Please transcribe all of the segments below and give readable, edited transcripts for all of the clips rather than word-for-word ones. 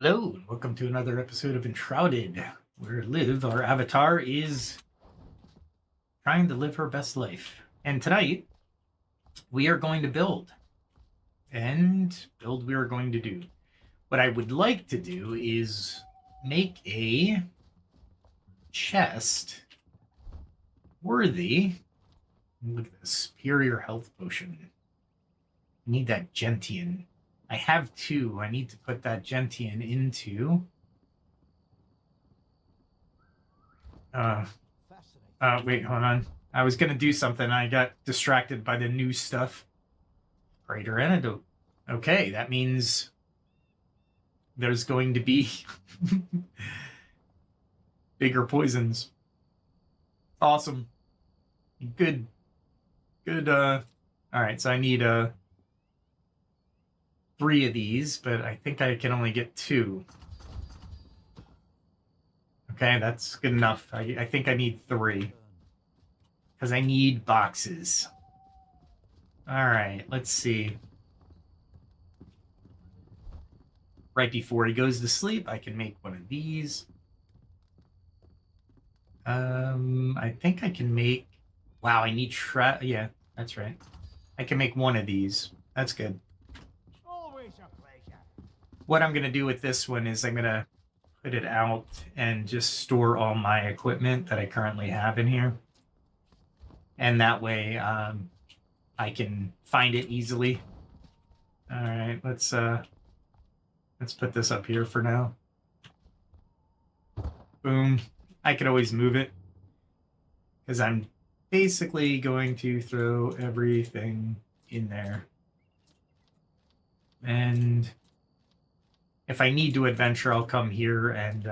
Hello, and welcome to another episode of Enshrouded, where Liv, our avatar, is trying to live her best life. And tonight, we are going to build. And build we are going to do. What I would like to do is make a chest worthy. Look at this, superior health potion. I need that gentian. I have two. I need to put that gentian into... wait, hold on. I was going to do something. I got distracted by the new stuff. Greater antidote. Okay, that means there's going to be bigger poisons. Awesome. Good. All right, so I need 3 of these, but I think I can only get 2. Okay, that's good enough. I think I need 3. Because I need boxes. Alright, let's see. Right before he goes to sleep, I can make one of these. I think I can make... Wow, I need yeah, that's right. I can make one of these. That's good. What I'm going to do with this one is I'm going to put it out and just store all my equipment that I currently have in here. And that way I can find it easily. All right, let's put this up here for now. Boom. I could always move it because I'm basically going to throw everything in there. And if I need to adventure, I'll come here and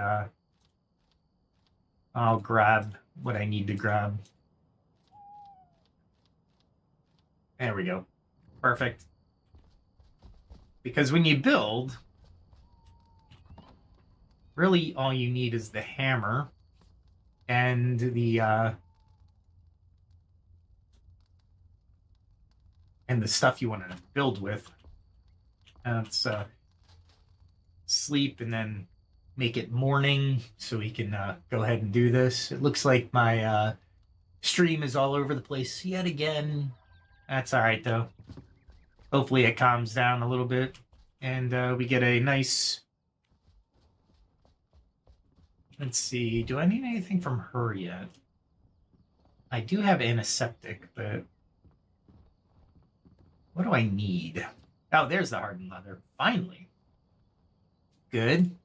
I'll grab what I need to grab. There we go. Perfect. Because when you build, really all you need is the hammer and the stuff you want to build with. It's sleep and then make it morning so we can go ahead and do this. It looks like my stream is all over the place yet again. That's all right, though. Hopefully it calms down a little bit and we get a nice... Let's see. Do I need anything from her yet? I do have antiseptic, but what do I need? Oh, there's the hardened leather. Finally. Good.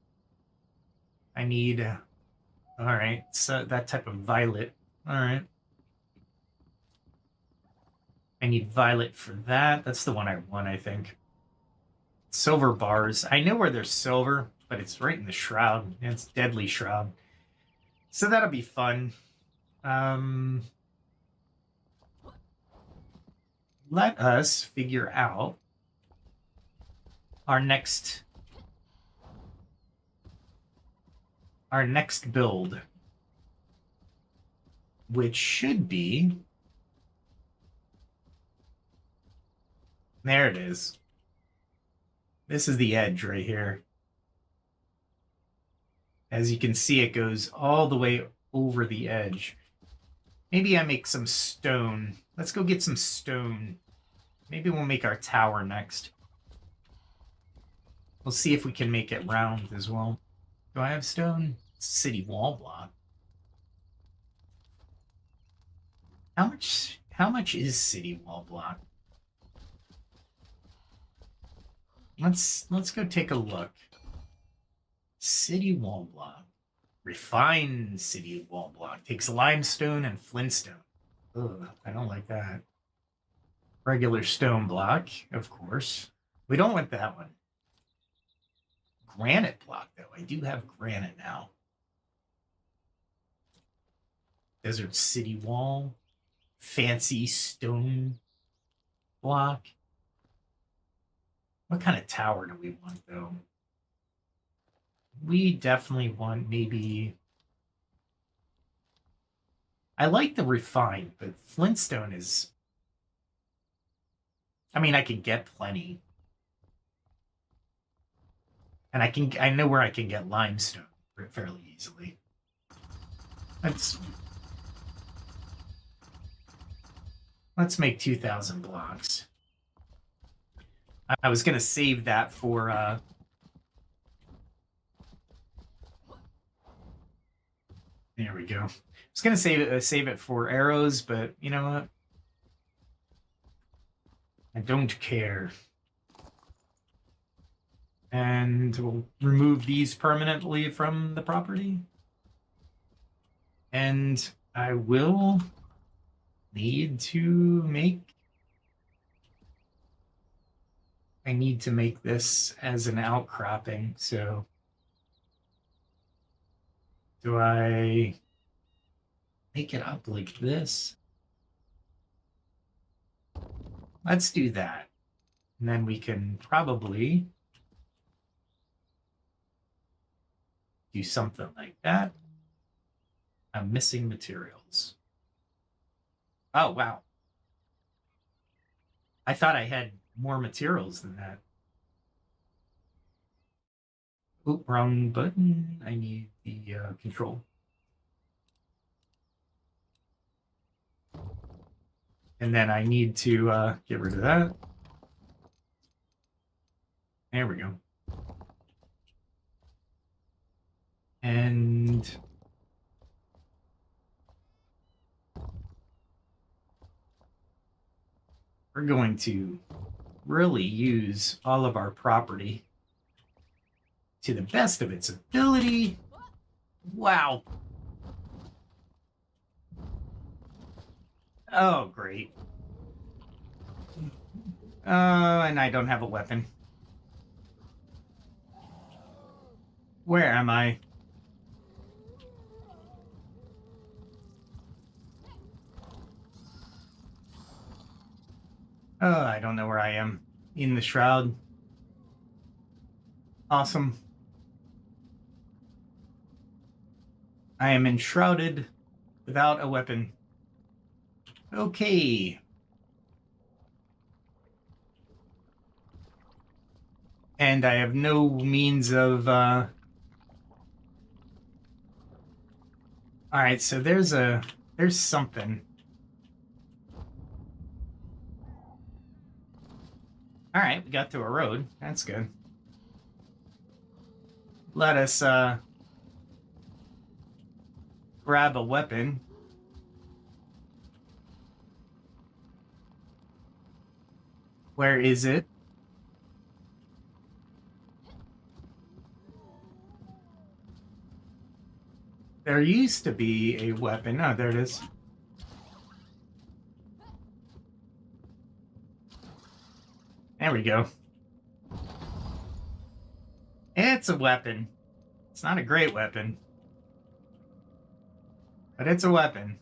I need... all right, so that type of violet. All right. I need violet for that. That's the one I want, I think. Silver bars. I know where there's silver, but it's right in the shroud. It's deadly shroud. So that'll be fun. Let us figure out our next build, which should be... There it is. This is the edge right here. As you can see, it goes all the way over the edge. Maybe I make some stone. Let's go get some stone. Maybe we'll make our tower next. We'll see if we can make it round as well. Do I have stone? City wall block. How much is city wall block? Let's go take a look. City wall block. Refined city wall block. Takes limestone and flintstone. Ugh, I don't like that. Regular stone block, of course. We don't want that one. Granite block, though. I do have granite now. Desert city wall. Fancy stone block. What kind of tower do we want, though? We definitely want maybe... I like the refined, but flintstone is... I mean, I can get plenty. And I know where I can get limestone fairly easily. Let's make 2,000 blocks. I was gonna save that for there we go. I was gonna save it for arrows, but you know what? I don't care. And we'll remove these permanently from the property. And I will need to make... I need to make this as an outcropping, so... Do I make it up like this? Let's do that. And then we can probably do something like that. I'm missing materials. Oh, wow. I thought I had more materials than that. Oop, wrong button. I need the control. And then I need to get rid of that. There we go. And we're going to really use all of our property to the best of its ability. Wow. Oh, great. And I don't have a weapon. Where am I? Oh, I don't know where I am. In the shroud. Awesome. I am enshrouded without a weapon. Okay. And I have no means of... Alright, so there's something. Alright, we got to a road. That's good. Let us grab a weapon. Where is it? There used to be a weapon. Oh, there it is. There we go. It's a weapon. It's not a great weapon. But it's a weapon.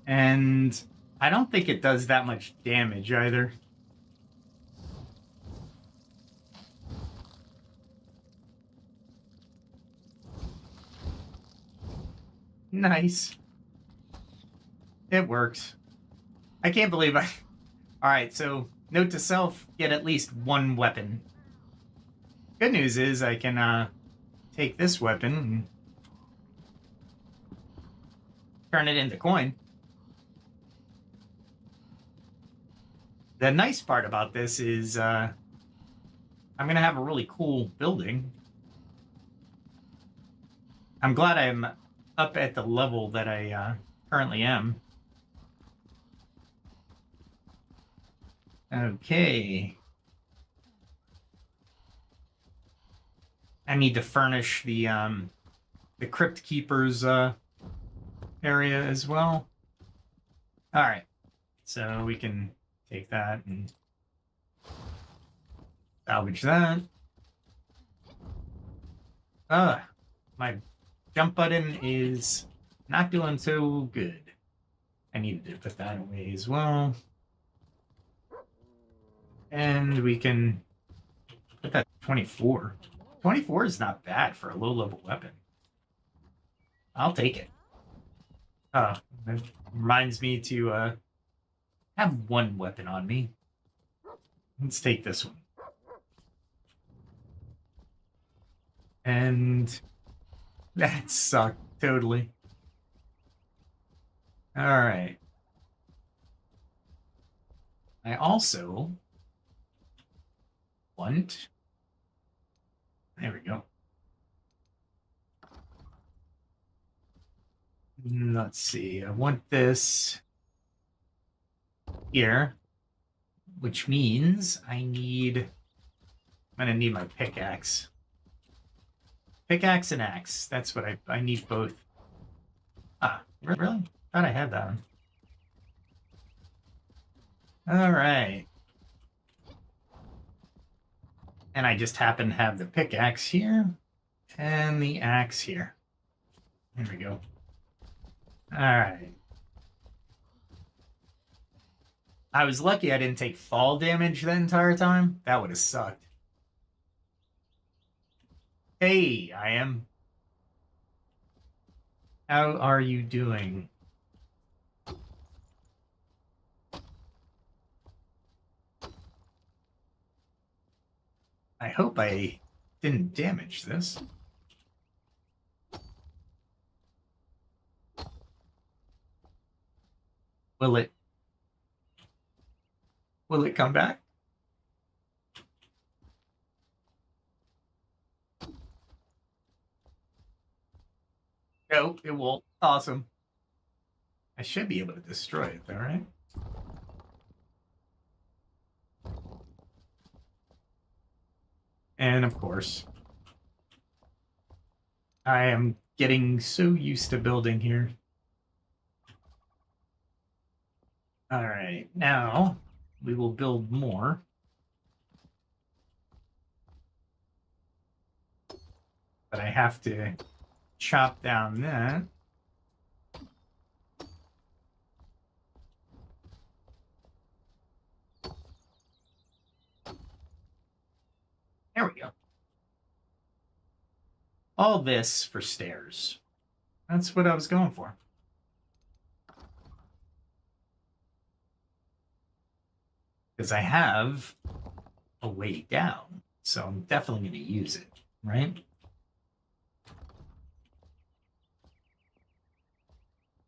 And I don't think it does that much damage either. Nice. It works. I can't believe I... Alright, so note to self, get at least one weapon. Good news is I can take this weapon and turn it into coin. The nice part about this is I'm going to have a really cool building. I'm glad I'm up at the level that I currently am. Okay. I need to furnish the Crypt Keeper's area as well. All right. So we can take that and salvage that. My jump button is not doing so good. I needed to put that away as well. And we can put that 24. 24 is not bad for a low-level weapon. I'll take it. That reminds me to have one weapon on me. Let's take this one. And that sucked totally. All right. I also want... There we go. Let's see. I want this here, which means I'm gonna need my pickaxe. Pickaxe and axe. That's what I need both. Ah, really? Thought I had that one. All right. And I just happen to have the pickaxe here and the axe here. There we go. All right. I was lucky I didn't take fall damage the entire time. That would have sucked. Hey, I am. How are you doing? I hope I didn't damage this. Will it come back? No, it won't. Awesome. I should be able to destroy it though, right? And of course, I am getting so used to building here. All right, now we will build more. But I have to chop down that. There we go. All this for stairs. That's what I was going for. Because I have a way down, so I'm definitely going to use it, right?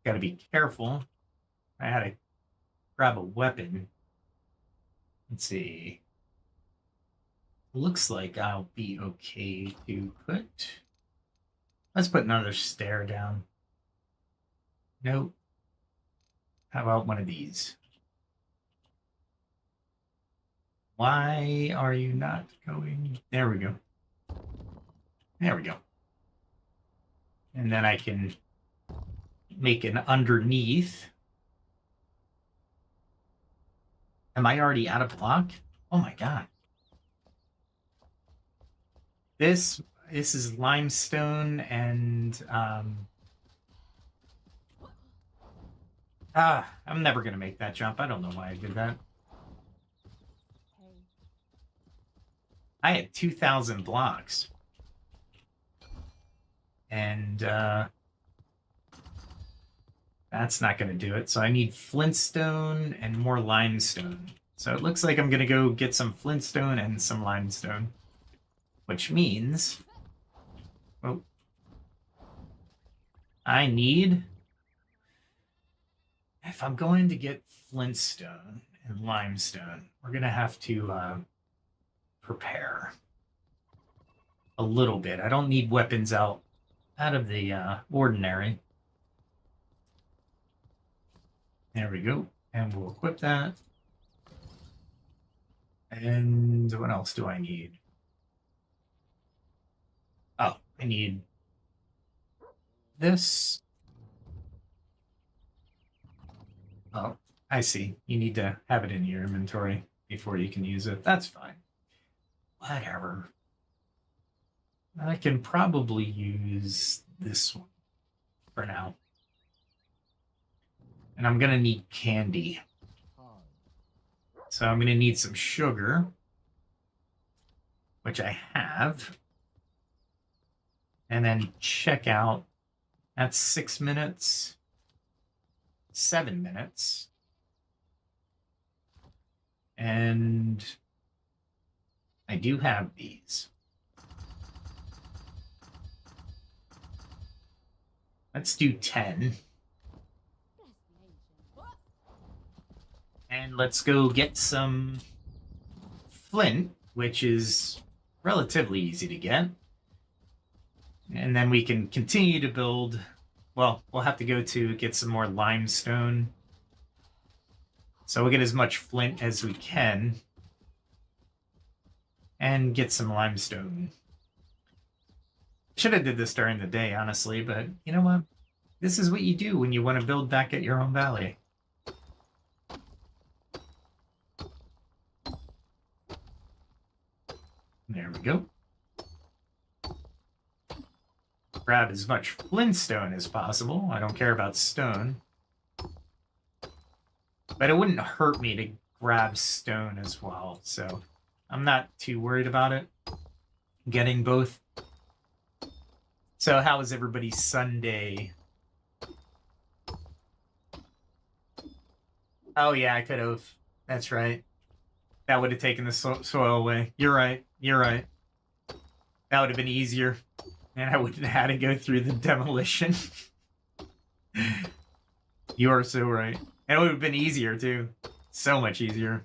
Got to be careful. I had to grab a weapon. Let's see. Looks like I'll be okay to put... Let's put another stair down. Nope. How about one of these? Why are you not going? There we go. There we go. And then I can make an underneath. Am I already out of block? Oh my god. This is limestone and I'm never gonna make that jump. I don't know why I did that. I had 2,000 blocks. And that's not going to do it. So I need flintstone and more limestone. So it looks like I'm going to go get some flintstone and some limestone. Which means... Oh, I need... If I'm going to get flintstone and limestone, we're going to have to prepare a little bit. I don't need weapons out of the ordinary. There we go. And we'll equip that. And what else do I need? Oh, I need this. Oh, I see. You need to have it in your inventory before you can use it. That's fine. Whatever. I can probably use this one for now. And I'm going to need candy. So I'm going to need some sugar, which I have. And then check out. That's 6 minutes. 7 minutes. And I do have these. Let's do 10. And let's go get some flint, which is relatively easy to get. And then we can continue to build. Well, we'll have to go to get some more limestone. So we'll get as much flint as we can. And get some limestone. Should have did this during the day, honestly, but you know what? This is what you do when you want to build back at your own valley. There we go. Grab as much flintstone as possible. I don't care about stone. But it wouldn't hurt me to grab stone as well, so I'm not too worried about it. Getting both. So how was everybody's Sunday? Oh yeah, I could have. That's right. That would have taken the soil away. You're right. You're right. That would have been easier. And I wouldn't have had to go through the demolition. You are so right. And it would have been easier, too. So much easier.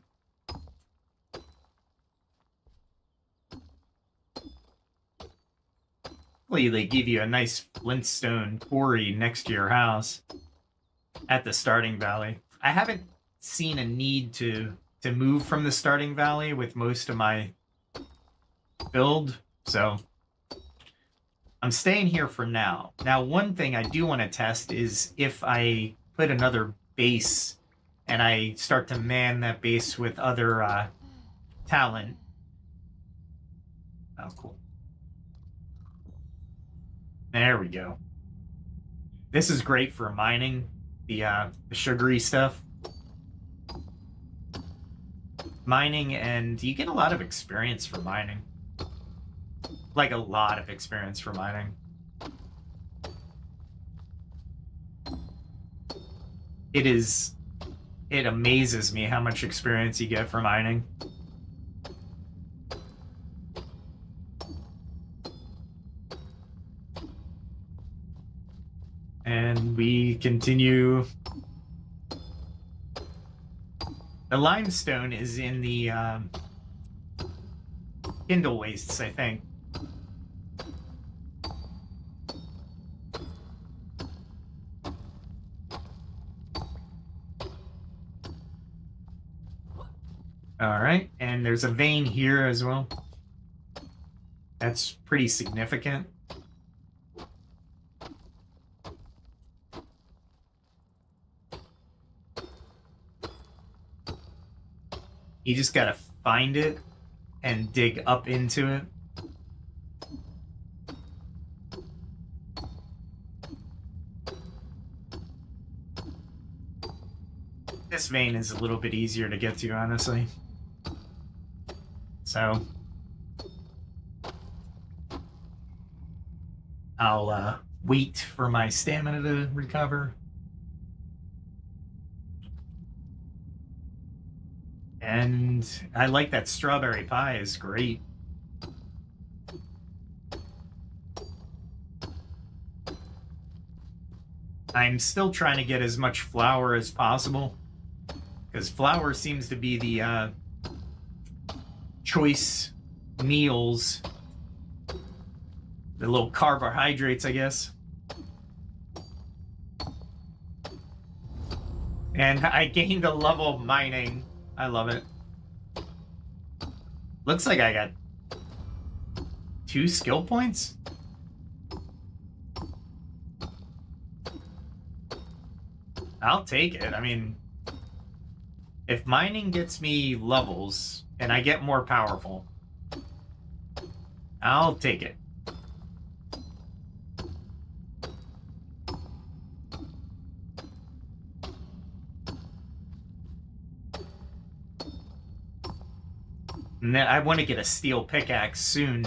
Hopefully they give you a nice flintstone quarry next to your house at the starting valley. I haven't seen a need to move from the starting valley with most of my build, so I'm staying here for now. Now, one thing I do want to test is if I put another base and I start to man that base with other talent. Oh, cool. There we go. This is great for mining the sugary stuff. Mining, and you get a lot of experience for mining. Like a lot of experience for mining. It amazes me how much experience you get for mining. And we continue. The limestone is in the Kindlewastes, I think. Alright, and there's a vein here as well. That's pretty significant. You just gotta find it and dig up into it. This vein is a little bit easier to get to, honestly. So I'll wait for my stamina to recover. And I like that strawberry pie is great. I'm still trying to get as much flour as possible, because flour seems to be the choice meals, the little carbohydrates, I guess. And I gained a level of mining. I love it. Looks like I got 2 skill points. I'll take it. I mean, if mining gets me levels and I get more powerful, I'll take it. And then I want to get a steel pickaxe soon.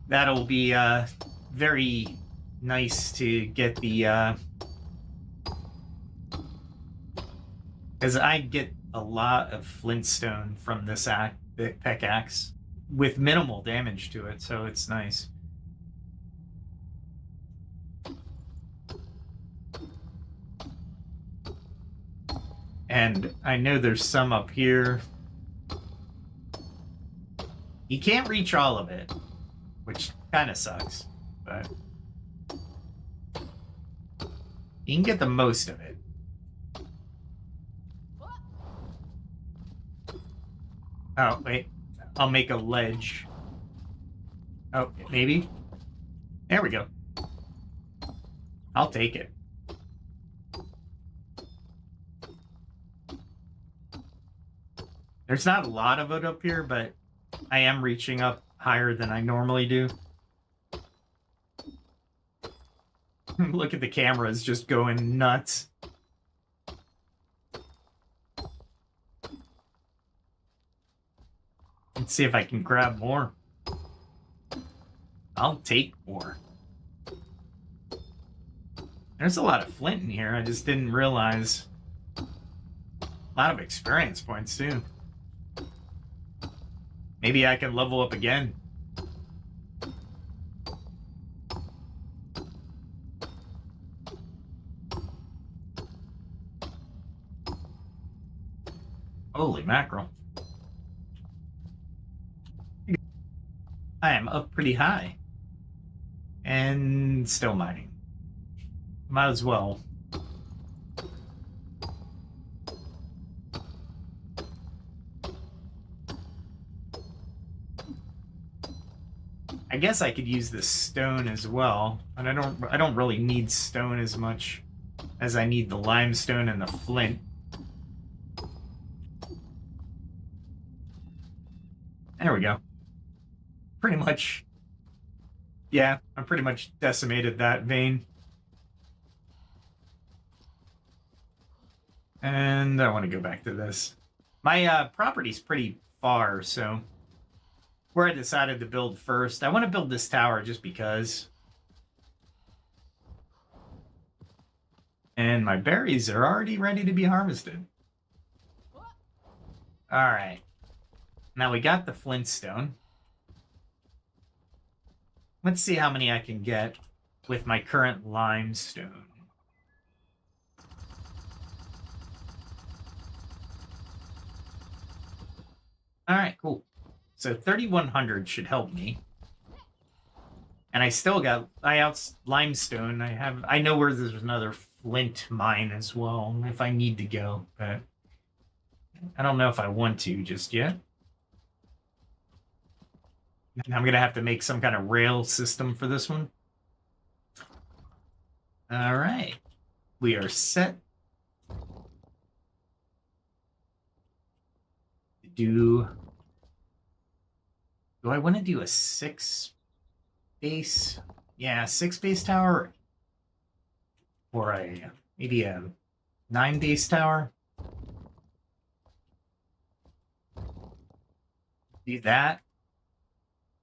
That'll be very nice to get the... because I get a lot of flintstone from this axe. pickaxe with minimal damage to it, so it's nice. And I know there's some up here. You can't reach all of it, which kind of sucks, but you can get the most of it. Oh, wait. I'll make a ledge. Oh, maybe? There we go. I'll take it. There's not a lot of it up here, but I am reaching up higher than I normally do. Look at the cameras just going nuts. Let's see if I can grab more. I'll take more. There's a lot of flint in here. I just didn't realize. A lot of experience points, too. Maybe I can level up again. Holy mackerel. I am up pretty high. And still mining. Might as well. I guess I could use this stone as well, but I don't really need stone as much as I need the limestone and the flint. There we go. Pretty much, yeah, I pretty much decimated that vein. And I want to go back to this. My property's pretty far, so where I decided to build first. I want to build this tower just because. And my berries are already ready to be harvested. All right. Now we got the flintstone. Let's see how many I can get with my current limestone. All right, cool. So 3,100 should help me. And I still got limestone. I know where there's another flint mine as well if I need to go, but I don't know if I want to just yet. I'm going to have to make some kind of rail system for this one. All right. We are set. Do I want to do a 6 base? Yeah, 6 base tower. Or maybe a 9 base tower. Do that.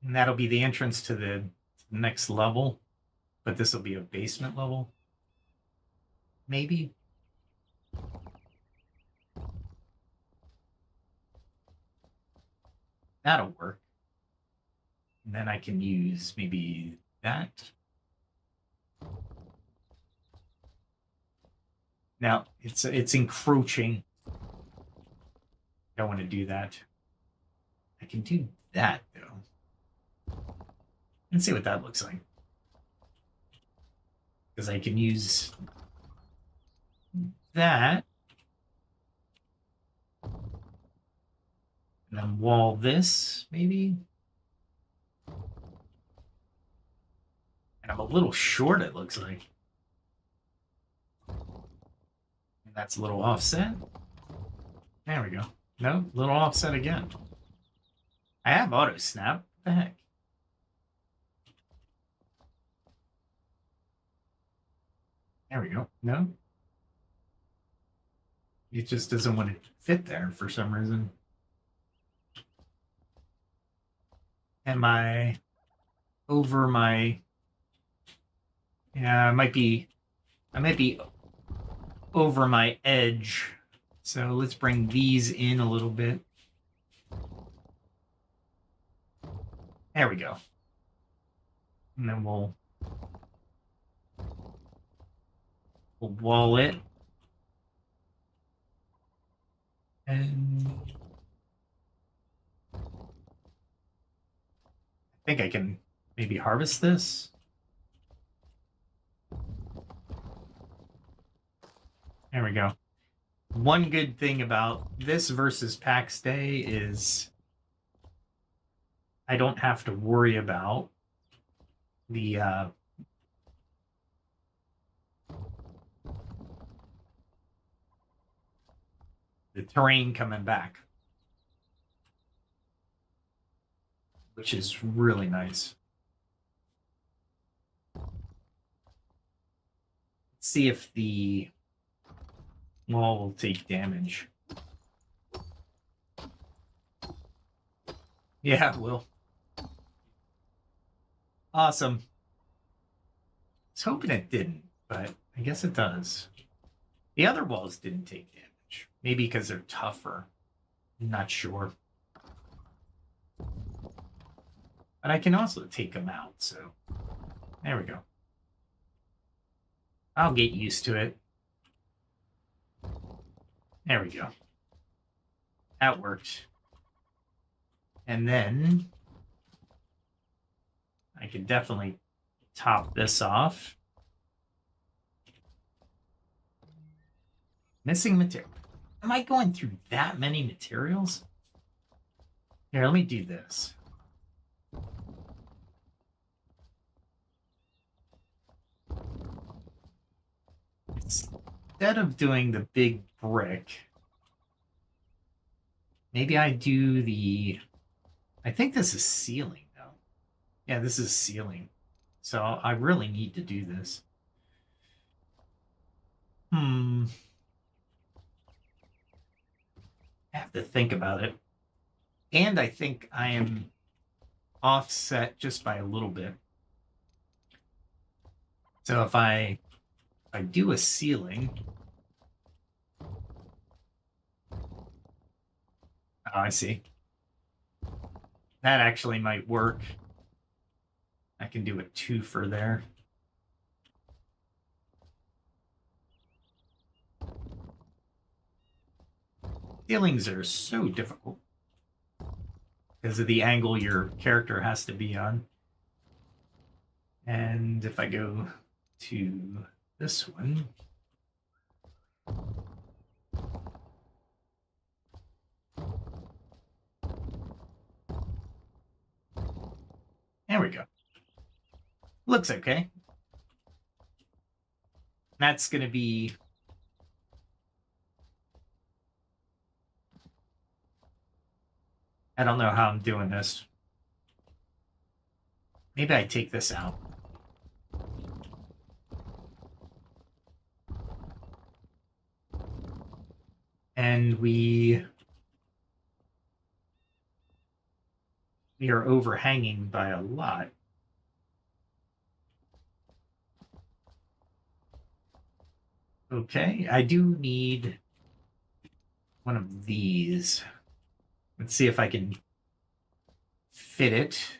And that'll be the entrance to the next level. But this will be a basement level. Maybe. That'll work. And then I can use maybe that. Now, it's encroaching. Don't want to do that. I can do that, though. Let's see what that looks like. Because I can use that. And then wall this, maybe. And I'm a little short, it looks like. And that's a little offset. There we go. No, little offset again. I have auto snap. What the heck? There we go. No. It just doesn't want to fit there for some reason. Am I over my... Yeah, I might be over my edge. So let's bring these in a little bit. There we go. And then we'll wall it. And I think I can maybe harvest this. There we go. One good thing about this versus PAX Day is I don't have to worry about the terrain coming back, which is really nice. Let's see if the wall will take damage. Yeah, it will. Awesome. I was hoping it didn't, but I guess it does. The other walls didn't take damage. Maybe because they're tougher. I'm not sure. But I can also take them out, so there we go. I'll get used to it. There we go. That worked. And then I can definitely top this off. Missing material. Am I going through that many materials? Here, let me do this. Instead of doing the big brick, maybe I do the... I think this is ceiling, though. Yeah, this is ceiling. So I really need to do this. I have to think about it. And I think I am offset just by a little bit. So if I do a ceiling... Oh, I see. That actually might work. I can do a twofer there. Ceilings are so difficult because of the angle your character has to be on. And if I go to this one, there we go. Looks okay. That's going to be... I don't know how I'm doing this. Maybe I take this out. And we are overhanging by a lot. Okay, I do need one of these. Let's see if I can fit it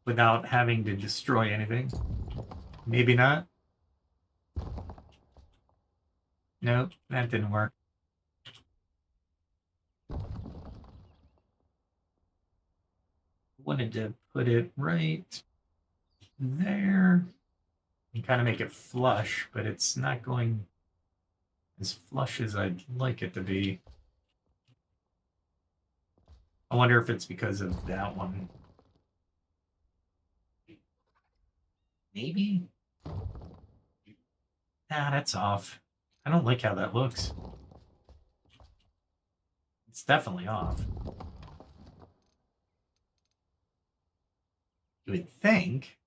without having to destroy anything. Maybe not. Nope, that didn't work. Wanted to put it right there and kind of make it flush, but it's not going as flush as I'd like it to be. I wonder if it's because of that one. Maybe? Nah, that's off. I don't like how that looks. It's definitely off. You would think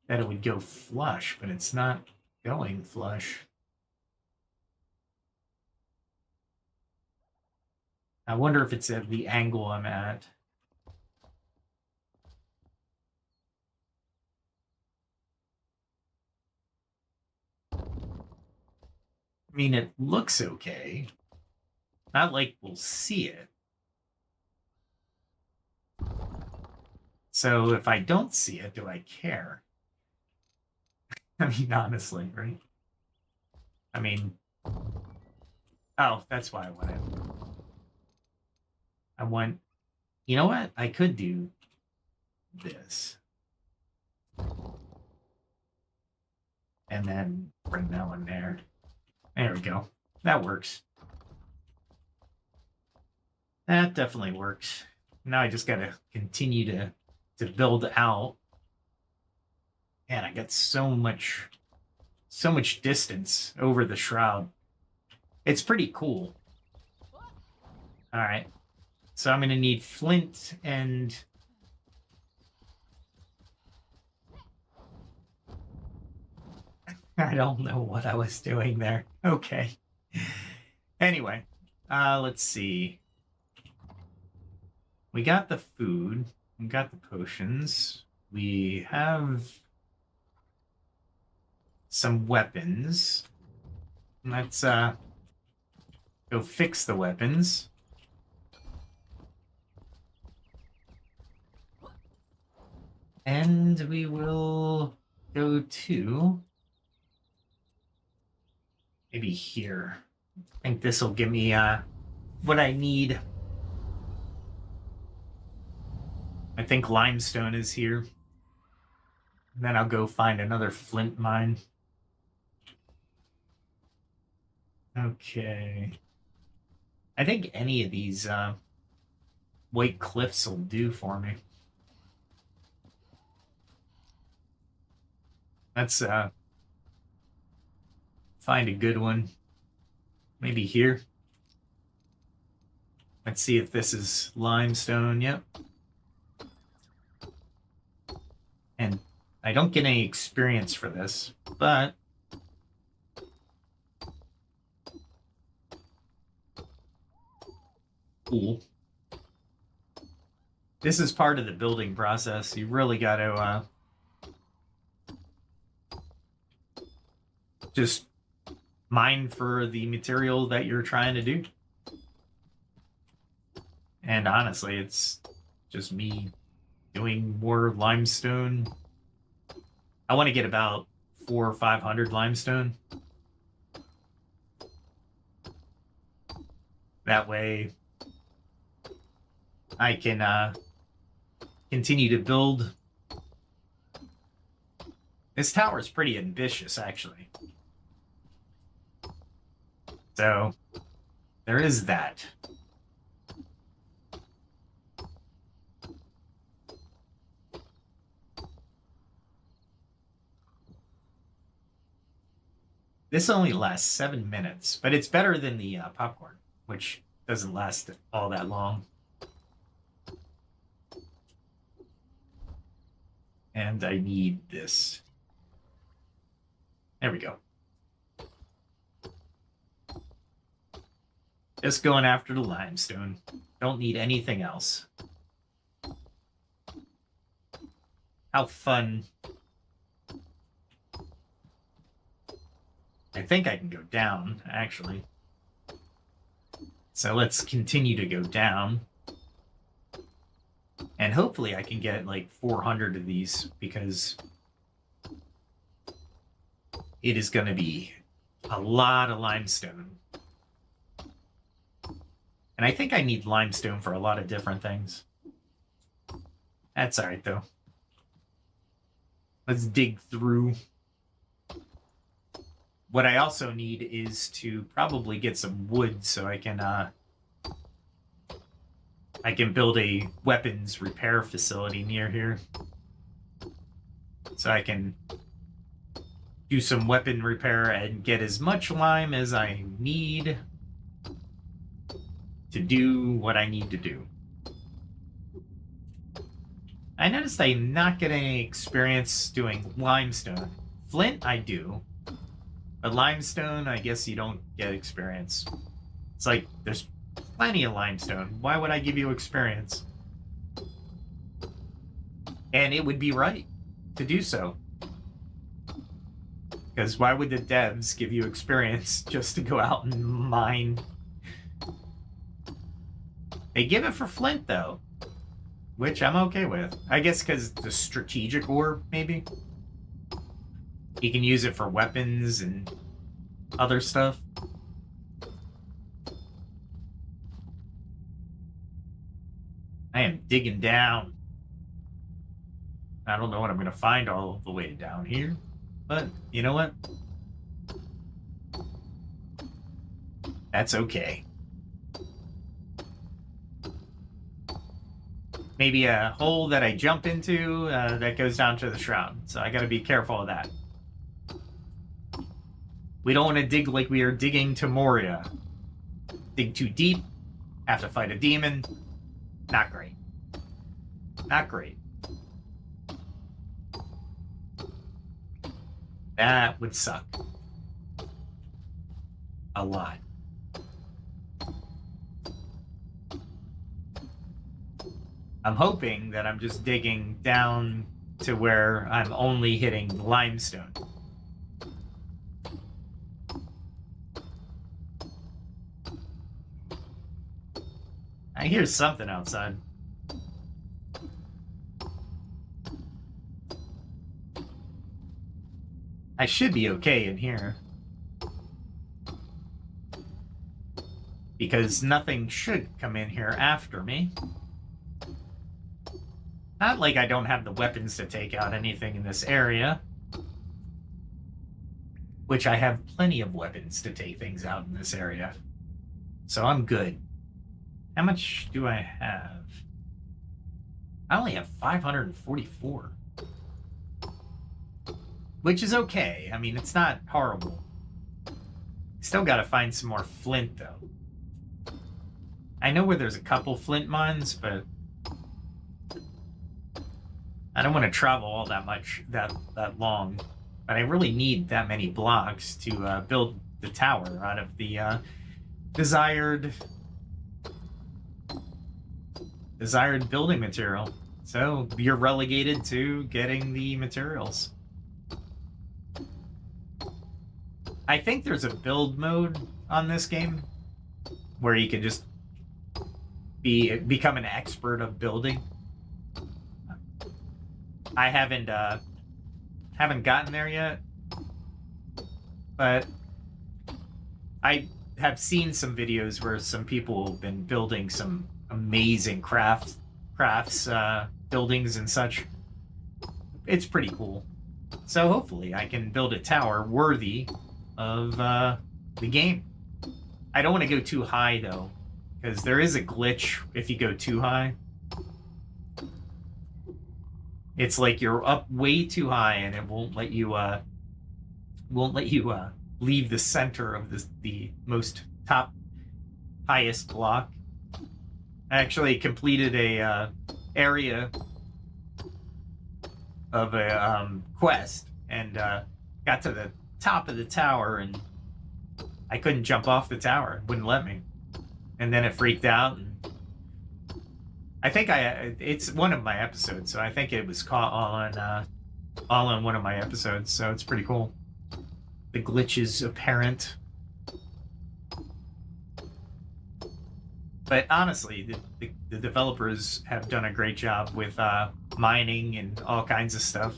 that it would go flush, but it's not going flush. I wonder if it's at the angle I'm at. I mean, it looks okay. Not like we'll see it. So if I don't see it, do I care? I mean, honestly, right? I mean, oh, that's why I want it. I want, you know what? I could do this. And then bring that one there. There we go. That works. That definitely works. Now I just gotta continue to build out. Man, I got so much distance over the shroud. It's pretty cool. All right. So I'm gonna need flint and I don't know what I was doing there. Okay. Anyway, let's see. We got the food. We got the potions. We have some weapons. Let's go fix the weapons. And we will go to maybe here. I think this will give me what I need. I think limestone is here. And then I'll go find another flint mine. Okay. I think any of these white cliffs will do for me. Let's find a good one. Maybe here. Let's see if this is limestone. Yep. And I don't get any experience for this, but cool. This is part of the building process. You really got to just mine for the material that you're trying to do. And honestly, it's just me doing more limestone. I want to get about 400 or 500 limestone. That way I can continue to build. This tower is pretty ambitious, actually. So there is that. This only lasts 7 minutes, but it's better than the popcorn, which doesn't last all that long. And I need this. There we go. Just going after the limestone. Don't need anything else. How fun. I think I can go down, actually. So let's continue to go down. And hopefully I can get like 400 of these, because it is going to be a lot of limestone. And I think I need limestone for a lot of different things. That's all right, though. Let's dig through. What I also need is to probably get some wood so I can build a weapons repair facility near here. So I can do some weapon repair and get as much lime as I need to do what I need to do. I noticed I'm not getting any experience doing limestone. Flint, I do. But limestone, I guess you don't get experience. It's like, there's plenty of limestone. Why would I give you experience? And it would be right to do so. Because why would the devs give you experience just to go out and mine? They give it for flint, though. which I'm okay with. I guess because the strategic ore, maybe. You can use it for weapons and other stuff. I am digging down. I don't know what I'm going to find all the way down here, but you know what? That's okay. Maybe a hole that I jump into that goes down to the shroud, so I got to be careful of that. We don't want to dig like we are digging to Moria. Dig too deep, have to fight a demon. Not great. Not great. That would suck. A lot. I'm hoping that I'm just digging down to where I'm only hitting limestone. I hear something outside. I should be okay in here. Because nothing should come in here after me. Not like I don't have the weapons to take out anything in this area. Which I have plenty of weapons to take things out in this area. So I'm good. How much do I have? I only have 544. Which is okay. I mean, it's not horrible. Still gotta find some more flint, though. I know where there's a couple flint mines, but I don't want to travel all that much, that long. But I really need that many blocks to build the tower out of the desired building material. So you're relegated to getting the materials. I think there's a build mode on this game where you can just become an expert of building. I haven't gotten there yet, but I have seen some videos where some people have been building some amazing crafts, buildings and such. It's pretty cool. So hopefully I can build a tower worthy of the game. I don't want to go too high though, because there is a glitch if you go too high. It's like you're up way too high and it won't let you leave the center of the most highest block. I actually completed a area of a quest and got to the top of the tower and I couldn't jump off the tower. It wouldn't let me. And then it freaked out. And I think it's one of my episodes, so I think it was caught all on one of my episodes, so it's pretty cool. The glitch is apparent. But honestly, the developers have done a great job with mining and all kinds of stuff.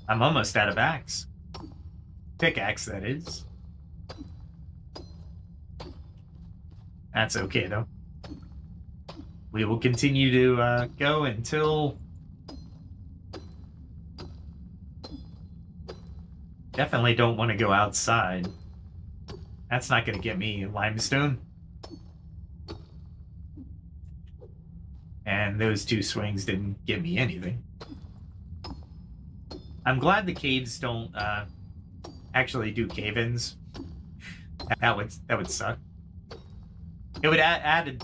I'm almost out of axe. Pickaxe, that is. That's okay, though. We will continue to go until... Definitely don't want to go outside. That's not going to get me limestone. And those two swings didn't give me anything. I'm glad the caves don't actually do cave-ins. That would suck. It would add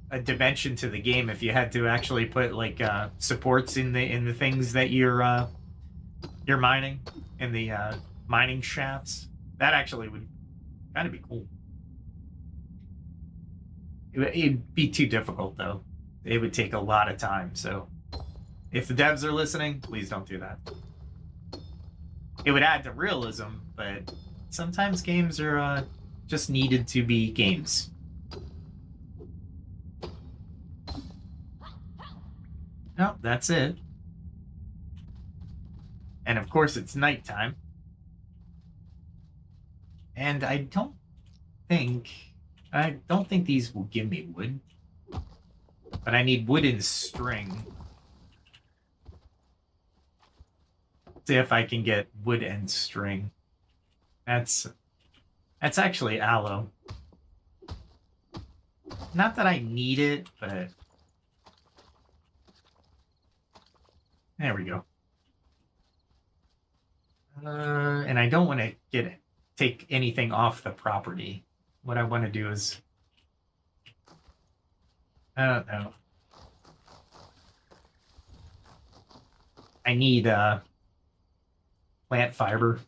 a dimension to the game if you had to actually put like supports in the things that you're mining, in the mining shafts. That actually would kind of be cool. It'd be too difficult though. It would take a lot of time. So if the devs are listening, please don't do that. It would add to realism, but sometimes games are just needed to be games. No, that's it. And of course, it's nighttime. And I don't think these will give me wood. But I need wood and string. See if I can get wood and string. That's actually aloe. Not that I need it, but there we go. And I don't want to take anything off the property. What I want to do is, I don't know. I need plant fiber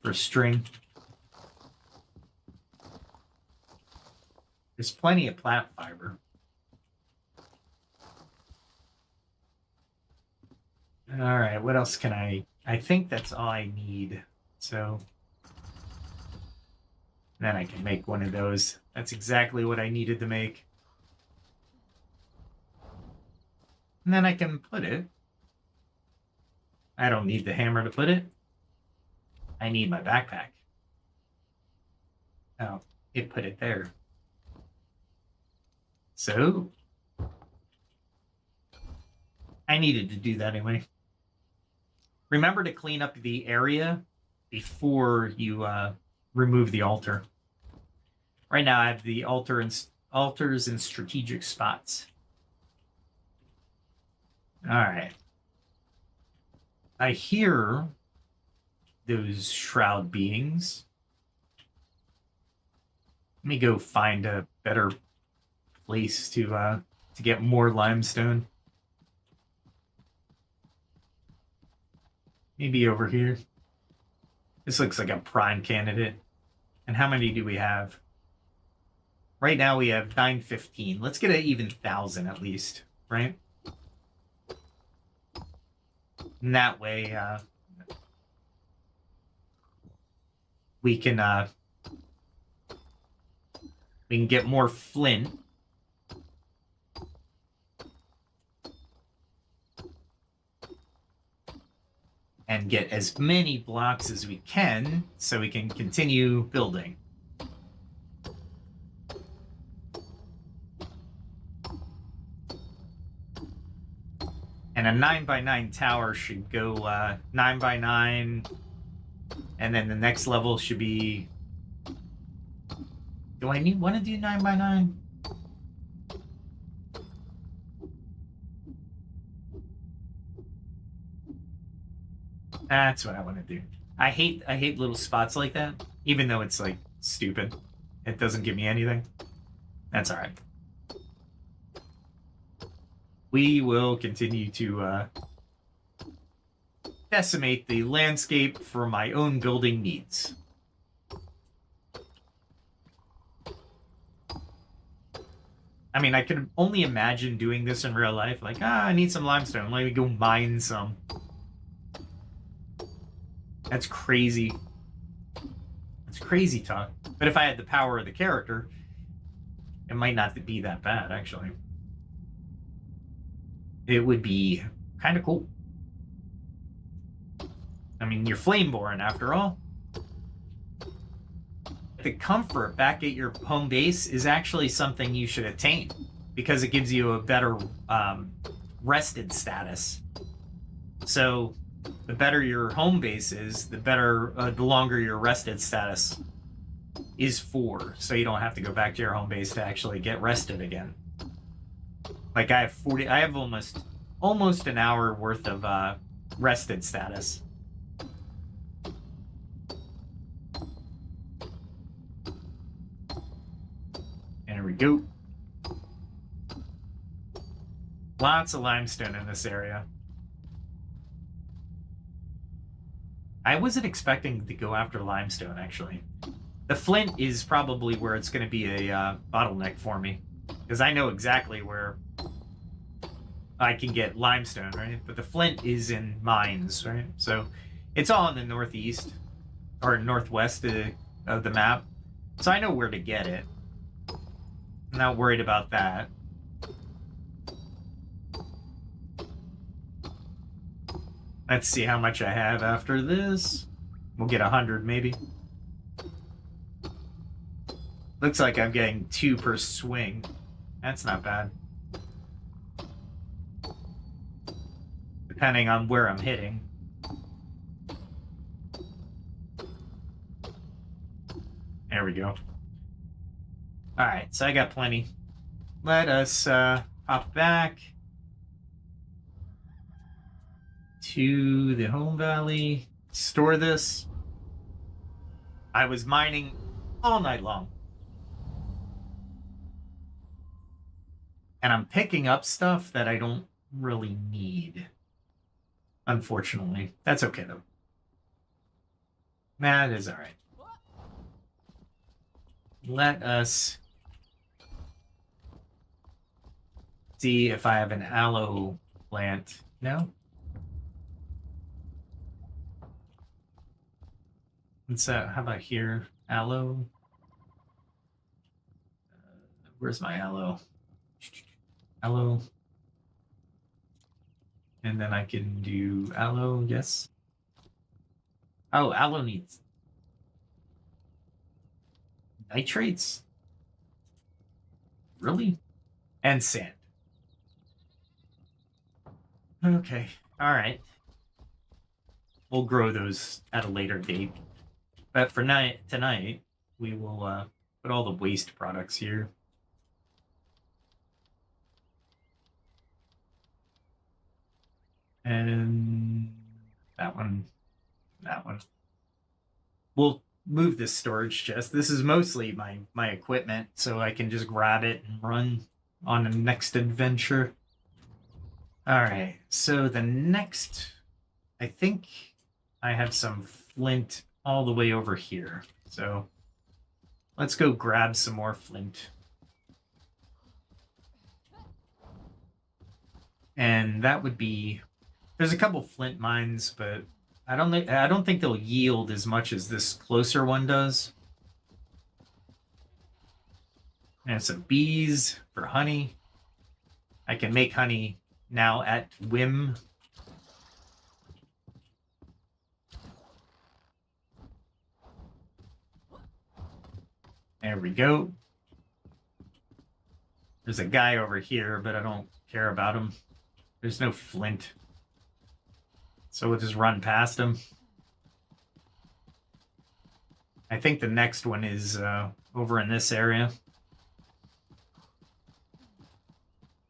for string. There's plenty of plant fiber. All right, what else can I think that's all I need. So then I can make one of those. That's exactly what I needed to make. And then I can put it. I don't need the hammer to put it. I need my backpack. Oh, it put it there. So I needed to do that anyway. Remember to clean up the area before you remove the altar. Right now I have the altars in strategic spots. All right. I hear those shroud beings. Let me go find a better place to get more limestone. Maybe over here. This looks like a prime candidate. And how many do we have? Right now we have 915. Let's get an even 1,000 at least, right? And that way, we can get more flint. And get as many blocks as we can so we can continue building. And a 9x9 tower should go 9x9, and then the next level should be. Do I want to do 9x9? That's what I want to do. I hate little spots like that, even though it's like stupid. It doesn't give me anything. That's all right. We will continue to decimate the landscape for my own building needs. I mean, I can only imagine doing this in real life. Like, I need some limestone. Let me go mine some. That's crazy. That's crazy talk. But if I had the power of the character, it might not be that bad, actually. It would be kind of cool. I mean, you're Flameborn, after all. The comfort back at your home base is actually something you should attain, because it gives you a better rested status. So the better your home base is, the better, the longer your rested status is for. So you don't have to go back to your home base to actually get rested again. Like I have almost an hour worth of rested status. And there we go. Lots of limestone in this area. I wasn't expecting to go after limestone, actually. The flint is probably where it's going to be a bottleneck for me, because I know exactly where I can get limestone, right? But the flint is in mines, right? So it's all in the northeast or northwest of the map. So I know where to get it. I'm not worried about that. Let's see how much I have after this. We'll get 100 maybe. Looks like I'm getting 2 per swing. That's not bad. Depending on where I'm hitting. There we go. Alright, so I got plenty. Let us hop back to the home valley. Store this. I was mining all night long. And I'm picking up stuff that I don't really need. Unfortunately. That's okay, though. That is alright. Let us see if I have an aloe plant. No? What's that? How about here? Aloe? Where's my aloe? Aloe. And then I can do aloe, yes. Oh, aloe needs nitrates? Really? And sand. Okay, alright. We'll grow those at a later date. But for tonight, we will put all the waste products here. And that one. We'll move this storage chest. This is mostly my equipment, so I can just grab it and run on the next adventure. Alright, so the next, I think I have some flint all the way over here. So let's go grab some more flint. And that would be, there's a couple flint mines, but I don't think they'll yield as much as this closer one does. And some bees for honey. I can make honey now at whim. There we go. There's a guy over here, but I don't care about him. There's no flint. So we'll just run past him. I think the next one is over in this area.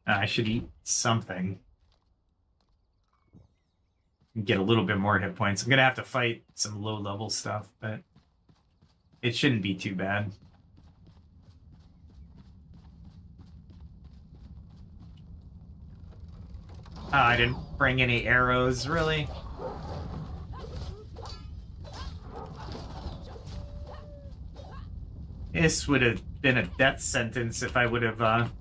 I should eat something. Get a little bit more hit points. I'm going to have to fight some low-level stuff, but it shouldn't be too bad. Oh, I didn't bring any arrows, really? This would have been a death sentence if I would have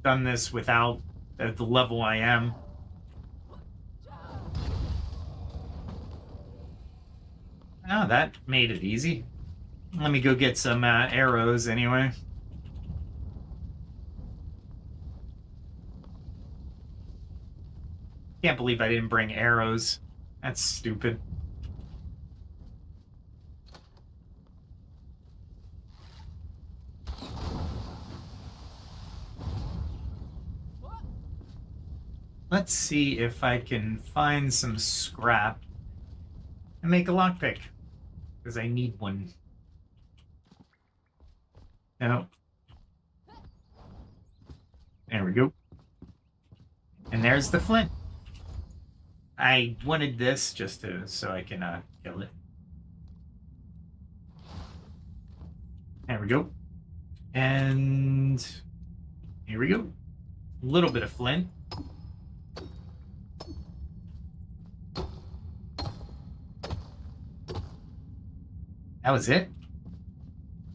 done this without the level I am. Oh, that made it easy. Let me go get some arrows anyway. Can't believe I didn't bring arrows. That's stupid. Let's see if I can find some scrap and make a lockpick, because I need one. No. There we go. And there's the flint. I wanted this just so I can kill it. There we go. And here we go. A little bit of flint. That was it?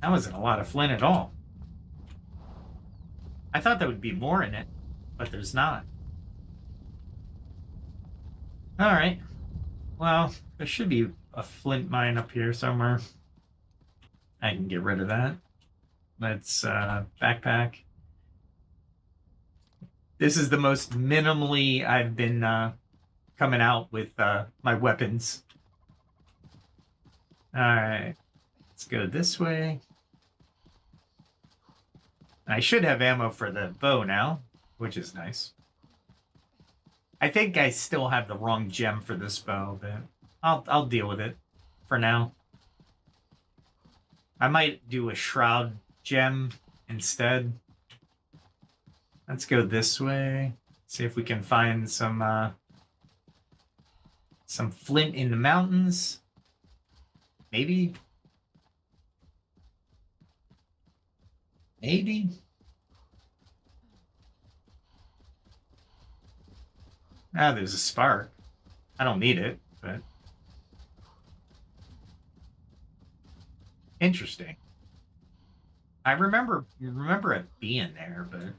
That wasn't a lot of flint at all. I thought there would be more in it, but there's not. Alright. Well, there should be a flint mine up here somewhere. I can get rid of that. Let's backpack. This is the most minimally I've been coming out with my weapons. All right, let's go this way. I should have ammo for the bow now, which is nice. I think I still have the wrong gem for this bow, but I'll deal with it for now. I might do a shroud gem instead. Let's go this way. See if we can find some flint in the mountains. Maybe. Maybe. Ah, there's a spark. I don't need it, but interesting. I remember it being there, but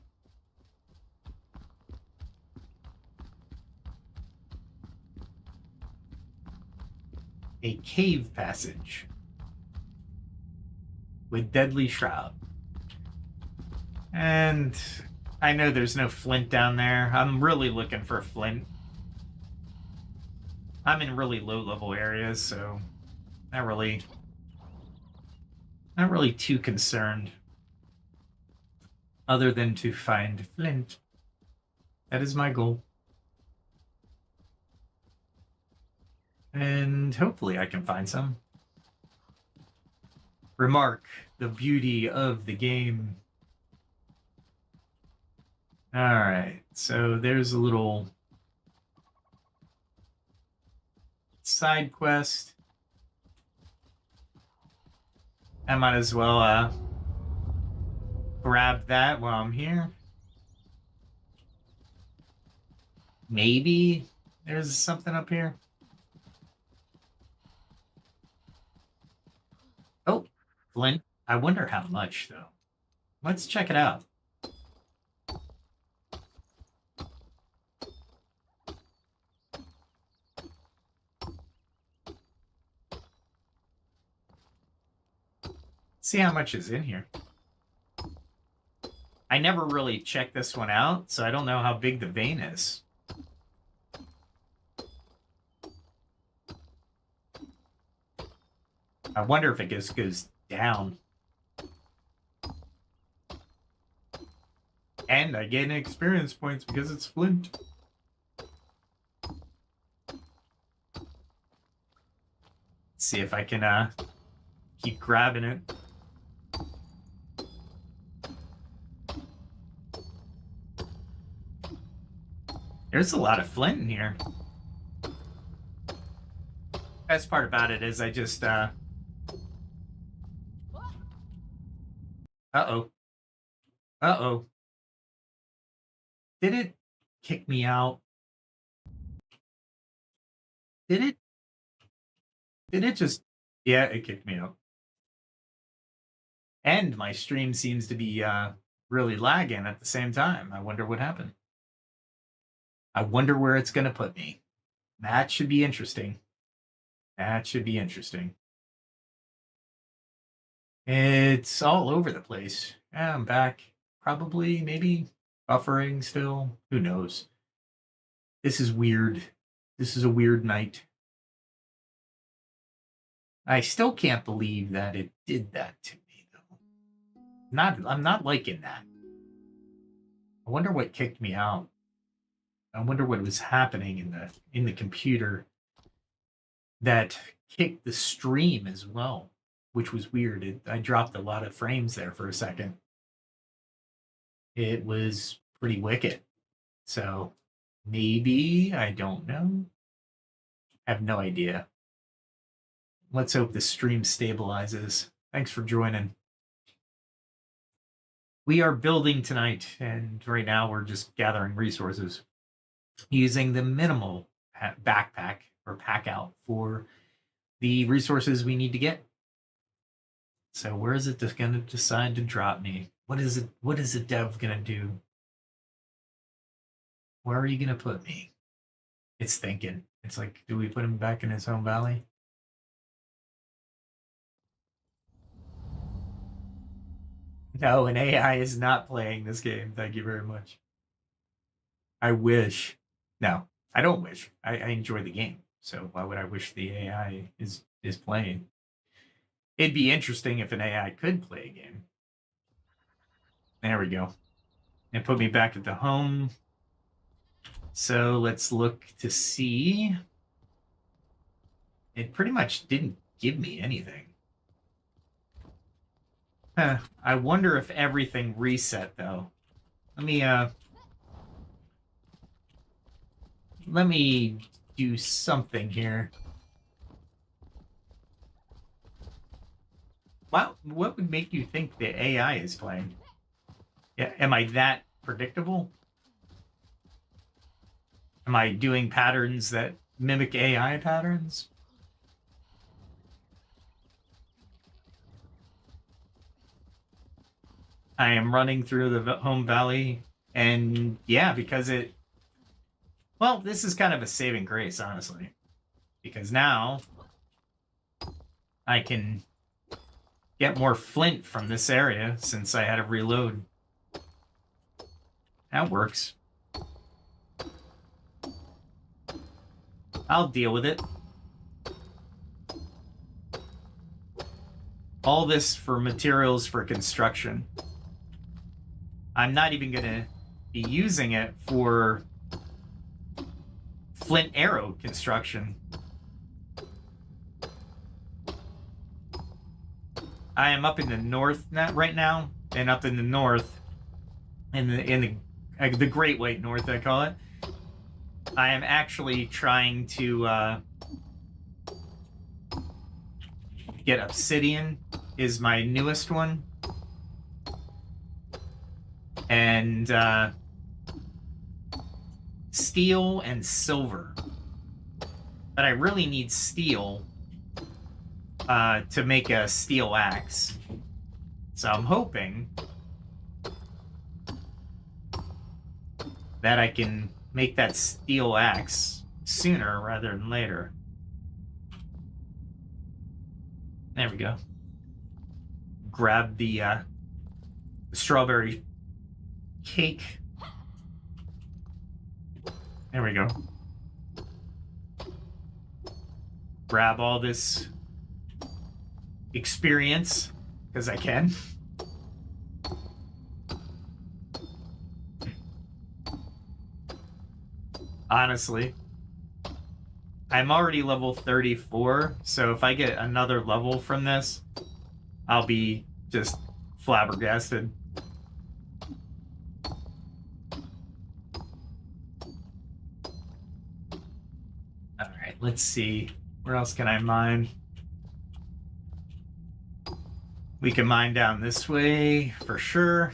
a cave passage with deadly shroud. And I know there's no flint down there. I'm really looking for flint. I'm in really low level areas, so not really too concerned. Other than to find flint. That is my goal. And hopefully I can find some. Remark the beauty of the game. Alright, so there's a little side quest. I might as well grab that while I'm here. Maybe there's something up here. Oh, flint. I wonder how much, though. Let's check it out. See how much is in here. I never really checked this one out, so I don't know how big the vein is. I wonder if it just goes down. And I gain experience points because it's flint. Let's see if I can keep grabbing it. There's a lot of flint in here. Best part about it is I just Uh-oh. Uh-oh. Did it kick me out? Did it? Did it just... Yeah, it kicked me out. And my stream seems to be really lagging at the same time. I wonder what happened. I wonder where it's going to put me. That should be interesting. That should be interesting. It's all over the place. Yeah, I'm back. Probably, maybe buffering still. Who knows? This is weird. This is a weird night. I still can't believe that it did that to me, though. I'm not liking that. I wonder what kicked me out. I wonder what was happening in the computer that kicked the stream as well, which was weird. I dropped a lot of frames there for a second. It was pretty wicked. So maybe, I don't know. I have no idea. Let's hope the stream stabilizes. Thanks for joining. We are building tonight, and right now we're just gathering resources using the minimal backpack or pack out for the resources we need to get. So where is it going to decide to drop me? What is it? What is the dev going to do? Where are you going to put me? It's thinking. It's like, do we put him back in his home valley? No, an AI is not playing this game. Thank you very much. I wish. No, I don't wish. I enjoy the game. So why would I wish the AI is playing? It'd be interesting if an AI could play a game. There we go. And put me back at the home. So let's look to see. It pretty much didn't give me anything. I wonder if everything reset though. Let me do something here. Wow, what would make you think the AI is playing? Yeah, am I that predictable? Am I doing patterns that mimic AI patterns? I am running through the home valley, and yeah, because well, this is kind of a saving grace, honestly, because now I can get more flint from this area since I had to reload. That works. I'll deal with it. All this for materials for construction. I'm not even going to be using it for flint arrow construction. I am up in the north right now, and up in the north, in the Great White North, I call it. I am actually trying to get obsidian. Is my newest one, and steel and silver. But I really need steel to make a steel axe. So I'm hoping that I can make that steel axe sooner rather than later. There we go. Grab the strawberry cake. There we go. Grab all this experience, because I can. Honestly, I'm already level 34, so if I get another level from this, I'll be just flabbergasted. Alright, let's see. Where else can I mine? We can mine down this way, for sure.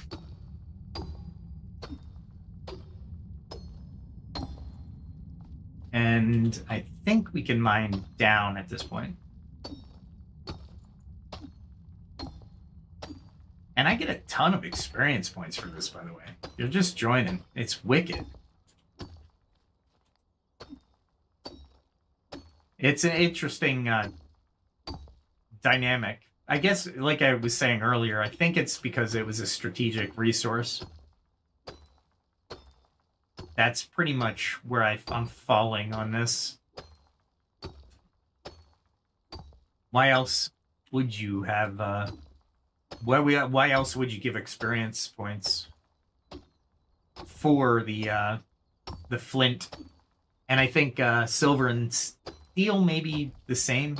And I think we can mine down at this point. And I get a ton of experience points for this, by the way. You're just joining. It's wicked. It's an interesting dynamic. I guess, like I was saying earlier, I think it's because it was a strategic resource. That's pretty much where I'm falling on this. Why else would you have... why else would you give experience points for the flint? And I think silver and steel may be the same.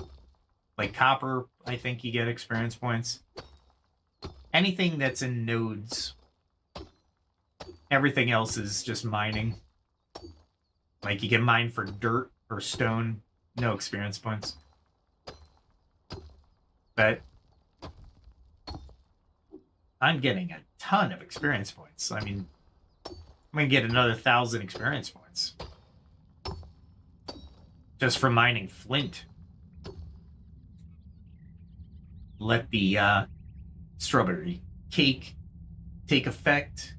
Like copper, I think you get experience points. Anything that's in nodes. Everything else is just mining. Like you can mine for dirt or stone. No experience points. But I'm getting a ton of experience points. I mean, I'm going to get another 1,000 experience points. Just for mining flint. Let the strawberry cake take effect.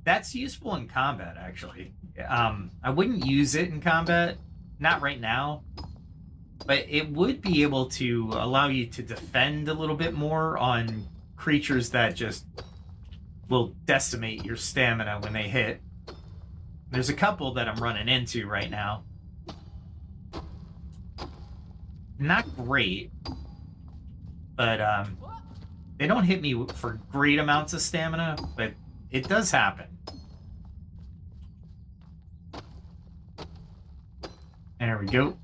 That's useful in combat, actually. I wouldn't use it in combat. Not right now. But it would be able to allow you to defend a little bit more on creatures that just will decimate your stamina when they hit. There's a couple that I'm running into right now. Not great, but they don't hit me for great amounts of stamina, but it does happen. There we go.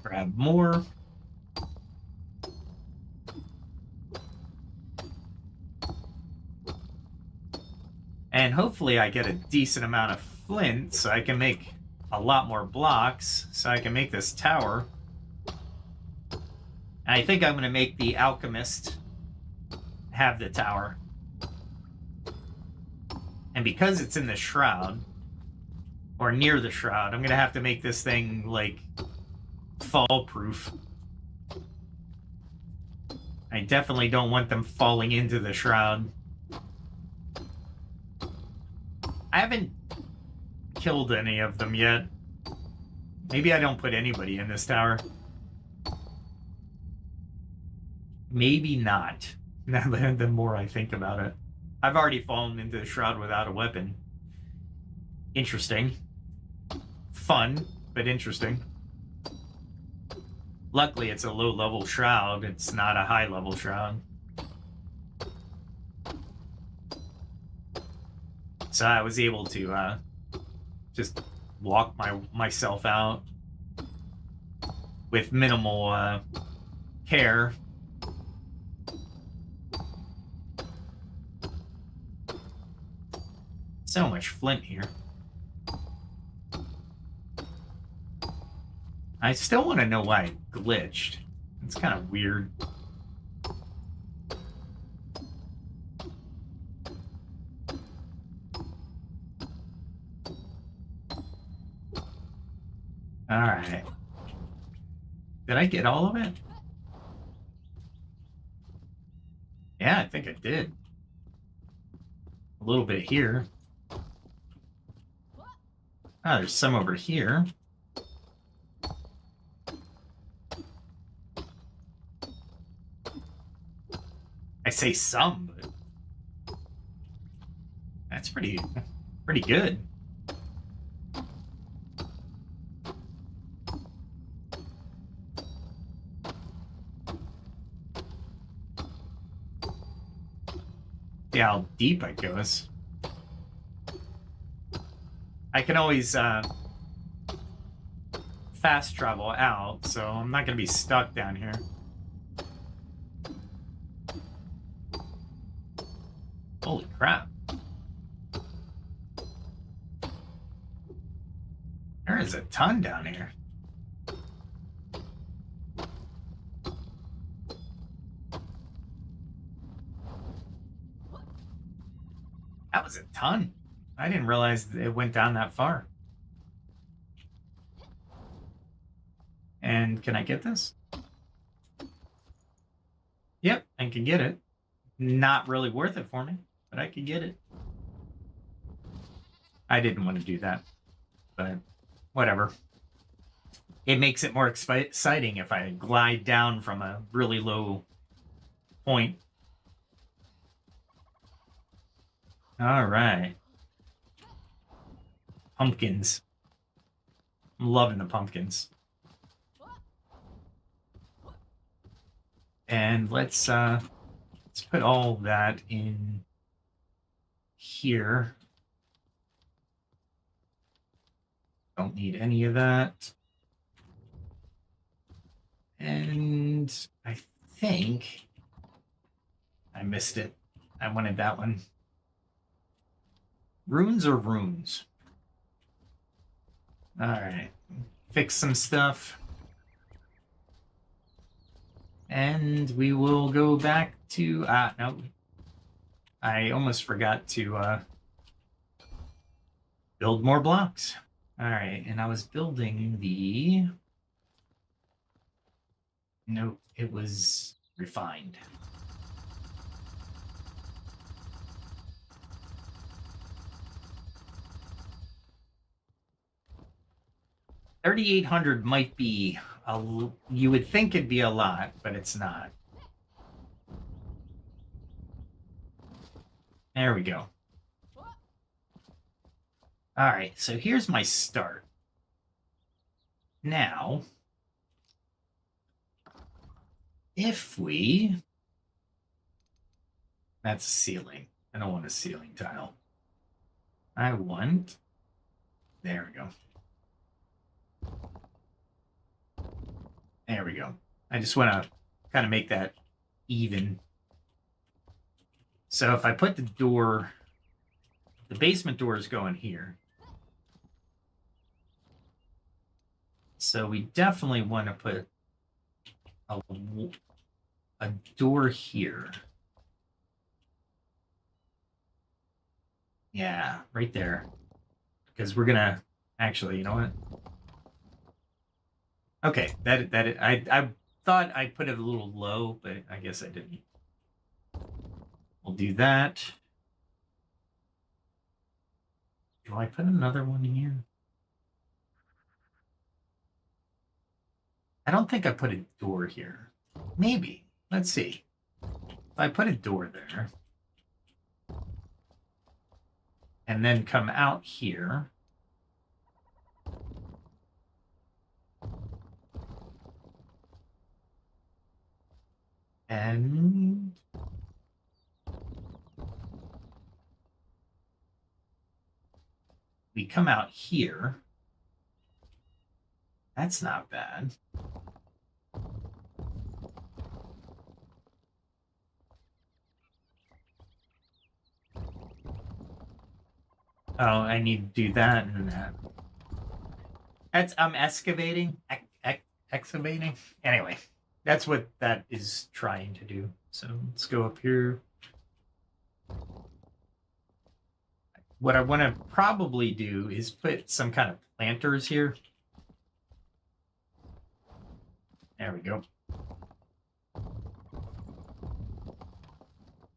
Grab more. And hopefully I get a decent amount of flint so I can make a lot more blocks so I can make this tower. I think I'm going to make the alchemist have the tower. And because it's in the shroud, or near the shroud, I'm going to have to make this thing, like, fall-proof. I definitely don't want them falling into the shroud. I haven't killed any of them yet. Maybe I don't put anybody in this tower. Maybe not. The more I think about it. I've already fallen into the shroud without a weapon. Interesting. Fun, but interesting. Luckily, it's a low-level shroud. It's not a high-level shroud. So I was able to just walk myself out with minimal care. So much flint here. I still want to know why it glitched. It's kind of weird. All right. Did I get all of it? Yeah, I think I did. A little bit here. Ah, there's some over here. I say some, but that's pretty good. See how deep it goes. I can always fast travel out, so I'm not going to be stuck down here. Holy crap. There is a ton down here. That was a ton. I didn't realize it went down that far. And can I get this? Yep, I can get it. Not really worth it for me, but I can get it. I didn't want to do that, but whatever. It makes it more exciting if I glide down from a really low point. All right. Pumpkins. I'm loving the pumpkins. And let's put all that in here. Don't need any of that. And I think I missed it. I wanted that one. Runes or runes? All right. Fix some stuff. And we will go back to... no. I almost forgot to build more blocks. All right, and I was building the... Nope, it was refined. $3,800 might be you would think it'd be a lot, but it's not. There we go. All right, so here's my start. Now, if we... That's a ceiling. I don't want a ceiling tile. I want... There we go. There we go. I just want to kind of make that even. So if I put the door... The basement door is going here. So we definitely want to put a door here. Yeah, right there. Because we're gonna actually, you know what? Okay, I thought I put it a little low, but I guess I didn't. We'll do that. Do I put another one here? I don't think I put a door here. Maybe. Let's see. If I put a door there and then come out here. And we come out here. That's not bad. Oh, I need to do that and that. I'm excavating. Excavating. Anyway, that's what that is trying to do. So let's go up here. What I want to probably do is put some kind of planters here. There we go.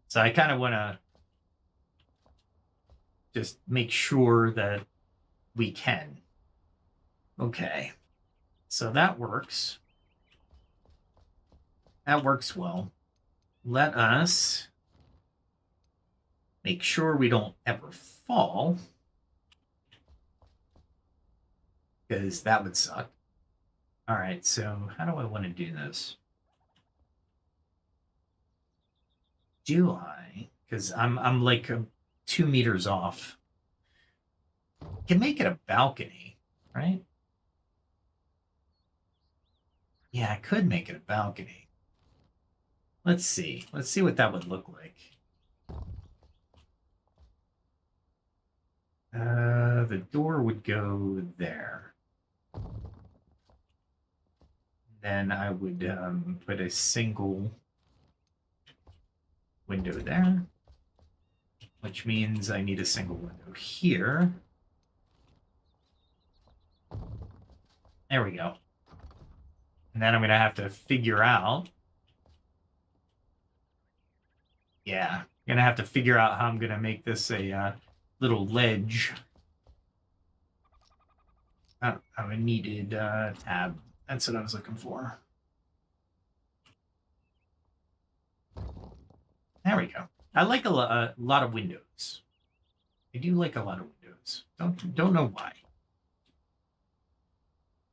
So I kind of want to just make sure that we can. Okay. So that works. That works well. Let us make sure we don't ever fall, because that would suck. All right, so how do I want to do this? Do I? Because I'm like 2 meters off. Can make it a balcony, right? Yeah, I could make it a balcony. Let's see. Let's see what that would look like. The door would go there. Then I would put a single window there, which means I need a single window here. There we go. And then I'm going to have to figure out. Yeah, I'm going to have to figure out how I'm going to make this a little ledge. Oh, I needed tab. That's what I was looking for. There we go. I like a lot of windows. I do like a lot of windows. Don't know why.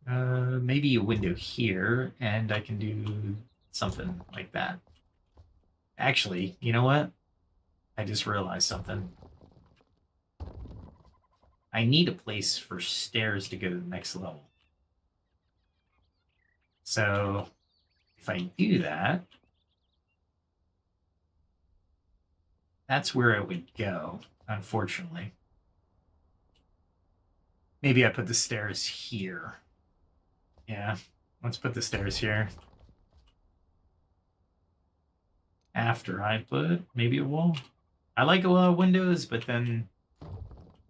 Maybe a window here, and I can do something like that. Actually, you know what? I just realized something. I need a place for stairs to go to the next level. So if I do that, that's where it would go, unfortunately. Maybe I put the stairs here. Yeah, let's put the stairs here. After I put maybe a wall. I like a lot of windows, but then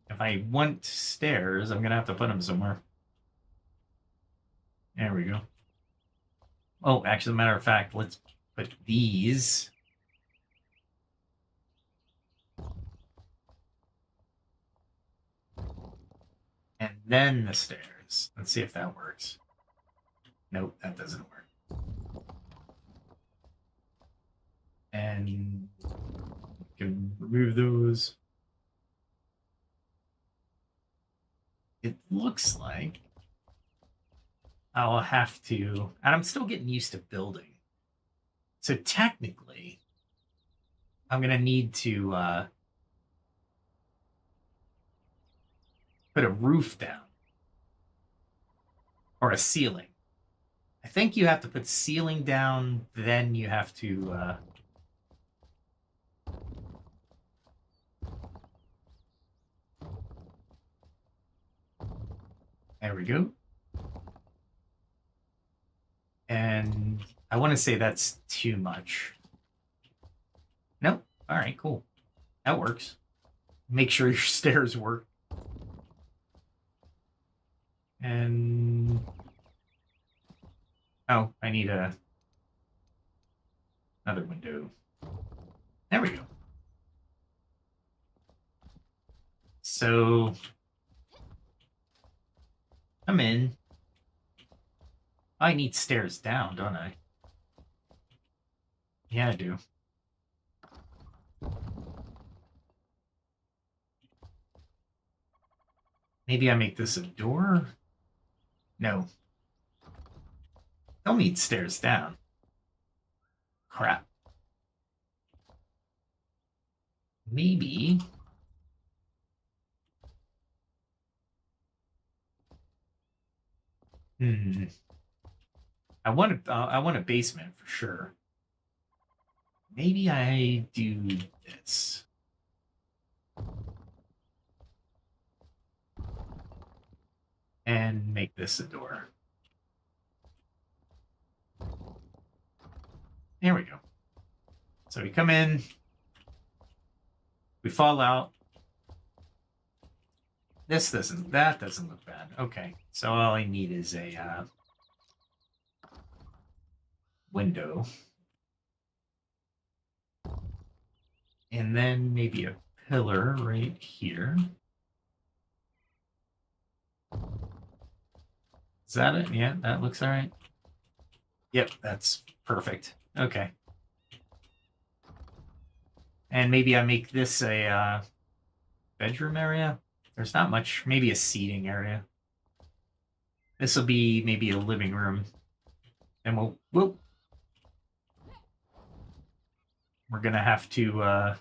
if I want stairs, I'm going to have to put them somewhere. There we go. Oh, actually, as a matter of fact, let's put these. And then the stairs. Let's see if that works. Nope, that doesn't work. And you can remove those. it looks like I'll have to, and I'm still getting used to building. So technically, I'm going to need to put a roof down or a ceiling. I think you have to put ceiling down, then you have to there we go. And I want to say that's too much. Nope. All right, cool. That works. Make sure your stairs work. And oh, I need another window. There we go. So I'm in. I need stairs down, don't I? Yeah, I do. Maybe I make this a door? No. Don't need stairs down. Crap. Maybe. I want a basement for sure. Maybe I do this. And make this a door. There we go. So we come in, we fall out. That doesn't look bad. Okay, so all I need is a window. And then maybe a pillar right here. Is that it? Yeah, that looks all right. Yep, that's perfect. Okay. And maybe I make this a bedroom area. There's not much, maybe a seating area. This will be maybe a living room. And we're gonna have to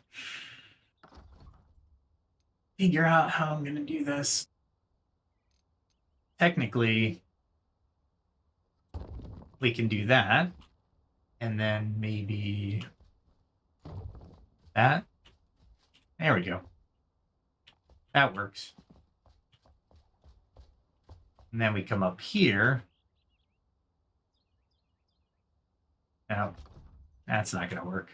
figure out how I'm gonna do this. Technically, we can do that, and then maybe that. There we go. That works. And then we come up here. No, that's not going to work.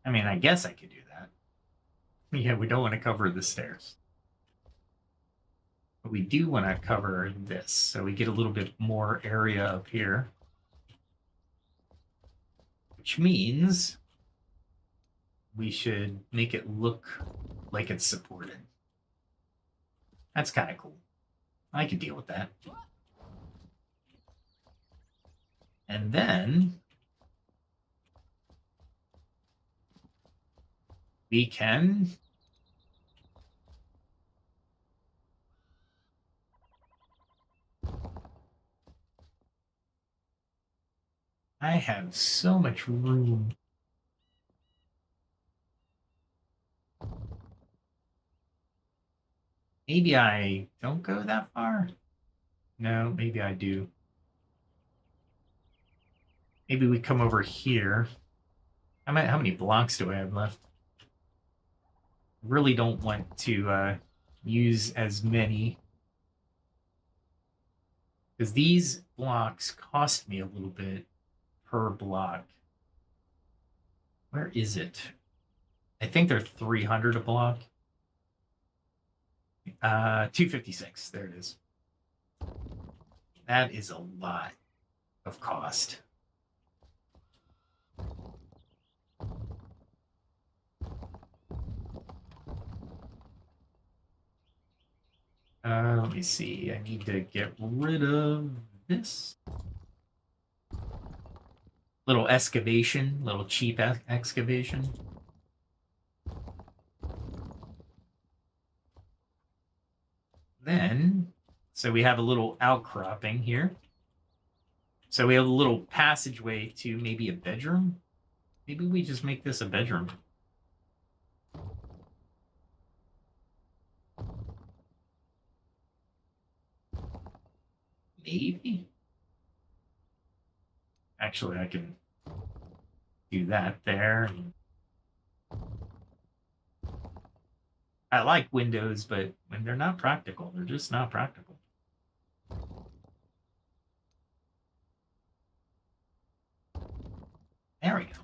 I mean, I guess I could do that. Yeah, we don't want to cover the stairs. But we do want to cover this, so we get a little bit more area up here. Which means we should make it look like it's supported. That's kind of cool. I can deal with that. And then we can I have so much room. Maybe I don't go that far? No, maybe I do. Maybe we come over here. How many blocks do I have left? Really don't want to use as many. Because these blocks cost me a little bit per block. Where is it? I think they're 300 a block. 256. There it is. That is a lot of cost. Let me see. I need to get rid of this. Little excavation, little cheap excavation. Then, so we have a little outcropping here. So we have a little passageway to maybe a bedroom. Maybe we just make this a bedroom. Maybe. Actually, I can do that there. I like windows, but when they're not practical, they're just not practical. There we go.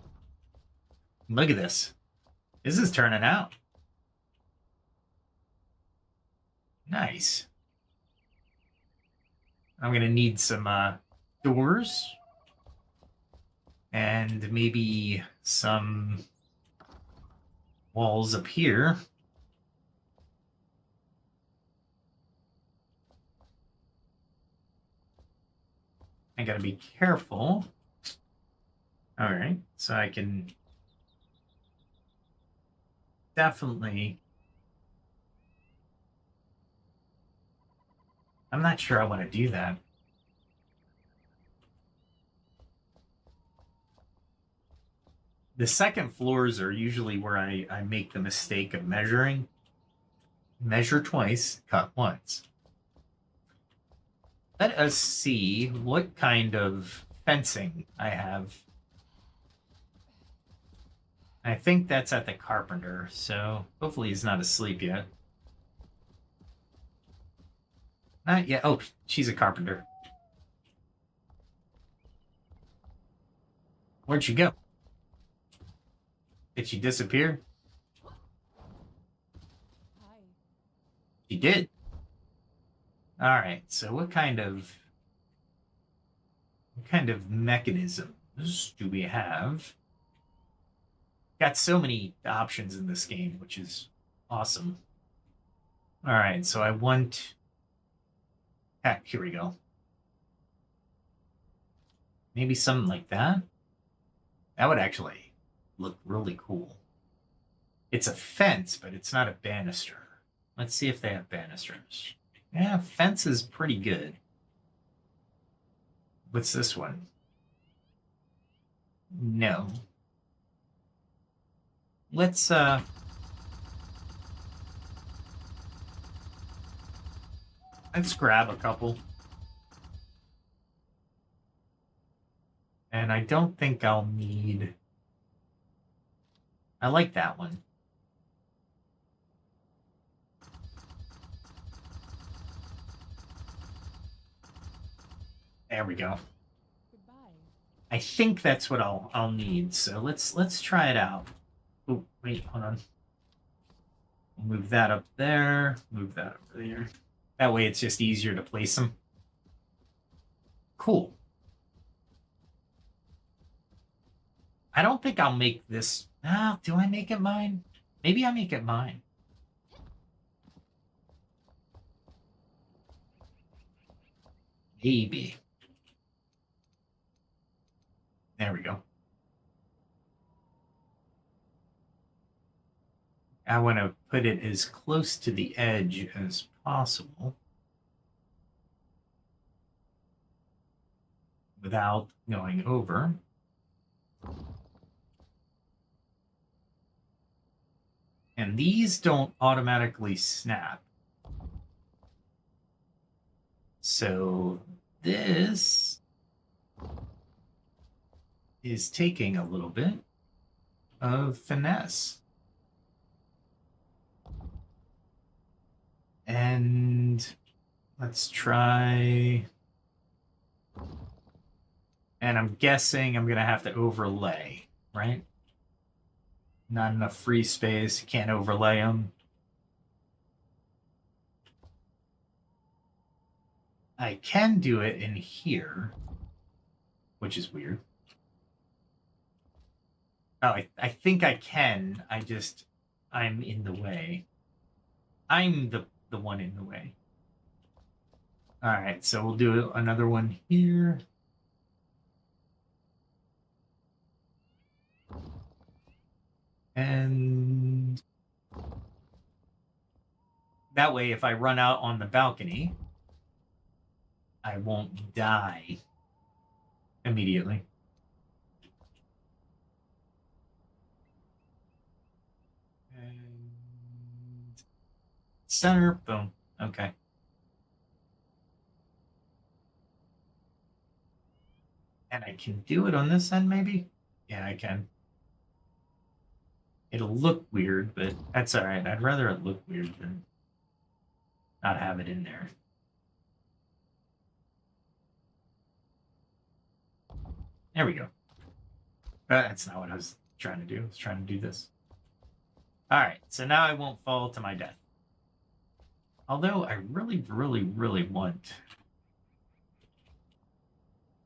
Look at this. This is turning out. Nice. I'm going to need some doors. And maybe some walls up here. I gotta be careful. All right, so I can definitely. I'm not sure I want to do that. The second floors are usually where I make the mistake of measuring. Measure twice, cut once. Let us see what kind of fencing I have. I think that's at the carpenter, so hopefully he's not asleep yet. Not yet. Oh, she's a carpenter. Where'd she go? Did she disappear? Hi. She did. All right. So what kind of mechanisms do we have? Got so many options in this game, which is awesome. All right. So I want. Heck, here we go. Maybe something like that. That would actually look really cool. It's a fence, but it's not a banister. Let's see if they have banisters. Yeah, fence is pretty good. What's this one? No. Let's grab a couple. And I don't think I'll need. I like that one. There we go. Goodbye. I think that's what I'll need. So let's try it out. Oh, wait, hold on. We'll move that up there. Move that over there. That way it's just easier to place them. Cool. I don't think I'll make this. Ah, do I make it mine? Maybe I make it mine. Maybe. There we go. I want to put it as close to the edge as possible without going over. And these don't automatically snap. So this is taking a little bit of finesse. And let's try. And I'm guessing I'm going to have to overlay, right? Not enough free space. Can't overlay them. I can do it in here, which is weird. Oh, I think I can. I'm in the way. I'm the one in the way. All right, so we'll do another one here. And that way, if I run out on the balcony, I won't die immediately. And center, boom. Okay. And I can do it on this end, maybe? Yeah, I can. It'll look weird, but that's all right. I'd rather it look weird than not have it in there. There we go. That's not what I was trying to do. I was trying to do this. All right, so now I won't fall to my death. Although I really, really, really want to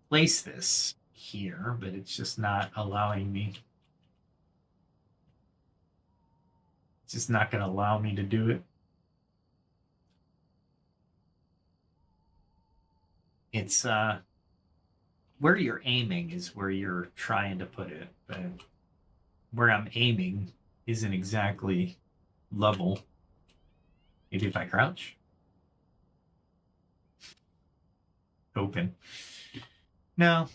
place this here, but it's just not allowing me. It's just not going to allow me to do it. It's where you're aiming is where you're trying to put it, but where I'm aiming isn't exactly level. Maybe if I crouch. Open. No.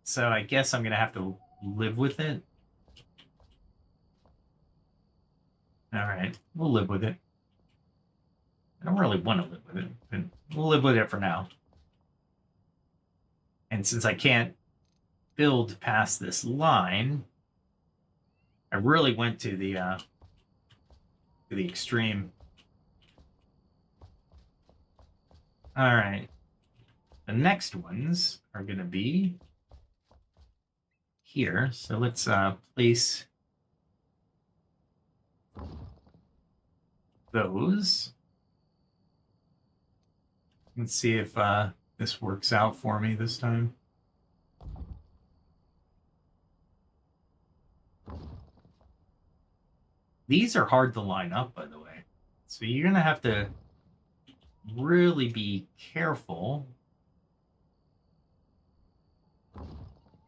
So I guess I'm going to have to live with it. All right. We'll live with it. I don't really want to live with it, but we'll live with it for now. And since I can't build past this line, I really went to the extreme. All right. The next ones are going to be here. So let's place those. Let's see if this works out for me this time. These are hard to line up, by the way. So you're going to have to really be careful.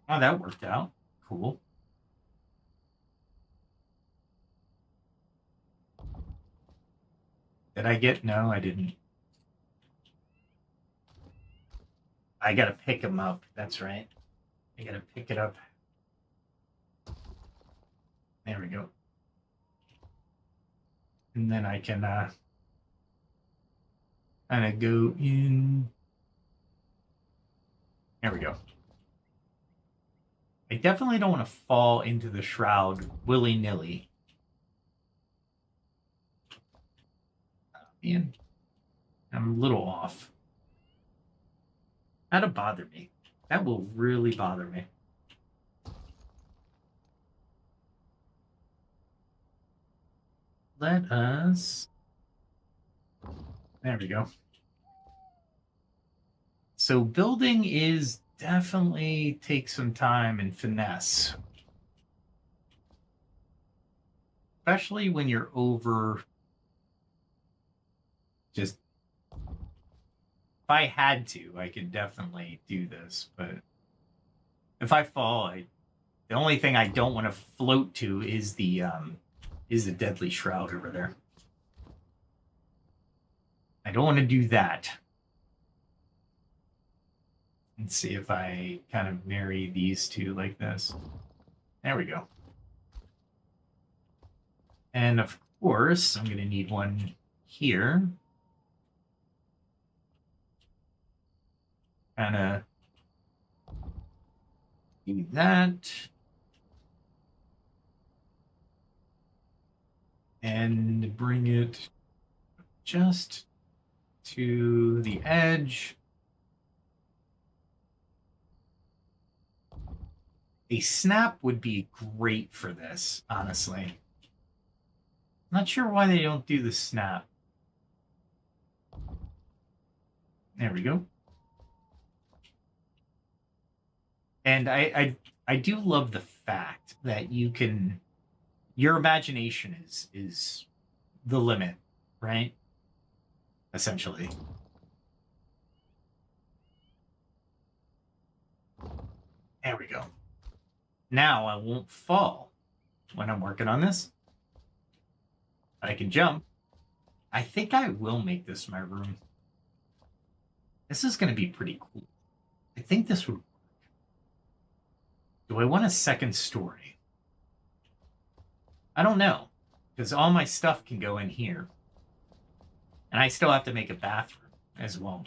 Oh, that worked out. Cool. Did I get? No, I didn't. I gotta pick them up. That's right. I gotta pick it up. There we go. And then I can kind of go in. There we go. I definitely don't want to fall into the shroud willy-nilly. Man, I'm a little off. That'll bother me. That will really bother me. Let us... There we go. So building is definitely takes some time and finesse. Especially when you're over... Just... If I had to, I could definitely do this, but if I fall, the only thing I don't want to float to is the deadly shroud over there. I don't want to do that. Let's see if I kind of marry these two like this. There we go. And of course, I'm going to need one here. Kind of do that. And bring it just to the edge. A snap would be great for this, honestly. Not sure why they don't do the snap. There we go. And I do love the fact that you can, your imagination is the limit, right? Essentially. There we go. Now I won't fall. when I'm working on this. But I can jump. I think I will make this my room. This is going to be pretty cool. I think this would work. Do I want a second story? I don't know, because all my stuff can go in here. And I still have to make a bathroom as well.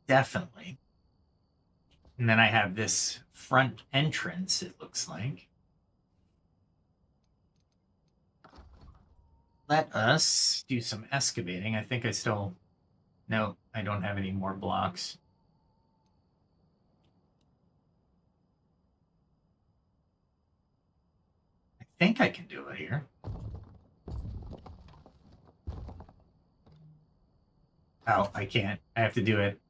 Definitely. And then I have this front entrance, it looks like. Let us do some excavating. I think I still... No, I don't have any more blocks. I think I can do it here. Oh, I can't. I have to do it.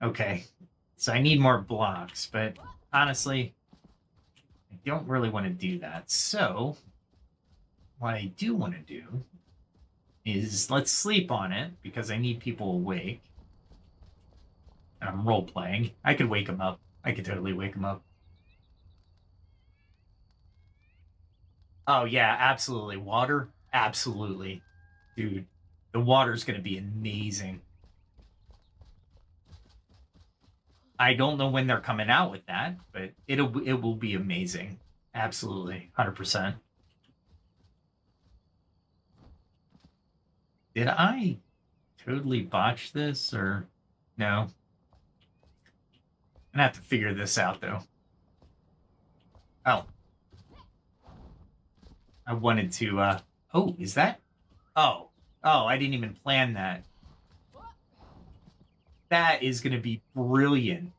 Okay. So I need more blocks, but honestly, I don't really want to do that. So what I do want to do is let's sleep on it because I need people awake. And I'm role-playing. I could wake them up. I could totally wake them up. Oh, yeah, absolutely. Water? Absolutely. Dude, the water's going to be amazing. I don't know when they're coming out with that, but it will be amazing. Absolutely. 100%. Did I totally botch this or no? I'm gonna have to figure this out though. Oh. I wanted to oh, is that? Oh, I didn't even plan that. That is going to be brilliant.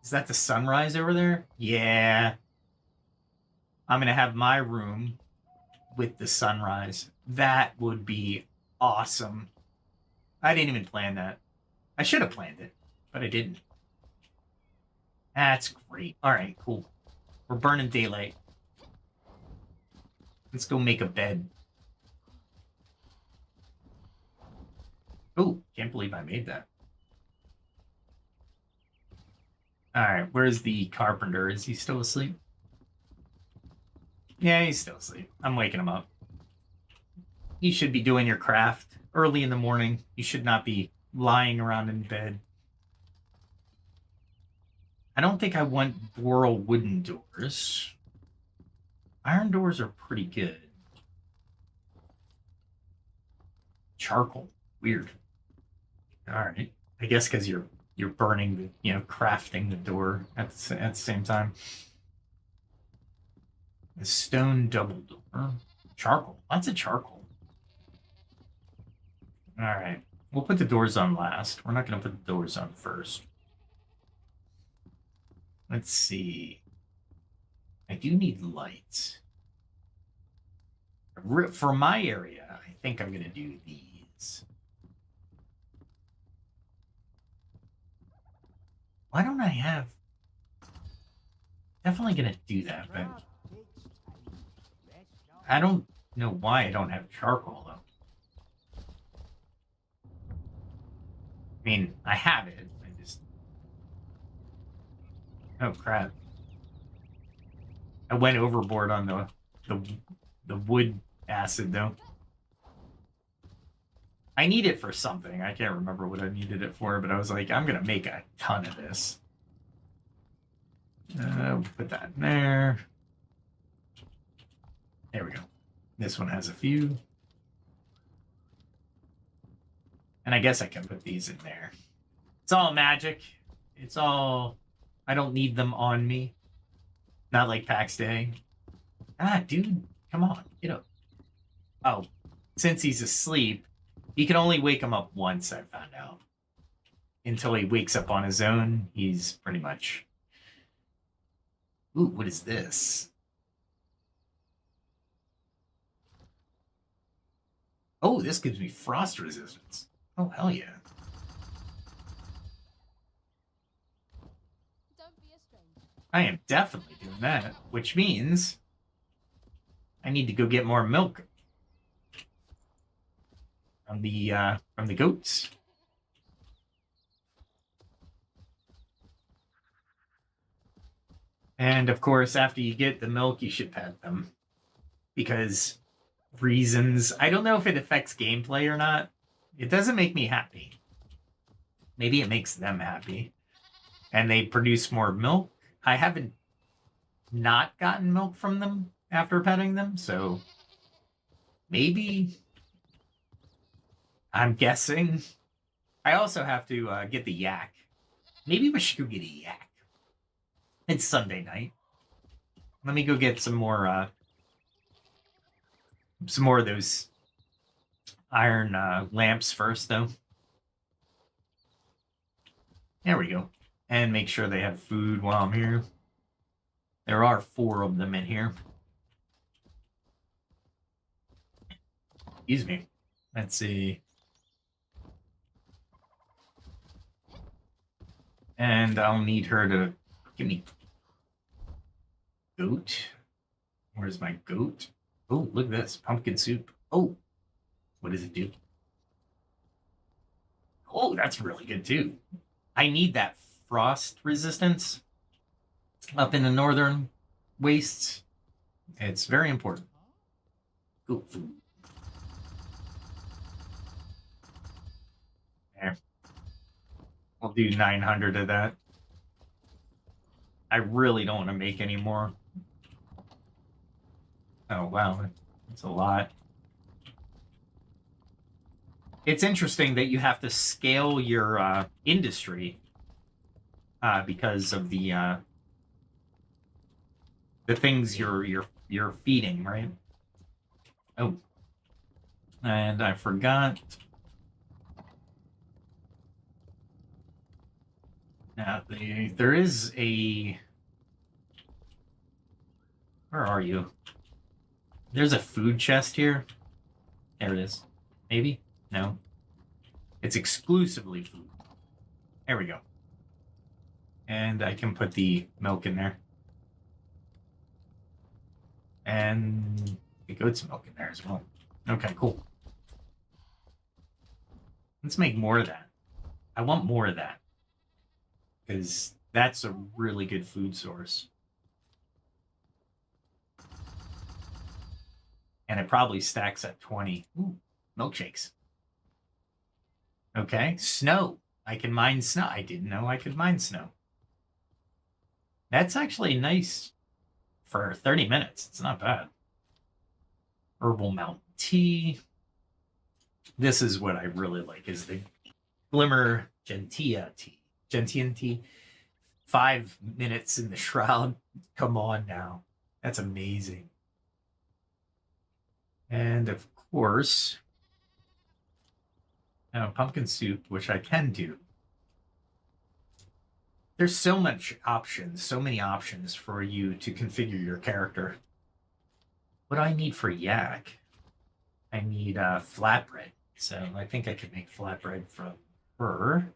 Is that the sunrise over there? Yeah. I'm going to have my room with the sunrise. That would be awesome. I didn't even plan that. I should have planned it, but I didn't. That's great. All right, cool. We're burning daylight. Let's go make a bed. Oh, can't believe I made that. All right, where's the carpenter? Is he still asleep? Yeah, he's still asleep. I'm waking him up. You should be doing your craft early in the morning. You should not be lying around in bed. I don't think I want Boral wooden doors. Iron doors are pretty good. Charcoal. Weird. All right. I guess because you're burning, crafting the door at the same time. A stone double door. Charcoal. Lots of charcoal. All right. We'll put the doors on last. We're not going to put the doors on first. Let's see. I do need lights. For my area, I think I'm going to do these. Why don't I have... Definitely going to do that, but... I don't know why I don't have charcoal, though. I mean, I have it. I just... Oh, crap. I went overboard on the wood acid, though. I need it for something. I can't remember what I needed it for, but I was like, I'm going to make a ton of this. Put that in there. There we go. This one has a few. And I guess I can put these in there. It's all magic. It's all... I don't need them on me. Not like PAX Day. Ah, dude. Come on. Get up. Oh. Since he's asleep, you can only wake him up once, I found out. Until he wakes up on his own, he's pretty much... Ooh, what is this? Oh, this gives me frost resistance. Oh, hell yeah. Don't be a stranger. I am definitely doing that, which means I need to go get more milk from the goats. And of course, after you get the milk, you should pet them. Because reasons, I don't know if it affects gameplay or not. It doesn't make me happy. Maybe it makes them happy. And they produce more milk. I haven't not gotten milk from them after petting them, so maybe. I'm guessing. I also have to get the yak. Maybe we should go get a yak. It's Sunday night. Let me go get some more of those iron lamps first, though. There we go. And make sure they have food while I'm here. There are 4 of them in here. Excuse me. Let's see. And I'll need her to give me goat. Where's my goat? Oh, look at this. Pumpkin soup. Oh, what does it do? Oh, that's really good too. I need that frost resistance up in the northern wastes. It's very important. Good food. There. I'll do 900 of that. I really don't want to make any more. Oh, wow. That's a lot. It's interesting that you have to scale your industry because of the things you're feeding, right? Oh, and I forgot. Now there is a. Where are you? There's a food chest here. There it is. Maybe? No. It's exclusively food. There we go. And I can put the milk in there. And the goat's milk in there as well. Okay, cool. Let's make more of that. I want more of that. Because that's a really good food source. And it probably stacks at 20. Ooh, milkshakes. Okay, snow. I can mine snow. I didn't know I could mine snow. That's actually nice for 30 minutes. It's not bad. Herbal mountain tea. This is what I really like, is the Glimmer Gentia tea. Gentian tea. 5 minutes in the shroud. Come on now. That's amazing. And of course, pumpkin soup, which I can do. There's so many options for you to configure your character. What do I need for yak? I need flatbread. So I think I could make flatbread from her.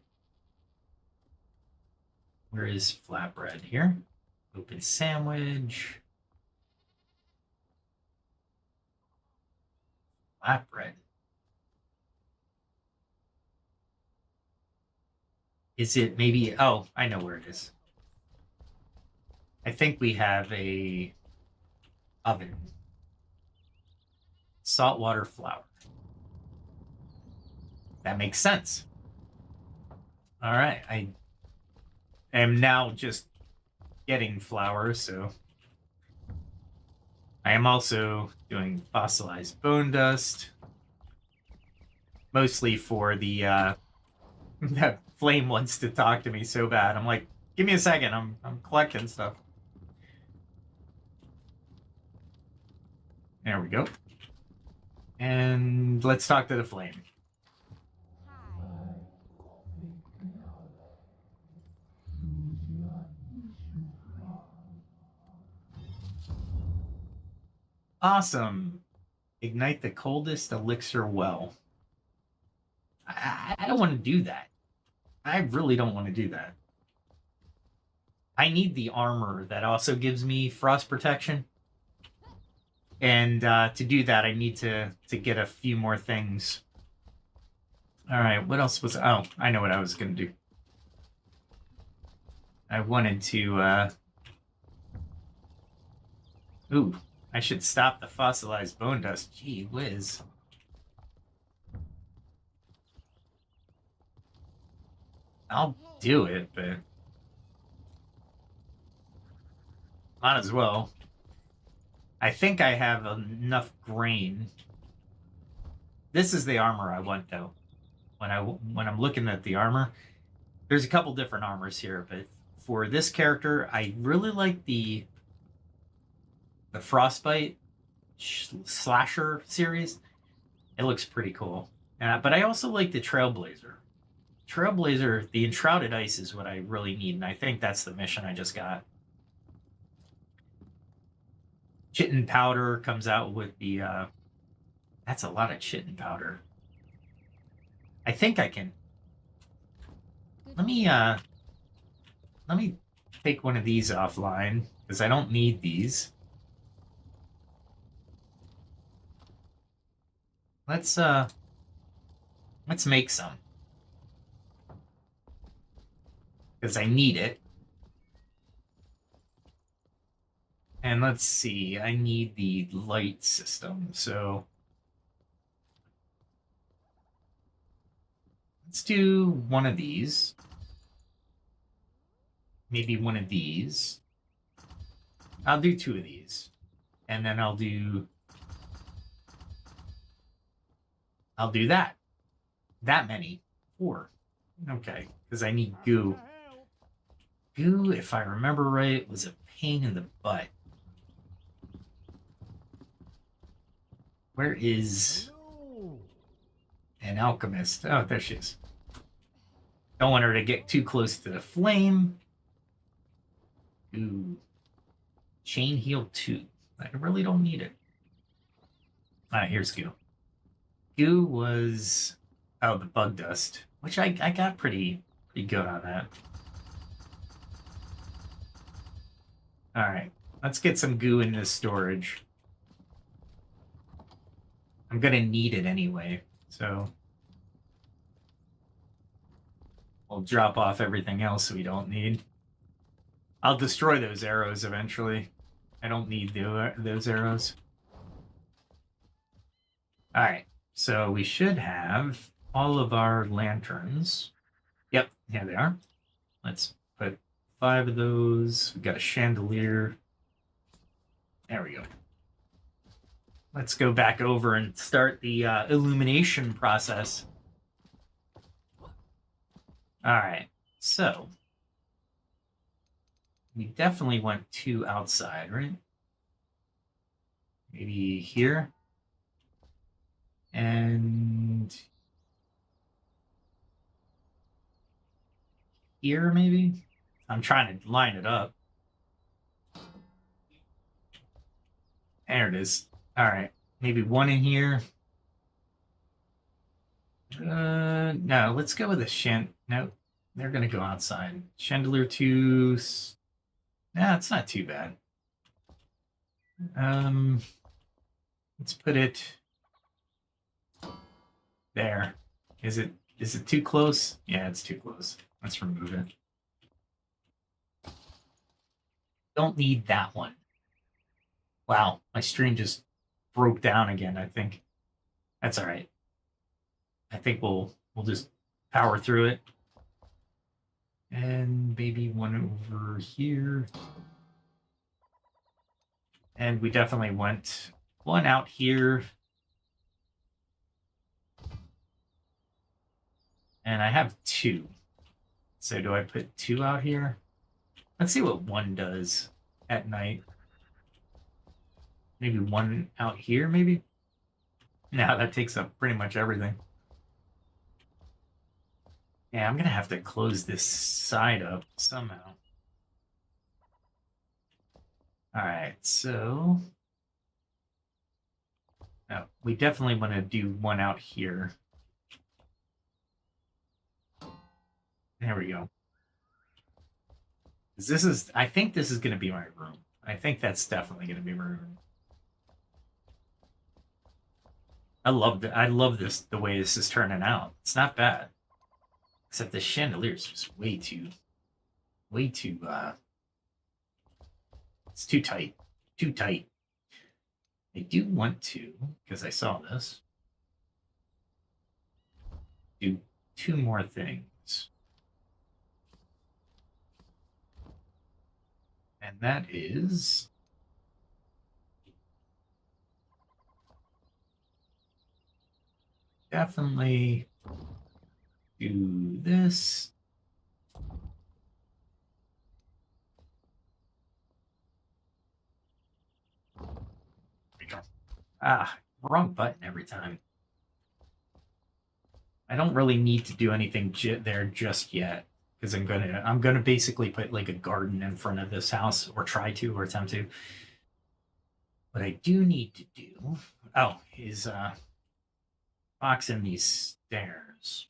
Where is flatbread here? Open sandwich. Flatbread. Is it maybe... Oh, I know where it is. I think we have a oven. Saltwater flour. That makes sense. All right. I am now just getting flour, so... I am also doing fossilized bone dust. Mostly for the... that Flame wants to talk to me so bad. I'm like, give me a second. I'm collecting stuff. There we go. And let's talk to the Flame. Awesome. Ignite the coldest elixir well. I don't want to do that. I really don't want to do that. I need the armor that also gives me frost protection. And to do that, I need to get a few more things. All right, what else was... Oh, I know what I was going to do. I wanted to Ooh, I should stop the fossilized bone dust. Gee whiz. I'll do it, but might as well. I think I have enough grain. This is the armor I want, though. When I'm looking at the armor, there's a couple different armors here, but for this character, I really like the frostbite slasher series. It looks pretty cool. But I also like the trailblazer. Trailblazer, the enshrouded ice is what I really need, and I think that's the mission I just got. Chitin powder comes out with the. That's a lot of chitin powder. I think I can. Let me take one of these offline because I don't need these. Let's make some because I need it. And let's see, I need the light system, so let's do one of these. Maybe one of these. I'll do two of these. And then I'll do that. That many. 4. Okay, because I need goo. Goo, if I remember right, was a pain in the butt. Where is an alchemist? Oh, there she is. Don't want her to get too close to the flame. Ooh. Chain heal 2. I really don't need it. Alright, here's goo. Goo was the bug dust, which I got pretty good on that. Alright, let's get some goo in this storage. I'm gonna need it anyway, so we'll drop off everything else we don't need. I'll destroy those arrows eventually. I don't need those arrows. All right, so we should have all of our lanterns. Yep, here they are. Let's put 5 of those. We've got a chandelier. There we go. Let's go back over and start the illumination process. All right, so we definitely want 2 outside, right? Maybe here. And here, maybe? I'm trying to line it up. There it is. All right, maybe 1 in here. No, let's go with a no, they're gonna go outside. Chandelier 2. Nah, it's not too bad. Let's put it there. Is it too close? Yeah, it's too close. Let's remove it. Don't need that one. Wow, my stream just broke down again, I think. That's all right. I think we'll just power through it. And maybe 1 over here. And we definitely want 1 out here. And I have 2. So do I put 2 out here? Let's see what 1 does at night. Maybe 1 out here, maybe? No, that takes up pretty much everything. Yeah, I'm going to have to close this side up somehow. All right, so... No, we definitely want to do 1 out here. There we go. I think this is going to be my room. I think that's definitely going to be my room. I love this, the way this is turning out. It's not bad. Except the chandelier is just way too, it's too tight. Too tight. I do want to, because I saw this, do 2 more things. And that is definitely do this. Ah, wrong button every time. I don't really need to do anything there just yet, because I'm gonna basically put like a garden in front of this house, or try to, or attempt to. What I do need to do, is box in these stairs.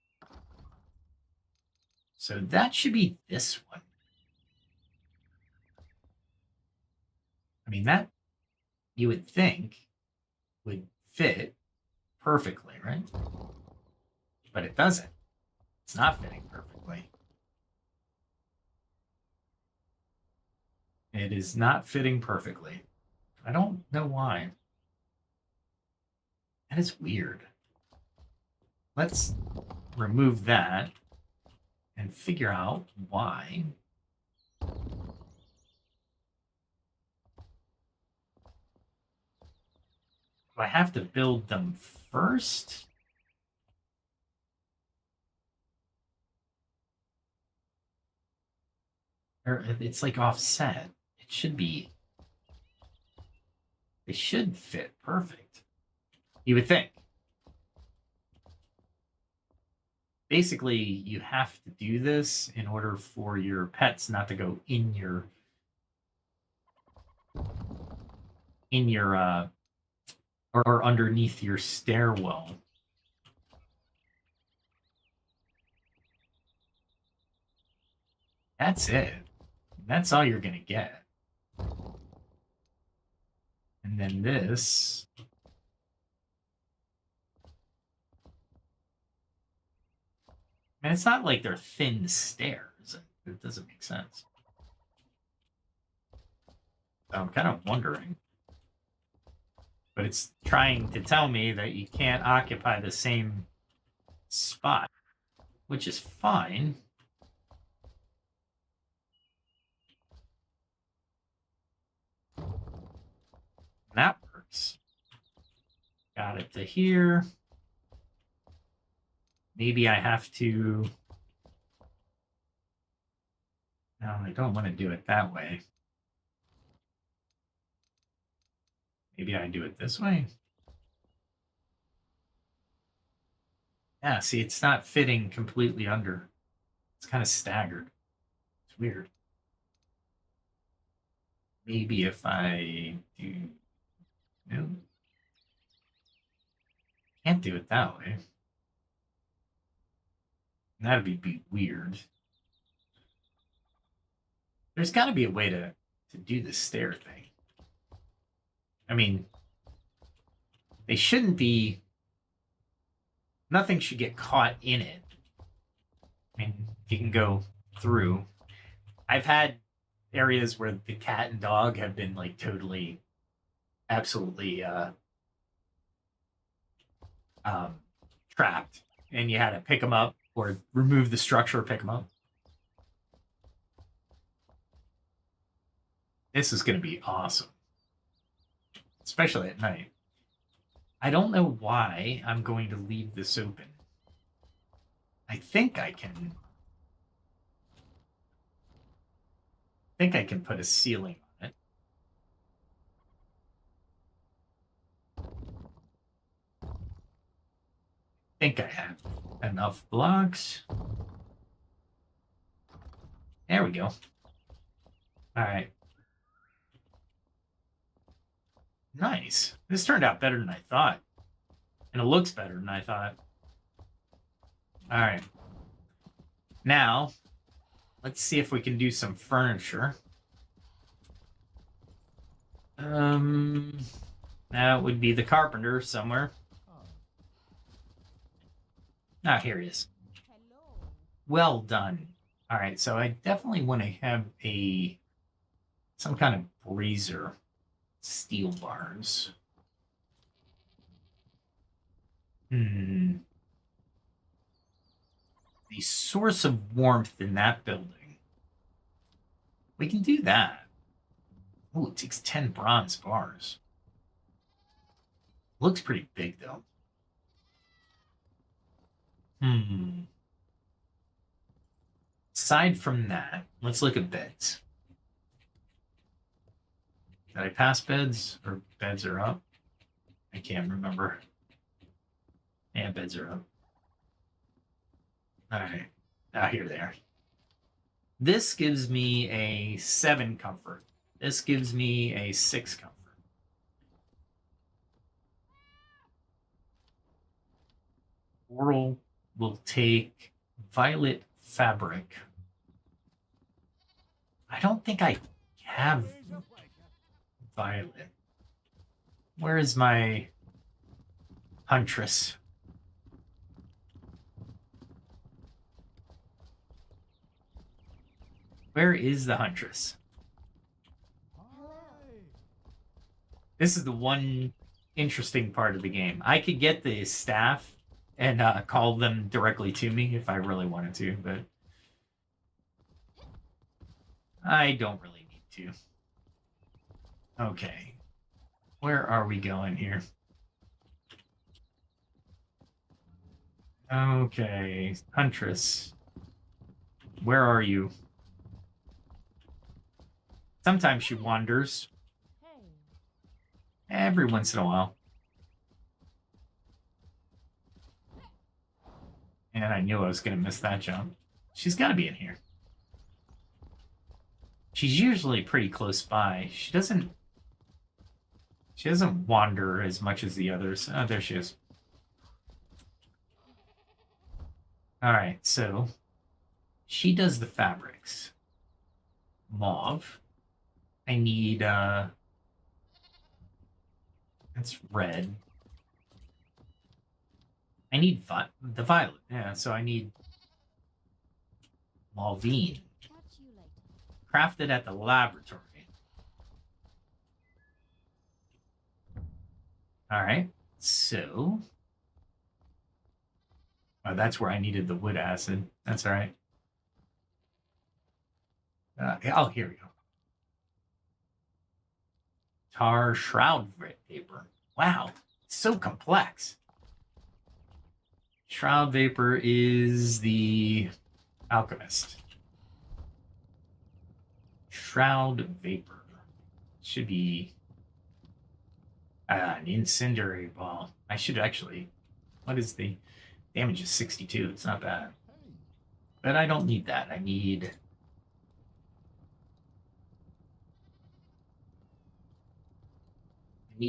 So that should be this one. I mean, that you would think would fit perfectly, right? But it doesn't. It's not fitting perfectly. It is not fitting perfectly. I don't know why. That is weird. Let's remove that and figure out why. Do I have to build them first? Or it's like offset. It should be. They should fit perfect. You would think. Basically, you have to do this in order for your pets not to go in your or underneath your stairwell. That's it. That's all you're gonna get. And then this. And it's not like they're thin stairs. It doesn't make sense. So I'm kind of wondering. But it's trying to tell me that you can't occupy the same spot, which is fine. That works. Got it to here. Maybe I have to... No, I don't want to do it that way. Maybe I do it this way. Yeah, see, it's not fitting completely under. It's kind of staggered. It's weird. Maybe if I do... No. Can't do it that way. That'd be weird. There's got to be a way to do the stair thing. I mean, they shouldn't be... Nothing should get caught in it. I mean, you can go through. I've had areas where the cat and dog have been like totally, absolutely trapped, and you had to pick them up or remove the structure, pick them up. This is going to be awesome, especially at night. I don't know why I'm going to leave this open. I think I can put a ceiling on it. I think I have enough blocks. There we go. All right. Nice. This turned out better than I thought. And it looks better than I thought. All right. Now, let's see if we can do some furniture. That would be the carpenter somewhere. Ah, here he is. Hello. Well done. All right, so I definitely want to have some kind of brazier steel bars. The source of warmth in that building. We can do that. Oh, it takes 10 bronze bars. Looks pretty big, though. Aside from that, let's look at beds. Did I pass beds? Or beds are up? I can't remember. Yeah, beds are up. Alright. Ah, here they are. This gives me a 7 comfort. This gives me a 6 comfort. Oral will take violet fabric. I don't think I have violet. Where is my huntress? Where is the huntress? This is the one interesting part of the game. I could get the staff and call them directly to me if I really wanted to, but I don't really need to. Okay. Where are we going here? Okay. Huntress. Where are you? Sometimes she wanders. Every once in a while. And I knew I was going to miss that jump. She's got to be in here. She's usually pretty close by. She doesn't wander as much as the others. Oh, there she is. All right, so she does the fabrics. Mauve. I need, that's red. I need the violet. Yeah, so I need Malvine. Crafted at the laboratory. All right, so... Oh, that's where I needed the wood acid. That's all right. Oh, here we go. Tar shroud vapor. Wow, it's so complex. Shroud vapor is the alchemist. Shroud vapor should be an incendiary ball. I should actually. What is the damage? Is 62. It's not bad, but I don't need that. I need.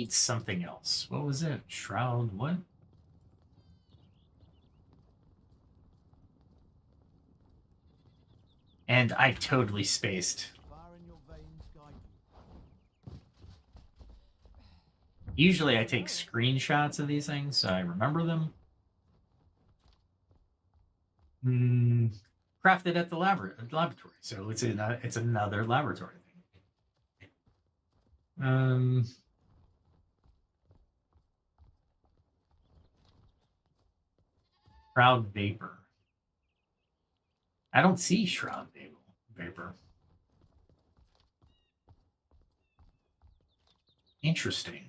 Something else. What was it? Shroud what? And I totally spaced. Usually I take screenshots of these things so I remember them. Crafted at the laboratory. So it's another laboratory thing. Shroud vapor. I don't see shroud vapor. Interesting.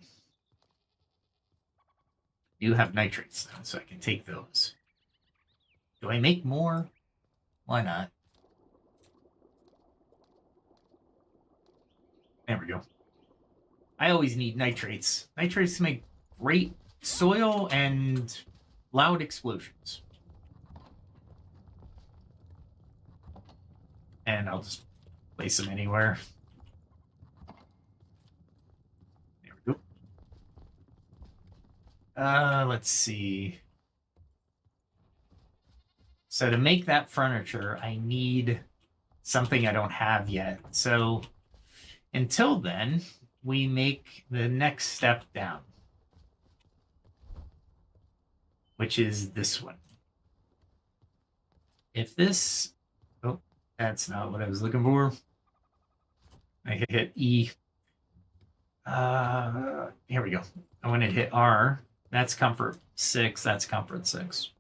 You have nitrates though, so I can take those. Do I make more? Why not? There we go. I always need nitrates. Nitrates make great soil and loud explosions. And I'll just place them anywhere. There we go. Let's see. So to make that furniture, I need something I don't have yet. So until then, we make the next step down, which is this one. If this... Oh, that's not what I was looking for. I hit E. Here we go. I want to hit R. That's comfort 6. That's comfort 6.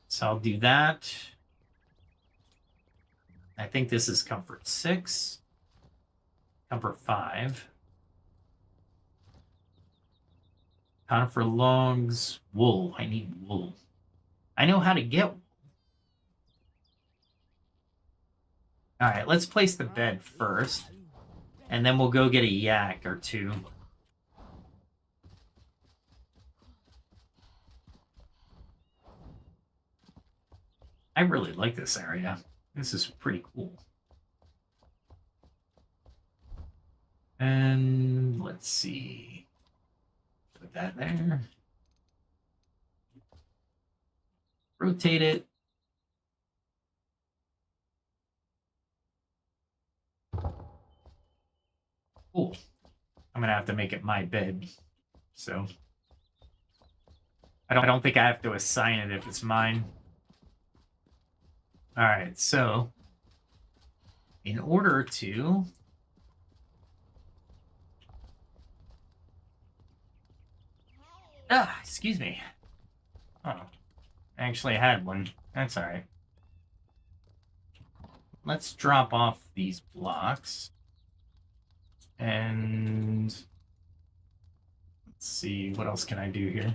So I'll do that. I think this is comfort 6. Comfort 5. Conifer logs. Wool. I need wool. I know how to get wool. All right, let's place the bed first. And then we'll go get a yak or two. I really like this area. This is pretty cool. And let's see. Put that there. Rotate it. Cool. I'm going to have to make it my bed. So I don't think I have to assign it if it's mine. All right, so in order to excuse me. Oh, actually I had one. That's all right. Let's drop off these blocks. And let's see, what else can I do here?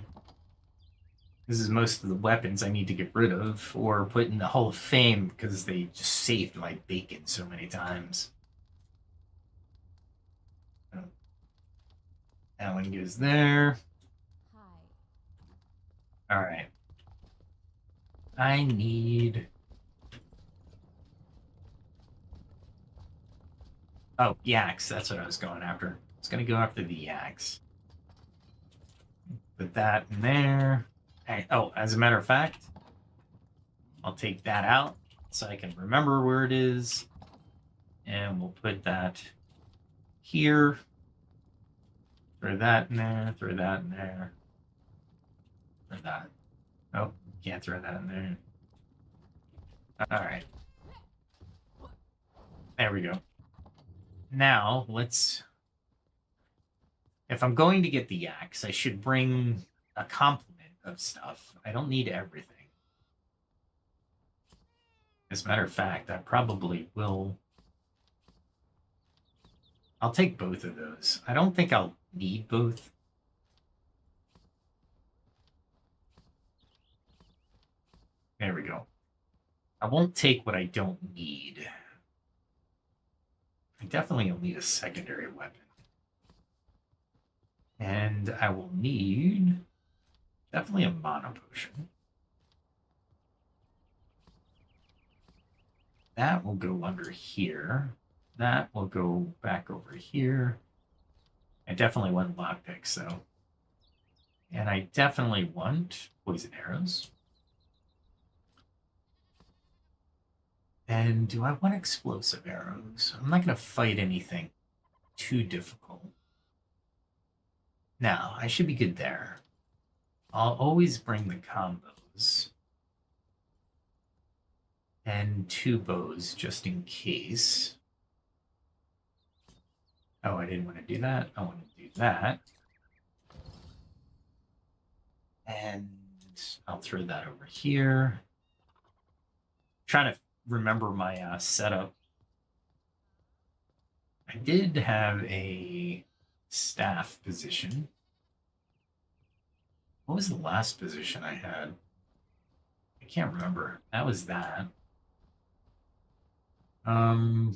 This is most of the weapons I need to get rid of or put in the Hall of Fame because they just saved my bacon so many times. That one goes there. All right. I need... Oh, yaks. That's what I was going after. I was going to go after the yaks. Put that in there. Oh, as a matter of fact, I'll take that out so I can remember where it is. And we'll put that here. Throw that in there. Throw that in there. Throw that. Oh, can't throw that in there. All right. There we go. Now, let's... If I'm going to get the yaks, I should bring a complement of stuff. I don't need everything. As a matter of fact, I probably will... I'll take both of those. I don't think I'll need both. There we go. I won't take what I don't need. I definitely will need a secondary weapon. And I will need definitely a mana potion. That will go under here. That will go back over here. I definitely want lockpicks, though. And I definitely want poison arrows. And do I want explosive arrows? I'm not going to fight anything too difficult. Now, I should be good there. I'll always bring the combos. And 2 bows, just in case. Oh, I didn't want to do that. I want to do that. And I'll throw that over here. Trying to remember my setup. I did have a staff position. What was the last position I had? I can't remember. That was that. I'll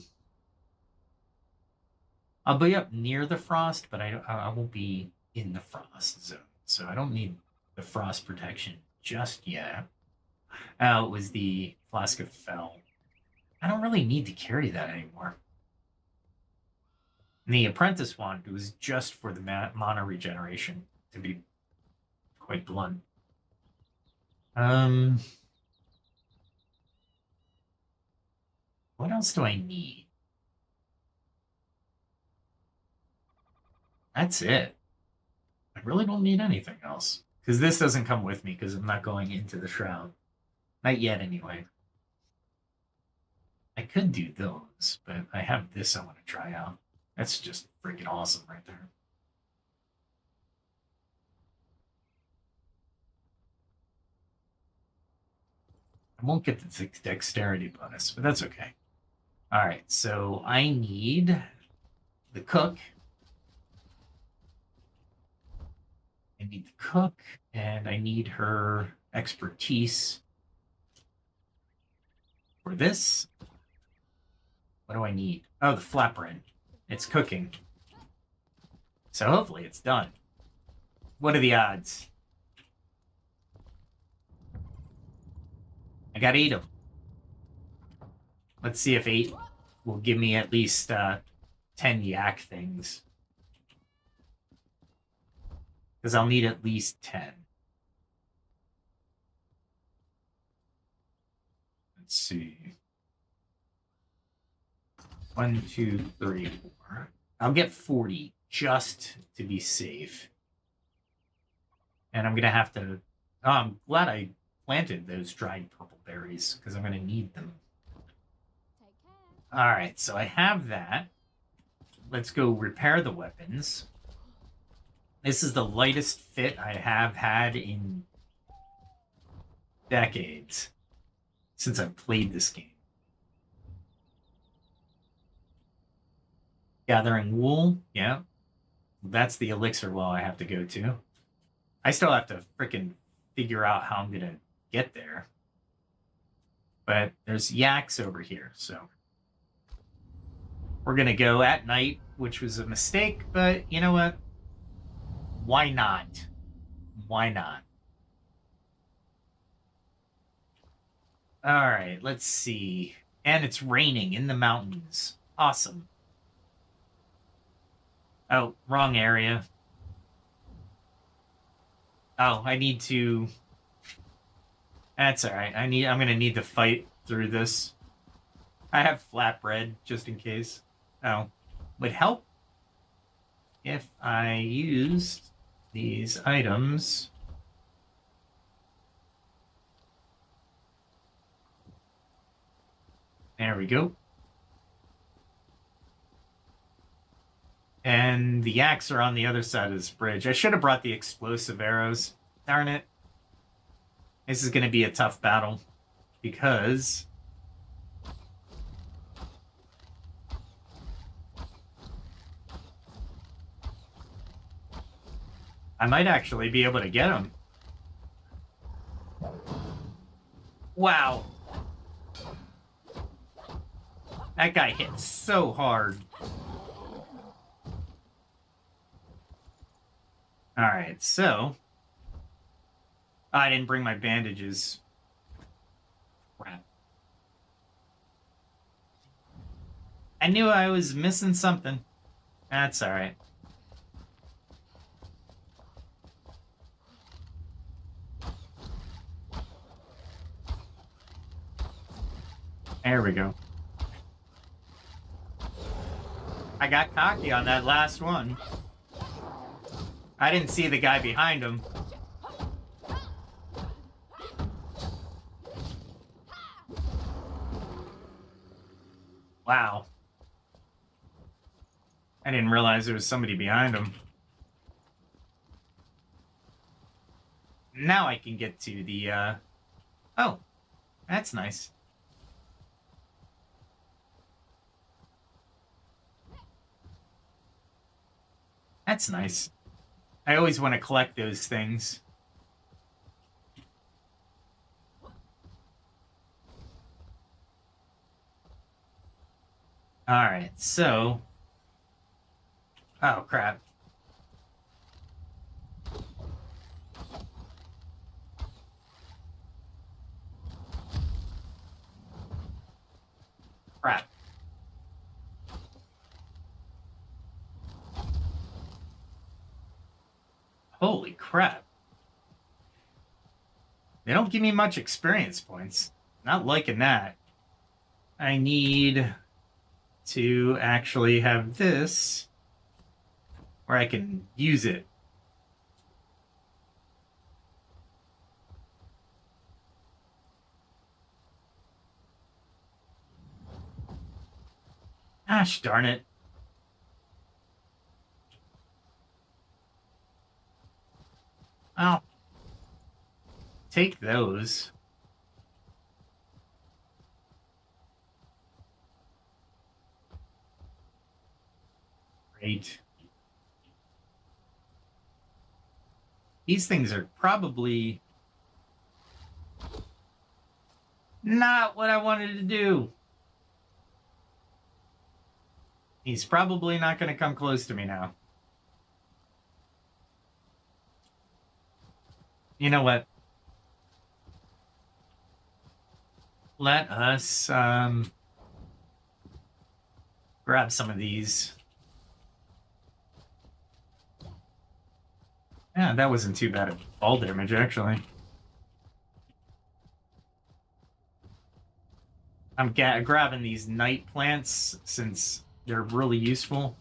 be up near the frost, but I won't be in the frost zone. So I don't need the frost protection just yet. It was the Flask of Fel. I don't really need to carry that anymore. And the Apprentice Wand was just for the mana regeneration, to be quite blunt. What else do I need? That's it. I really don't need anything else. Because this doesn't come with me because I'm not going into the Shroud. Not yet, anyway. I could do those, but I have this I want to try out. That's just freaking awesome right there. I won't get the dexterity bonus, but that's okay. All right, so I need the cook. I need the cook, and I need her expertise for this. What do I need? Oh, the flatbread. It's cooking. So hopefully it's done. What are the odds? I got 8 of them. Let's see if 8 will give me at least 10 yak things. Because I'll need at least 10. Let's see. 1, 2, 3, 4. I'll get 40 just to be safe. And I'm going to have to... Oh, I'm glad I planted those dried purple berries because I'm going to need them. All right, so I have that. Let's go repair the weapons. This is the lightest fit I have had in decades since I've played this game. Gathering wool, yeah. That's the elixir well I have to go to. I still have to freaking figure out how I'm going to get there. But there's yaks over here, so... We're going to go at night, which was a mistake, but you know what? Why not? Why not? All right, let's see. And it's raining in the mountains. Awesome. Oh, wrong area. Oh, I need to... That's all right. I'm going to need to fight through this. I have flatbread, just in case. Oh, would help if I used these items. There we go. And the yaks are on the other side of this bridge. I should have brought the explosive arrows. Darn it. This is going to be a tough battle because... I might actually be able to get him. Wow. That guy hit so hard. Alright, so... I didn't bring my bandages. Crap. I knew I was missing something. That's alright. There we go. I got cocky on that last one. I didn't see the guy behind him. Wow. I didn't realize there was somebody behind him. Now I can get to the, Oh, that's nice. That's nice. I always want to collect those things. Alright, so... Oh, crap. Crap. Holy crap. They don't give me much experience points. Not liking that. I need to actually have this where I can use it. Gosh darn it. I'll take those. right. These things are probably not what I wanted to do. He's probably not going to come close to me now. You know what? Let us grab some of these. Yeah, that wasn't too bad of fall damage, actually. I'm grabbing these night plants since they're really useful.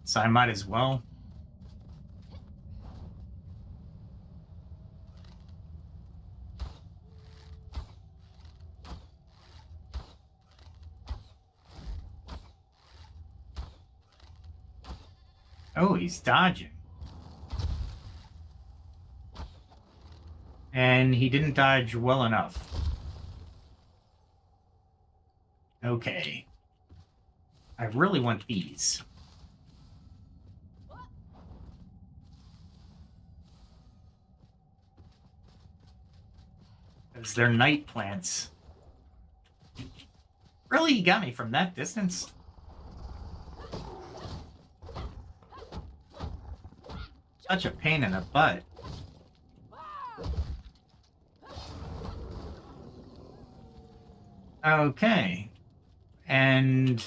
So I might as well. Oh, he's dodging. And he didn't dodge well enough. Okay. I really want these. Because they're night plants. Really? He got me from that distance? Such a pain in the butt. Okay. And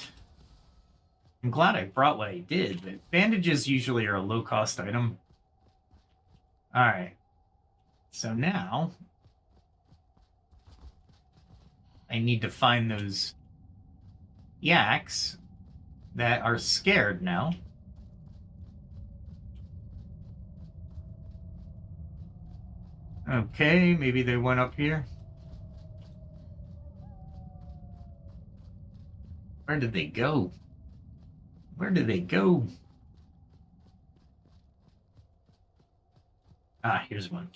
I'm glad I brought what I did, but bandages usually are a low-cost item. Alright. So now I need to find those yaks that are scared now. Okay, maybe they went up here. Where did they go? Where did they go? Ah, here's one.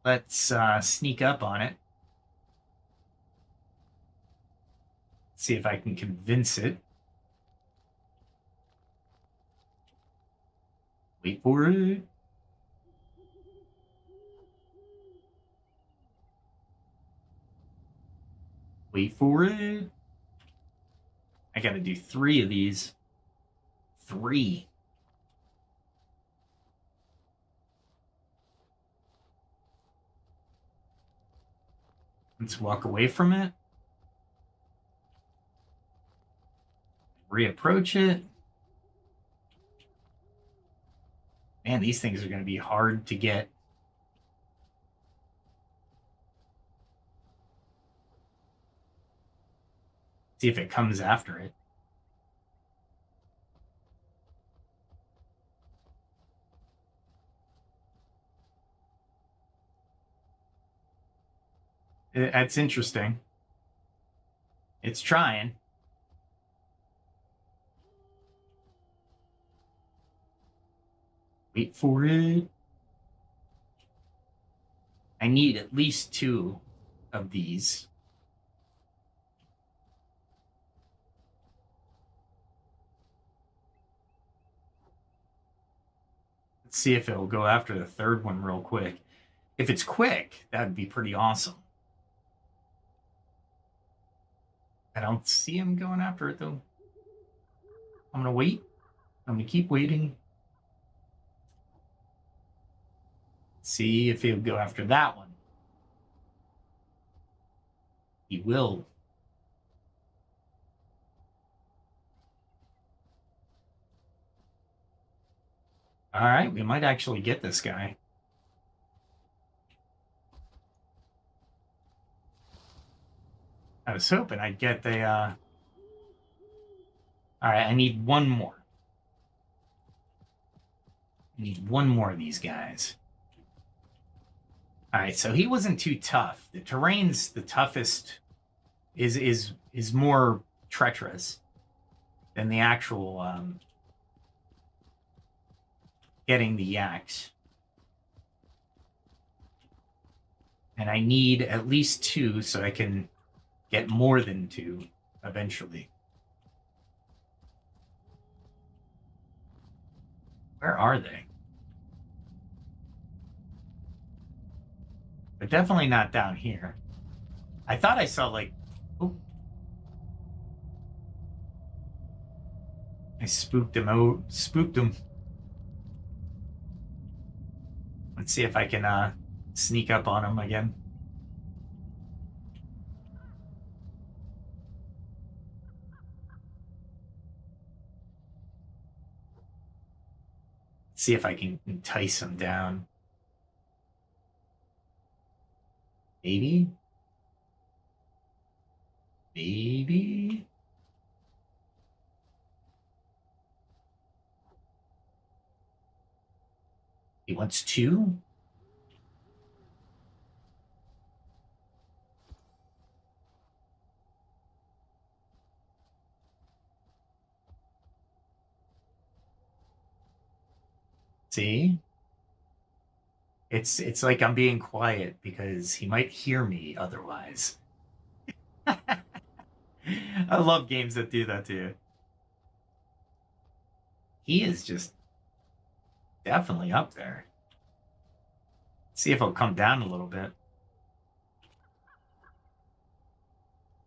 Let's sneak up on it. See if I can convince it. Wait for it. Wait for it. I gotta do 3 of these. 3. Let's walk away from it. Reapproach it. Man, these things are going to be hard to get. See if it comes after it. That's interesting. It's trying. Wait for it. I need at least 2 of these. Let's see if it'll go after the 3rd one real quick. If it's quick, that would be pretty awesome. I don't see him going after it, though. I'm going to wait. I'm going to keep waiting. See if he'll go after that one. He will. All right, we might actually get this guy. I was hoping I'd get the... All right, I need 1 more. I need 1 more of these guys. All right, so he wasn't too tough. The terrain's the toughest, is more treacherous than the actual getting the yaks. And I need at least 2 so I can get more than 2 eventually. Where are they? They're definitely not down here. I thought I saw like... Oh. I spooked him out. Spooked him. Let's see if I can sneak up on him again. See if I can entice him down. Maybe? Maybe? He wants 2? See? It's like I'm being quiet because he might hear me otherwise. I love games that do that to you. He is just definitely up there. See if he'll come down a little bit.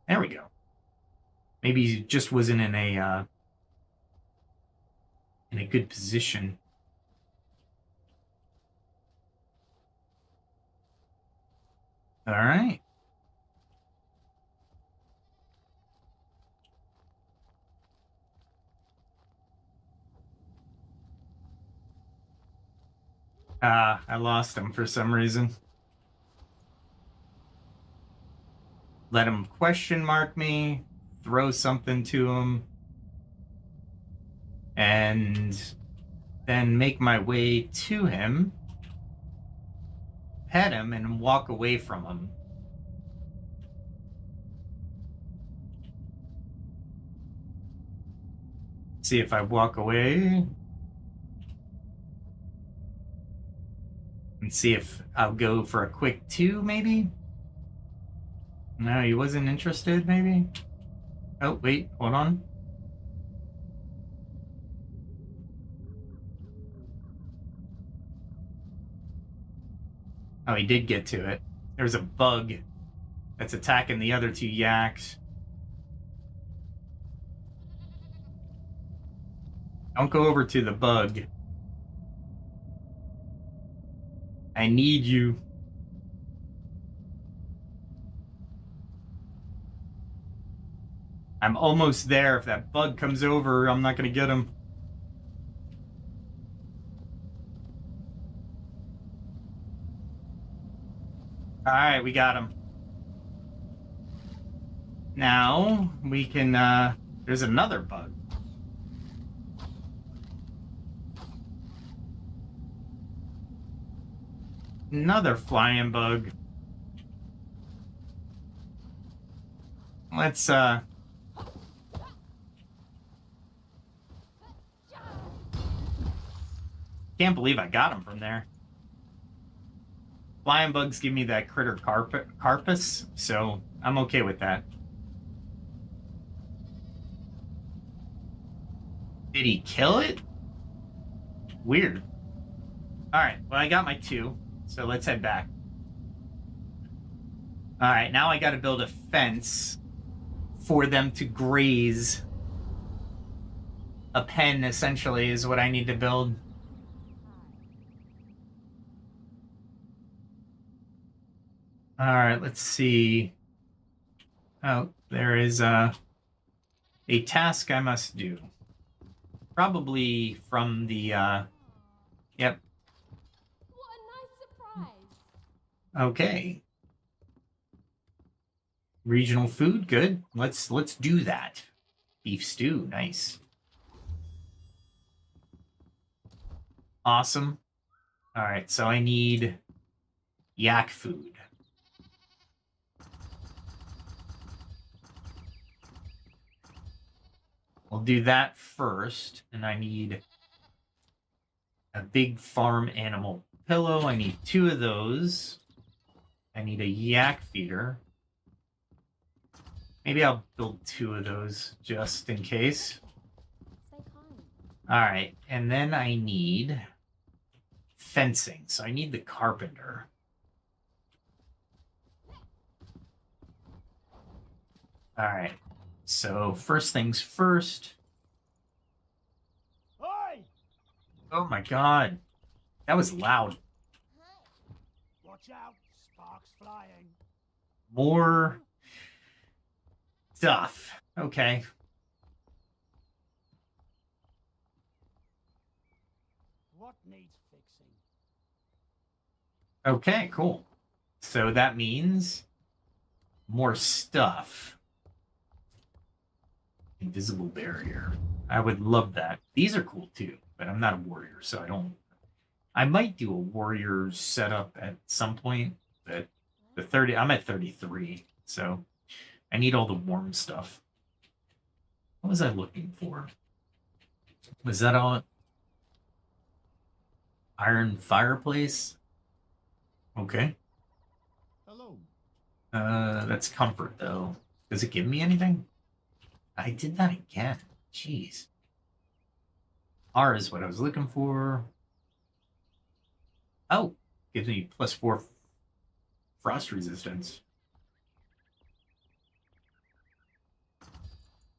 There we go. Maybe he just wasn't in a good position. All right. I lost him for some reason. Let him question mark me, throw something to him, and then make my way to him, pet him, and walk away from him. See if I walk away. And see if I'll go for a quick 2, maybe? No, he wasn't interested, maybe? Oh, wait, hold on. Oh, he did get to it. There's a bug that's attacking the other 2 yaks. Don't go over to the bug. I need you. I'm almost there. If that bug comes over, I'm not going to get him. All right, we got him. Now we can, there's another bug. Another flying bug. Let's, can't believe I got him from there. Flying bugs give me that critter carpus, so I'm okay with that. Did he kill it? Weird. Alright, well, I got my 2, so let's head back. Alright, now I gotta build a fence for them to graze. A pen, essentially, is what I need to build. Alright, let's see. Oh, there is a task I must do. Probably from the, yep. What a nice surprise. Okay. Regional food, good. Let's do that. Beef stew, nice. Awesome. Alright, so I need yak food. We'll do that first, and I need a big farm animal pillow. I need 2 of those. I need a yak feeder. Maybe I'll build 2 of those just in case. Stay kind. All right, and then I need fencing. So I need the carpenter. All right. So first things first. Oi! Oh my god. That was loud. Watch out, sparks flying. More stuff. Okay. What needs fixing? Okay, cool. So that means more stuff. Invisible barrier. I would love that. These are cool too, but I'm not a warrior, so I don't. I might do a warrior setup at some point, but I'm at 33, so I need all the warm stuff. What was I looking for? Was that on iron fireplace? Okay. Hello. That's comfort though. Does it give me anything? I did that again. Jeez. R is what I was looking for. Oh, gives me +4 frost resistance.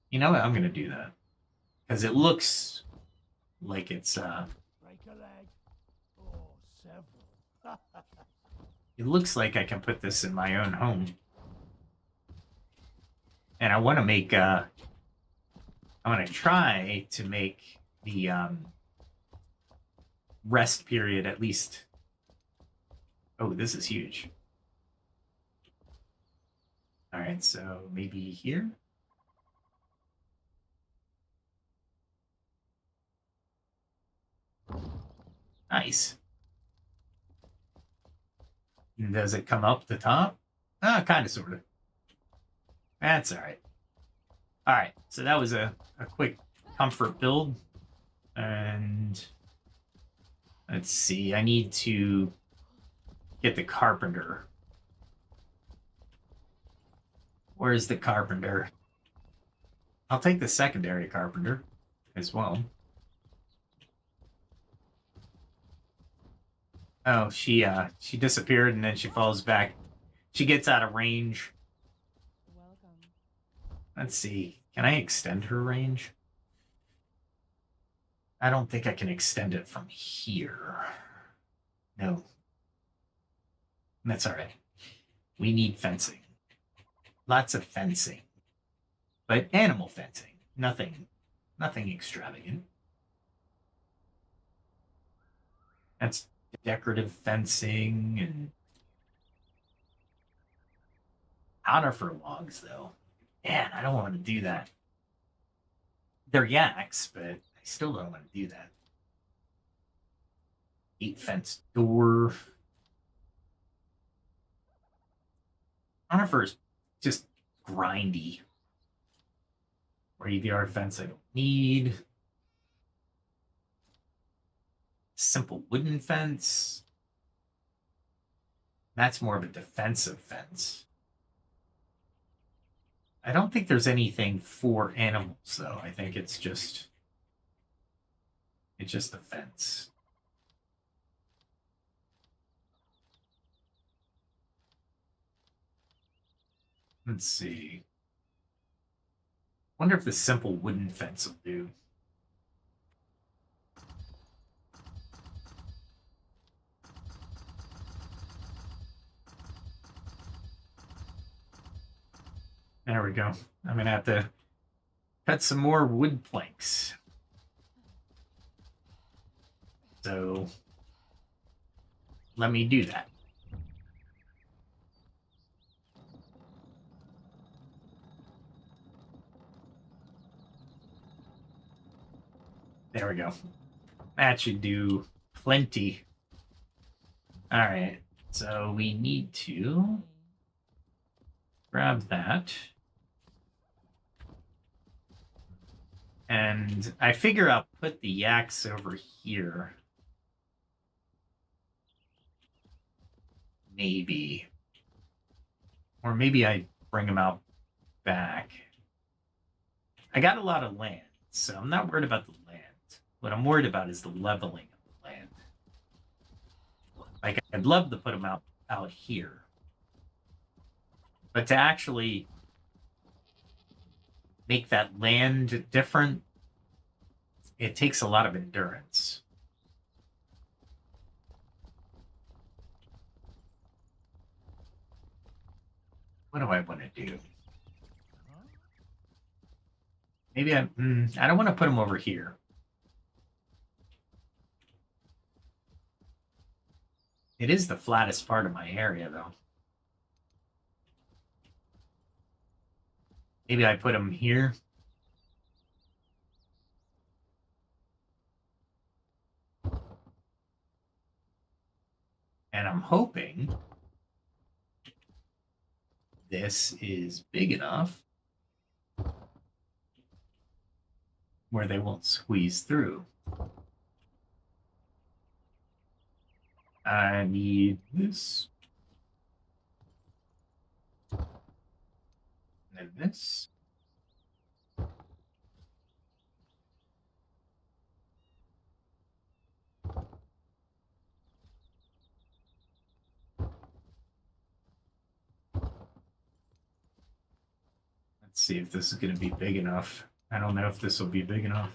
You know what? I'm gonna do that because it looks like it's Break a leg. Or several. it looks like I can put this in my own home. And I want to make I'm going to try to make the rest period at least. Oh, this is huge. All right, so maybe here. Nice. And does it come up the top? Kind of, sort of. That's all right. All right, so that was a quick comfort build. And let's see, I need to get the carpenter. Where's the carpenter? I'll take the secondary carpenter as well. Oh, she disappeared and then she falls back. She gets out of range. Welcome. Let's see. Can I extend her range? I don't think I can extend it from here. No. That's all right. We need fencing. Lots of fencing. But animal fencing. Nothing extravagant. That's decorative fencing and conifer logs, though. Man, I don't want to do that. They're yaks, but I still don't want to do that. 8 fence door. Conifer is just grindy. Graveyard fence I don't need. Simple wooden fence. That's more of a defensive fence. I don't think there's anything for animals, though. I think it's just a fence. Let's see. Wonder if the simple wooden fence will do. There we go. I'm going to have to cut some more wood planks. So let me do that. There we go. That should do plenty. All right. So we need to grab that. And I figure I'll put the yaks over here. Maybe. Or maybe I bring them out back. I got a lot of land, so I'm not worried about the land. What I'm worried about is the leveling of the land. Like, I'd love to put them out here. But to actually make that land different, it takes a lot of endurance. What do I want to do? Maybe I don't want to put them over here. It is the flattest part of my area, though. Maybe I put them here. And I'm hoping this is big enough where they won't squeeze through. I need this. And this. Let's see if this is going to be big enough. I don't know if this will be big enough.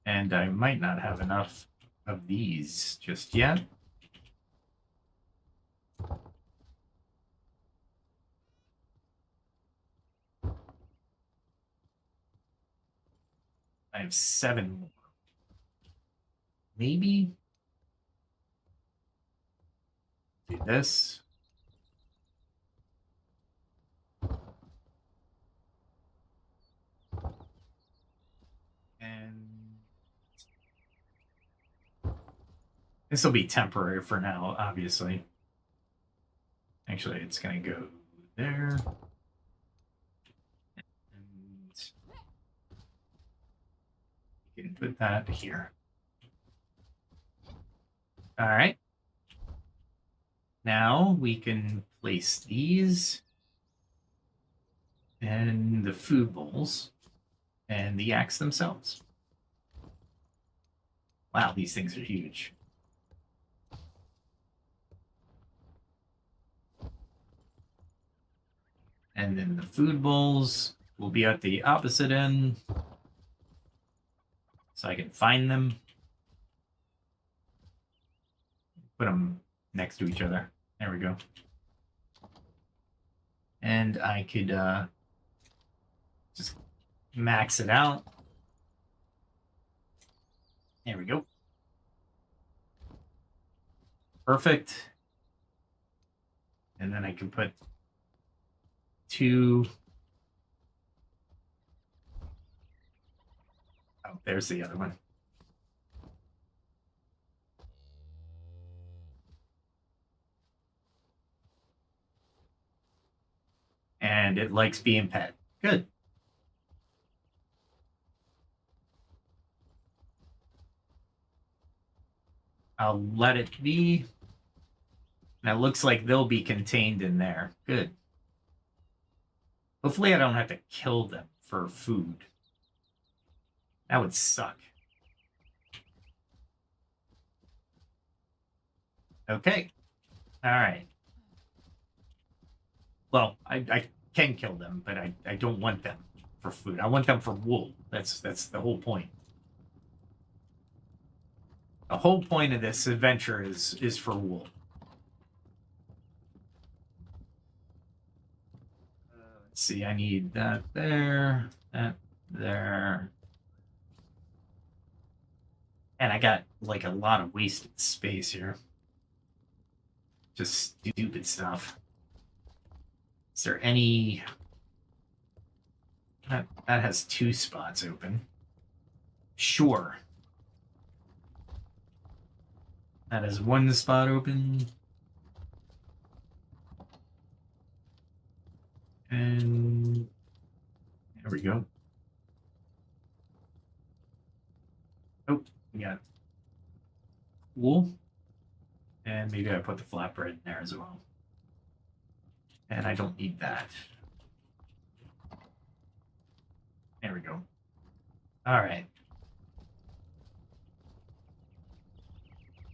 And I might not have enough of these just yet. I have 7 more. Maybe do this. And this will be temporary for now, obviously. Actually, it's going to go there. And you can put that here. All right. Now we can place these and the food bowls and the axe themselves. Wow, these things are huge. And then the food bowls will be at the opposite end so I can find them. Put them next to each other. There we go. And I could just max it out. There we go. Perfect. And then I can put 2. Oh, there's the other one. And it likes being pet. Good. I'll let it be. And it looks like they'll be contained in there. Good. Hopefully I don't have to kill them for food. That would suck. Okay. All right. Well, I can kill them, but I don't want them for food. I want them for wool. That's the whole point. The whole point of this adventure is for wool. Let's see, I need that there, that there. And I got like a lot of wasted space here. Just stupid stuff. Is there any... That has 2 spots open. Sure. That has 1 spot open. And there we go. Oh, we got wool. And And maybe I put the flatbread in there as well. And I don't need that. There we go. All right.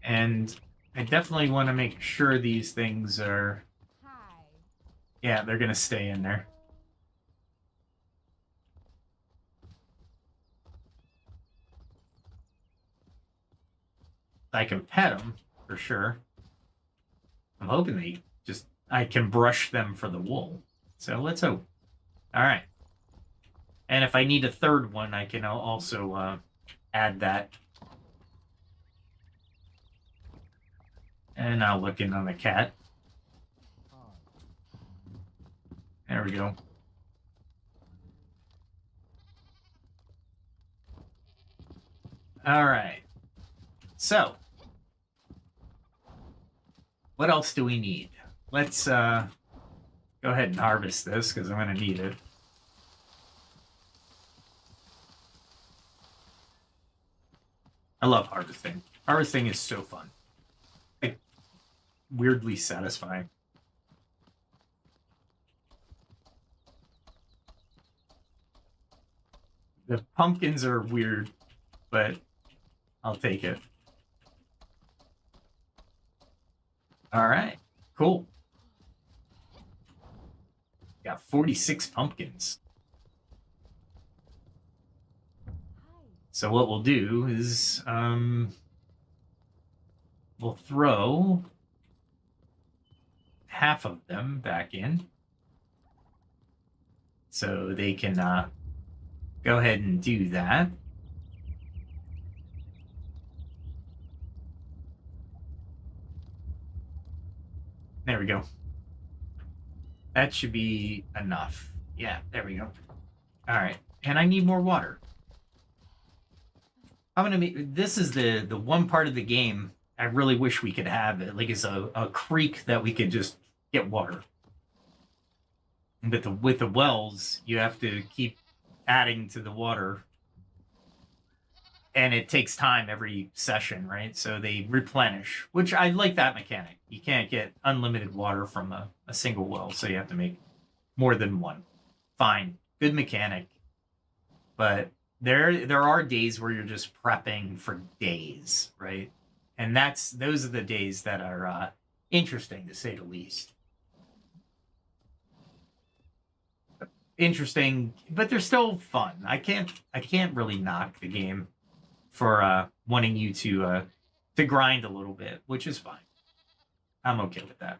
And I definitely want to make sure these things are... Hi. Yeah, they're going to stay in there. I can pet them, for sure. I'm hoping they just... I can brush them for the wool. So let's hope. All right. And if I need a third one, I can also add that. And I'll look in on the cat. There we go. All right. So, what else do we need? Let's go ahead and harvest this because I'm going to need it. I love harvesting. Harvesting is so fun. Like, weirdly satisfying. The pumpkins are weird, but I'll take it. All right, cool. Got 46 pumpkins. So what we'll do is we'll throw half of them back in so they can go ahead and do that. There we go. That should be enough. Yeah, there we go. All right, and I need more water. I'm gonna make this is the one part of the game I really wish we could have it, like it's a creek that we could just get water. But with the wells, you have to keep adding to the water, and it takes time every session, right? So they replenish, which I like that mechanic. You can't get unlimited water from a single well, so you have to make more than one. Fine, good mechanic, but there are days where you're just prepping for days, right? And those are the days that are interesting, to say the least. Interesting, but they're still fun. I can't really knock the game for wanting you to grind a little bit, which is fine. I'm okay with that.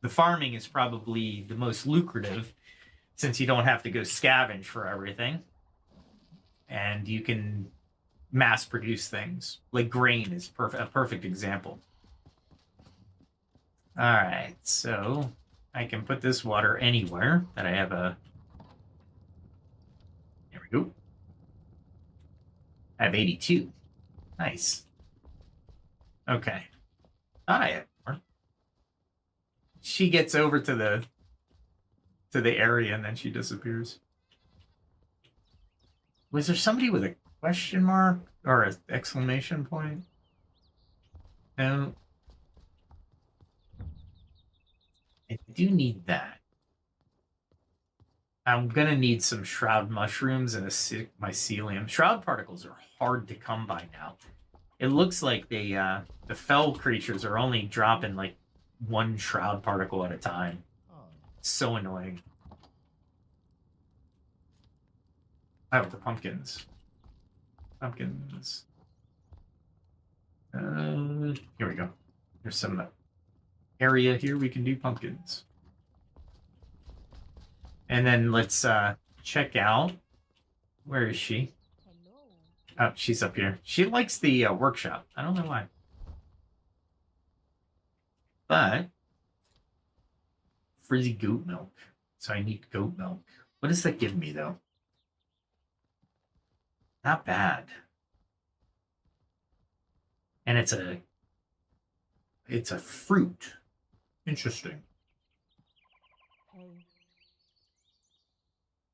The farming is probably the most lucrative since you don't have to go scavenge for everything. And you can mass produce things. Like grain is a perfect example. All right, so I can put this water anywhere that I have a... There we go. I have 82. Nice. Okay. Thought I had more. She gets over to the area and then she disappears. Was there somebody with a question mark or an exclamation point? No. I do need that. I'm gonna need some shroud mushrooms and a mycelium. Shroud particles are hard to come by now. It looks like the fell creatures are only dropping like one shroud particle at a time. So annoying. Oh, the pumpkins. Pumpkins. Here we go. There's some area here we can do pumpkins. And then let's check out. Where is she? Hello. Oh, she's up here. She likes the workshop. I don't know why. But frizzy goat milk. So I need goat milk. What does that give me, though? Not bad. And it's a fruit. Interesting.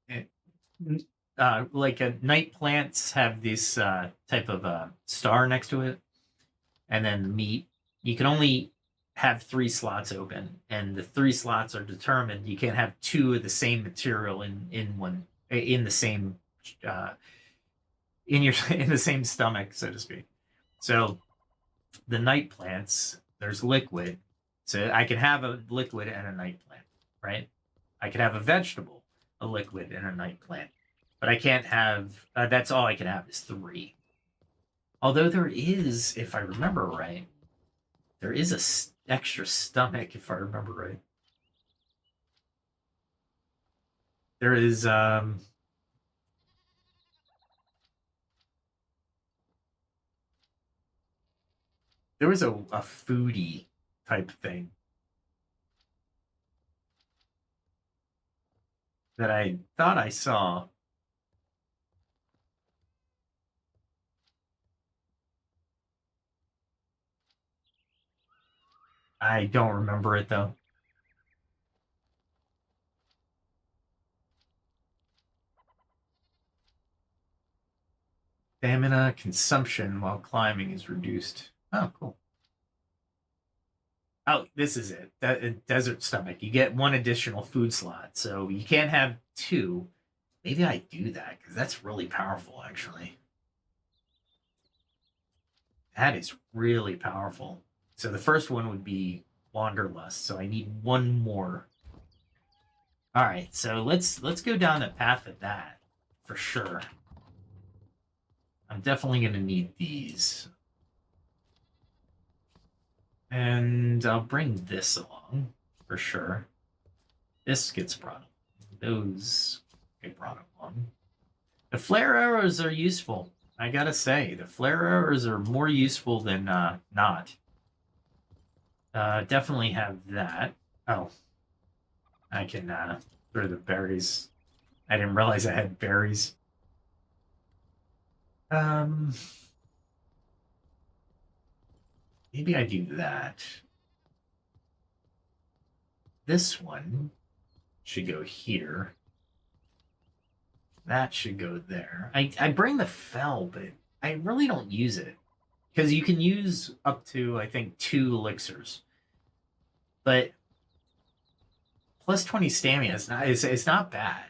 Hey. Like night plants have this type of star next to it. and then the meat. You can only have 3 slots open, and the 3 slots are determined. You can't have 2 of the same material in the same in the same stomach, so to speak. So the night plants, there's liquid. So I can have a liquid and a night plant, right? I could have a vegetable, a liquid, and a night plant. But I can't have, that's all I can have is 3. Although there is, if I remember right, there is a extra stomach, if I remember right. There is, there was a foodie type thing that I thought I saw. I don't remember it though. Stamina consumption while climbing is reduced. Oh, cool. Oh, this is it. Desert stomach. You get 1 additional food slot, so you can't have 2. Maybe I do that because that's really powerful, actually. That is really powerful. So the first one would be Wanderlust. So I need 1 more. All right, so let's go down the path of that for sure. I'm definitely going to need these. And I'll bring this along for sure. This gets brought up. Those get brought along. The flare arrows are useful. I gotta say, the flare arrows are more useful than not. Definitely have that. Oh, I can throw the berries. I didn't realize I had berries. Maybe I do that. This one should go here. That should go there. I bring the fell, but I really don't use it. Because you can use up to, I think, 2 elixirs. But plus 20 stamina is not it's not bad.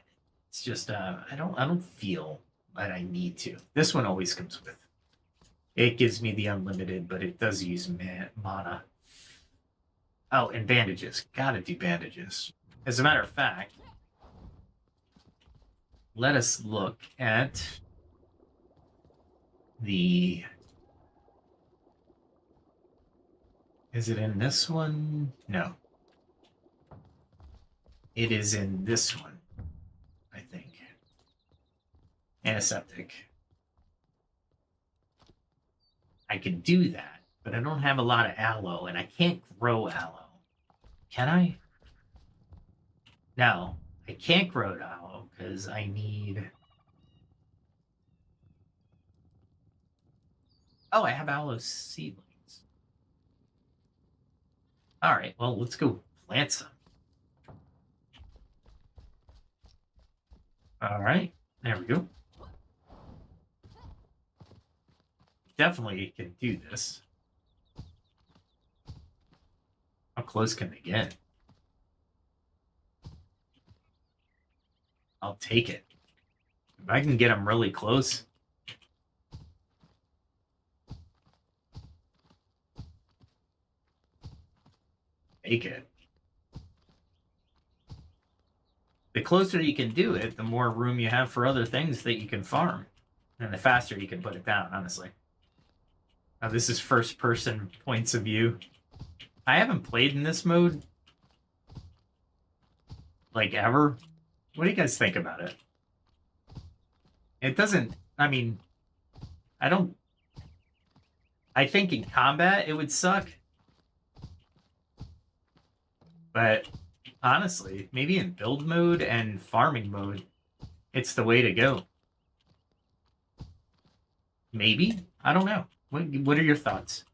It's just I don't feel that I need to. This one always comes with. It gives me the unlimited, but it does use mana. Oh, and bandages. Gotta do bandages. As a matter of fact, let us look at the... Is it in this one? No. It is in this one, I think. Antiseptic. I can do that, but I don't have a lot of aloe, and I can't grow aloe. Can I? No, I can't grow aloe because I need... Oh, I have aloe seedlings. All right, well, let's go plant some. All right, there we go. Definitely can do this. How close can they get? I'll take it. If I can get them really close. Take it. The closer you can do it, the more room you have for other things that you can farm. And the faster you can put it down, honestly. Now, this is first-person points of view. I haven't played in this mode, like, ever. What do you guys think about it? It doesn't... I mean, I don't... I think in combat it would suck. But, honestly, maybe in build mode and farming mode, it's the way to go. Maybe? I don't know. What are your thoughts?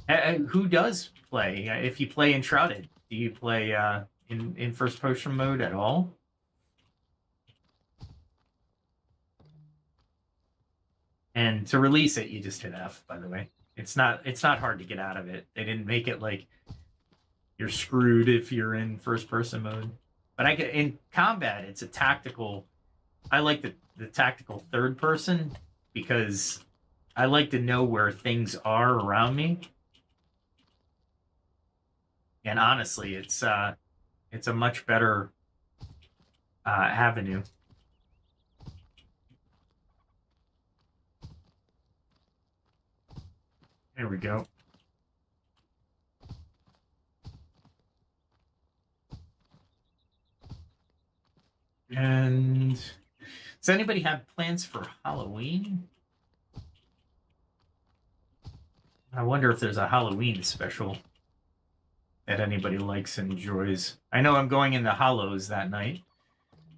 Who does play? If you play Enshrouded, do you play in first person mode at all? And to release it, you just hit F, by the way. It's not hard to get out of it. They didn't make it like you're screwed if you're in first person mode. But in combat, it's a tactical. I like the tactical third person because I like to know where things are around me. And honestly, it's a much better avenue. There we go. And does anybody have plans for Halloween? I wonder if there's a Halloween special that anybody likes and enjoys. I know I'm going into Hollows that night.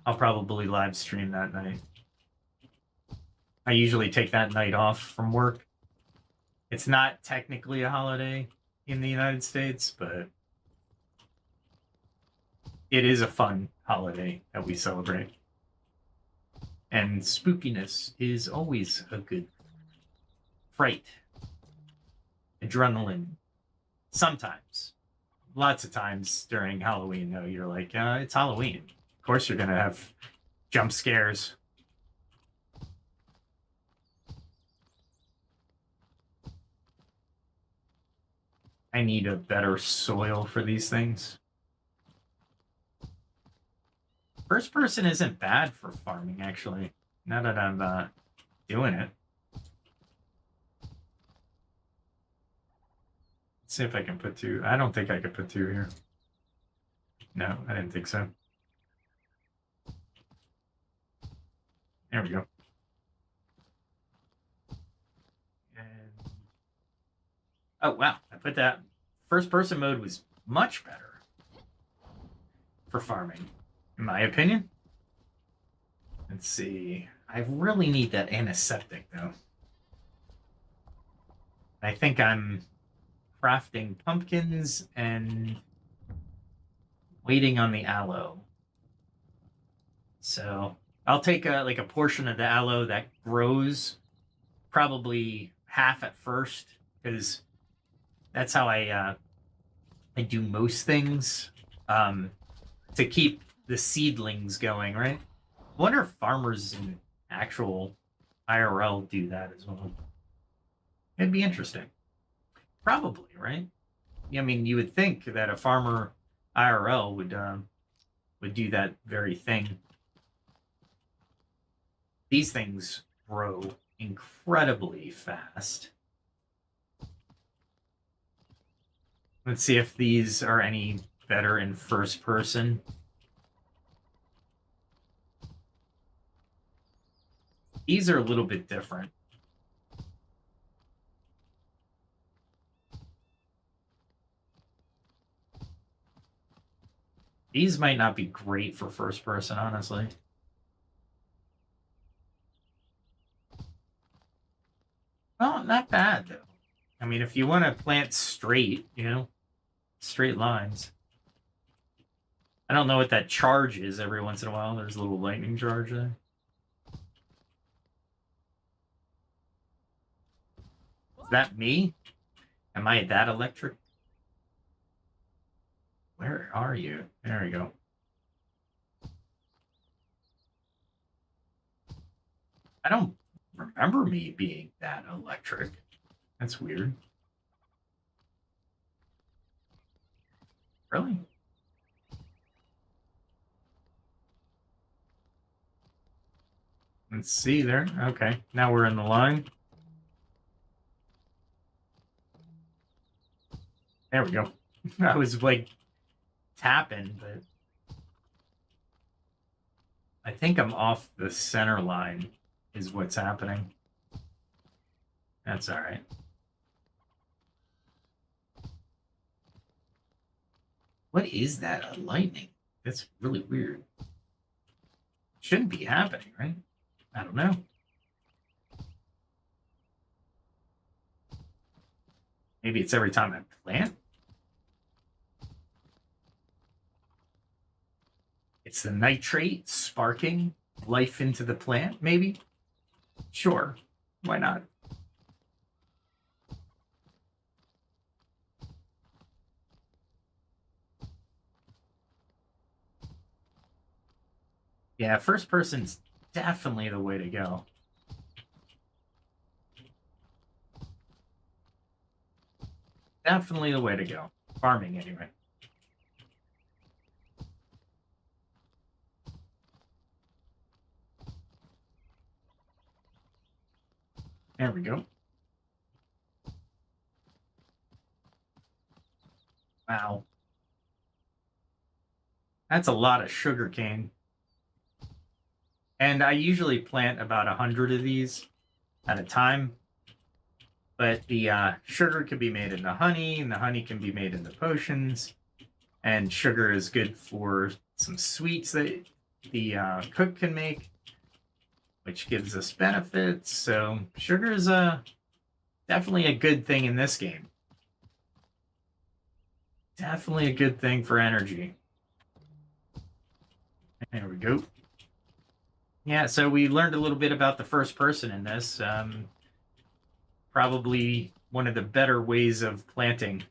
I'll probably live stream that night. I usually take that night off from work. It's not technically a holiday in the United States, but it is a fun holiday that we celebrate. And spookiness is always a good fright. Adrenaline. Sometimes. Lots of times during Halloween, though, you're like, it's Halloween. Of course you're going to have jump scares. I need a better soil for these things. First person isn't bad for farming, actually. Now that I'm doing it. Let's see if I can put 2. I don't think I could put 2 here. No, I didn't think so. There we go. And oh, wow. I put that. First person mode was much better for farming, in my opinion. Let's see. I really need that antiseptic, though. I think I'm crafting pumpkins and waiting on the aloe. So I'll take a portion of the aloe that grows, probably half at first, because that's how I do most things, to keep the seedlings going, right? I wonder if farmers in actual IRL do that as well. It'd be interesting. Probably, right? I mean, you would think that a farmer IRL would do that very thing. These things grow incredibly fast. Let's see if these are any better in first person. These are a little bit different. These might not be great for first person, honestly. Well, not bad, though. I mean, if you want to plant straight, straight lines. I don't know what that charge is every once in a while. There's a little lightning charge there. Is that me? Am I that electric? Where are you? There we go. I don't remember me being that electric. That's weird. Really? Let's see there. Okay, now we're in the line. There we go. I was like tapping, but I think I'm off the center line is what's happening. That's all right. What is that? A lightning? That's really weird. Shouldn't be happening, right? I don't know. Maybe it's every time I plant. It's the nitrate sparking life into the plant, maybe? Sure. Why not? Yeah, first person's definitely the way to go. Definitely the way to go. Farming, anyway. There we go. Wow. That's a lot of sugar cane. And I usually plant about 100 of these at a time. But the sugar can be made into honey, and the honey can be made into potions. And sugar is good for some sweets that the cook can make, which gives us benefits. So sugar is definitely a good thing in this game. Definitely a good thing for energy. There we go. Yeah, so we learned a little bit about the first person in this. Probably one of the better ways of planting.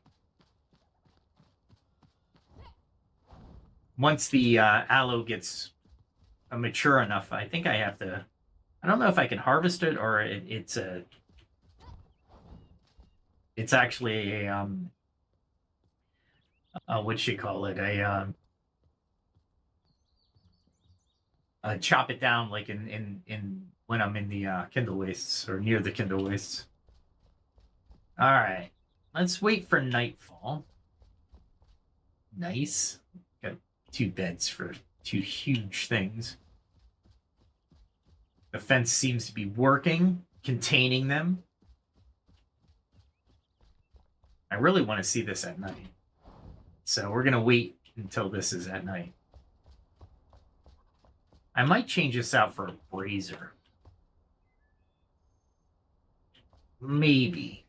Once the aloe gets mature enough, I think I have to... I don't know if I can harvest it or it's actually a... what you call it? Chop it down like in when I'm in the Kindlewastes or near the Kindlewastes. All right, let's wait for nightfall. Nice. Got 2 beds for 2 huge things. The fence seems to be working, containing them. I really want to see this at night. So we're going to wait until this is at night. I might change this out for a brazier. Maybe.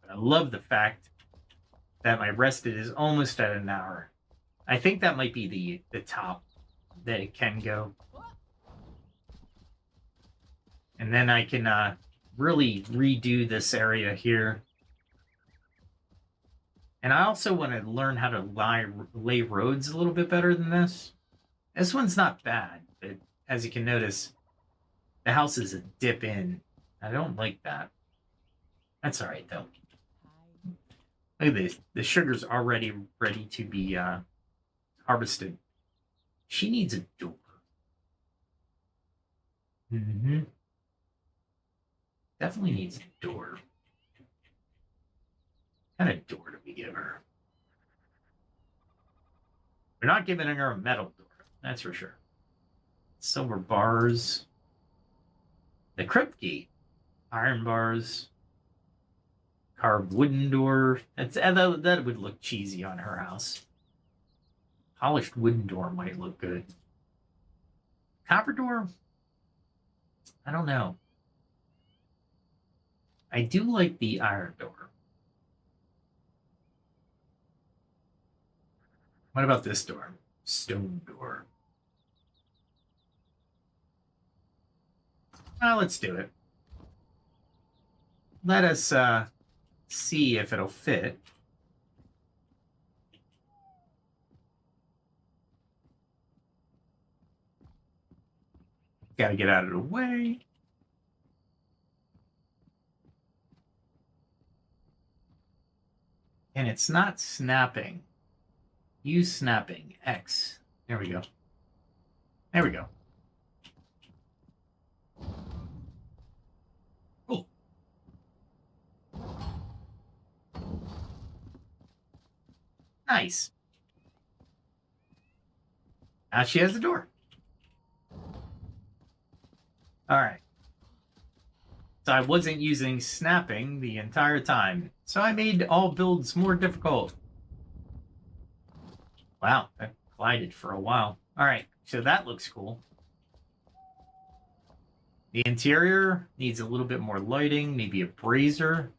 But I love the fact that my rested is almost at an hour. I think that might be the top that it can go. And then I can really redo this area here. And I also want to learn how to lay roads a little bit better than this. This one's not bad, but as you can notice, the house is a dip in. I don't like that. That's all right, though. Look at this. The sugar's already ready to be harvested. She needs a door. Mm-hmm. Definitely needs a door. What kind of door do we give her? We're not giving her a metal door, that's for sure. Silver bars. The crypt gate. Iron bars. Carved wooden door. That would look cheesy on her house. Polished wooden door might look good. Copper door? I don't know. I do like the iron door. What about this door? Stone door. Well, let's do it. Let us see if it'll fit. Gotta get out of the way. And it's not snapping. Use snapping. X. There we go. There we go. Cool. Nice. Now she has the door. All right. So I wasn't using snapping the entire time. So I made all builds more difficult. Wow, that glided for a while. All right, so that looks cool. The interior needs a little bit more lighting, maybe a brazier.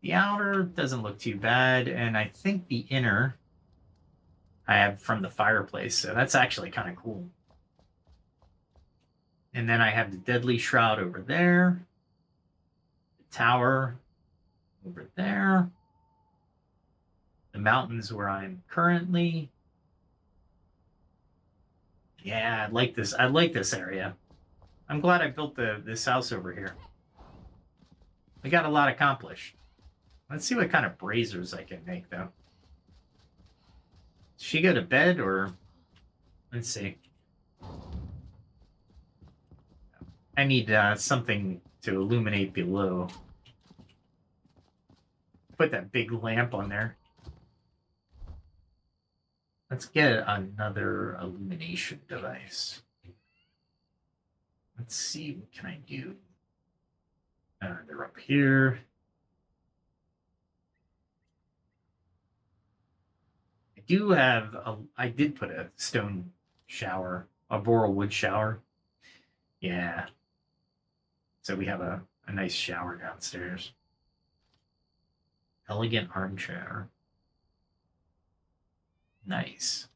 The outer doesn't look too bad, and I think the inner I have from the fireplace, so that's actually kind of cool. And then I have the deadly shroud over there. The tower over there. The mountains where I'm currently. Yeah, I like this. I like this area. I'm glad I built this house over here. We got a lot accomplished. Let's see what kind of braziers I can make, though. Does she go to bed, or... Let's see. I need something to illuminate below. Put that big lamp on there. Let's get another illumination device. Let's see, what can I do? They're up here. I did put a stone shower, a boral wood shower. Yeah. So we have a nice shower downstairs. Elegant armchair. Nice.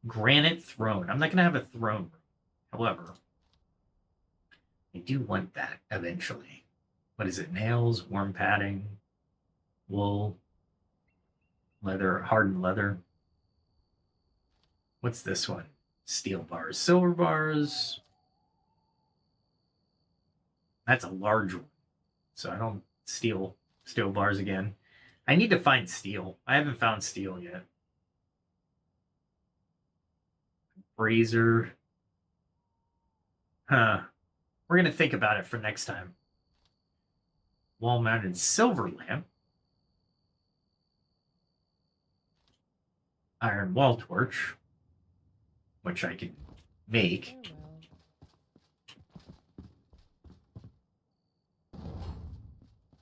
Granite throne. I'm not going to have a throne. However, I do want that eventually. What is it? Nails, warm padding, wool, leather, hardened leather. What's this one? Steel bars, silver bars. That's a large one. So I don't steal steel bars again. I need to find steel. I haven't found steel yet. Brazier. Huh. We're going to think about it for next time. Wall-mounted silver lamp. Iron wall torch, which I can make.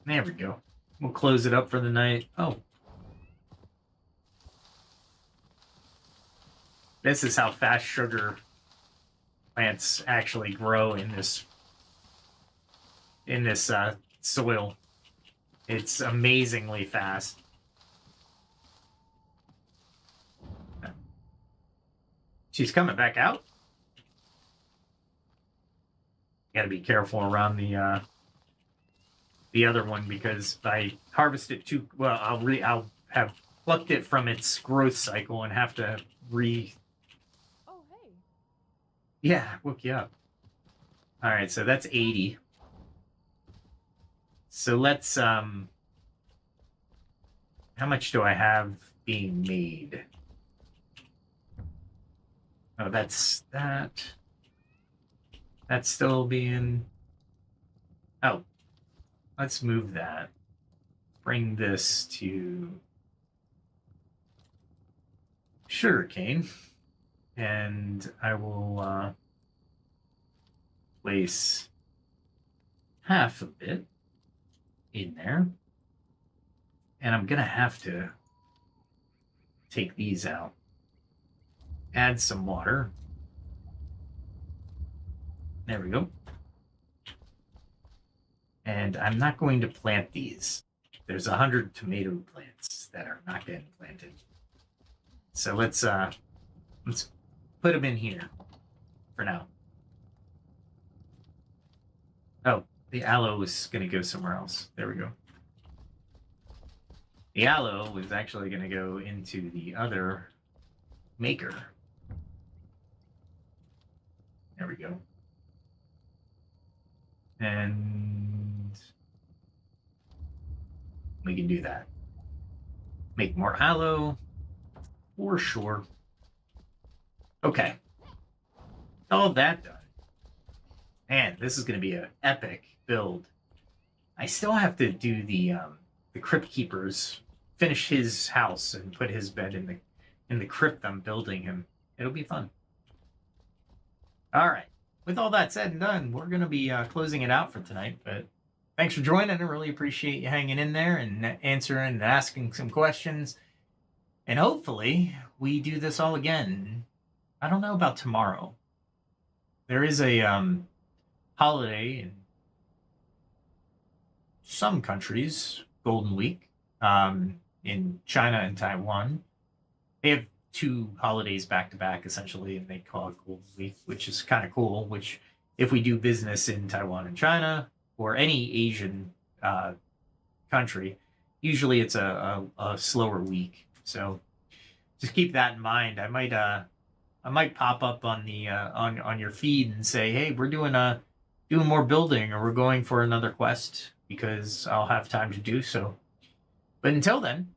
There we go. We'll close it up for the night. Oh. This is how fast sugar plants actually grow in this soil. It's amazingly fast. She's coming back out. Got to be careful around the other one, because if I harvest it too well, I'll have plucked it from its growth cycle and have to Oh, hey. Yeah, woke you up. All right, so that's 80. So let's how much do I have being made? Oh, that's that. That's still being... Oh, let's move that. Bring this to sugarcane. And I will place half of it in there. And I'm going to have to take these out. Add some water. There we go. And I'm not going to plant these. There's 100 tomato plants that are not getting planted. So let's put them in here for now. Oh, the aloe is going to go somewhere else. There we go. The aloe is actually going to go into the other maker. There we go. And we can do that. Make more aloe for sure. Okay. All that done. Man, this is going to be an epic build. I still have to do the Crypt Keeper's, finish his house and put his bed in the crypt I'm building him. It'll be fun. All right. With all that said and done, we're going to be closing it out for tonight. But thanks for joining. I really appreciate you hanging in there and answering and asking some questions. And hopefully we do this all again. I don't know about tomorrow. There is a holiday in some countries, Golden Week, in China and Taiwan. They have two holidays back to back, essentially, and they call it Golden Week, which is kind of cool, which if we do business in Taiwan and China or any Asian country, usually it's a slower week. So just keep that in mind. I might pop up on the on your feed and say, hey, we're doing more building, or we're going for another quest, because I'll have time to do so. But until then,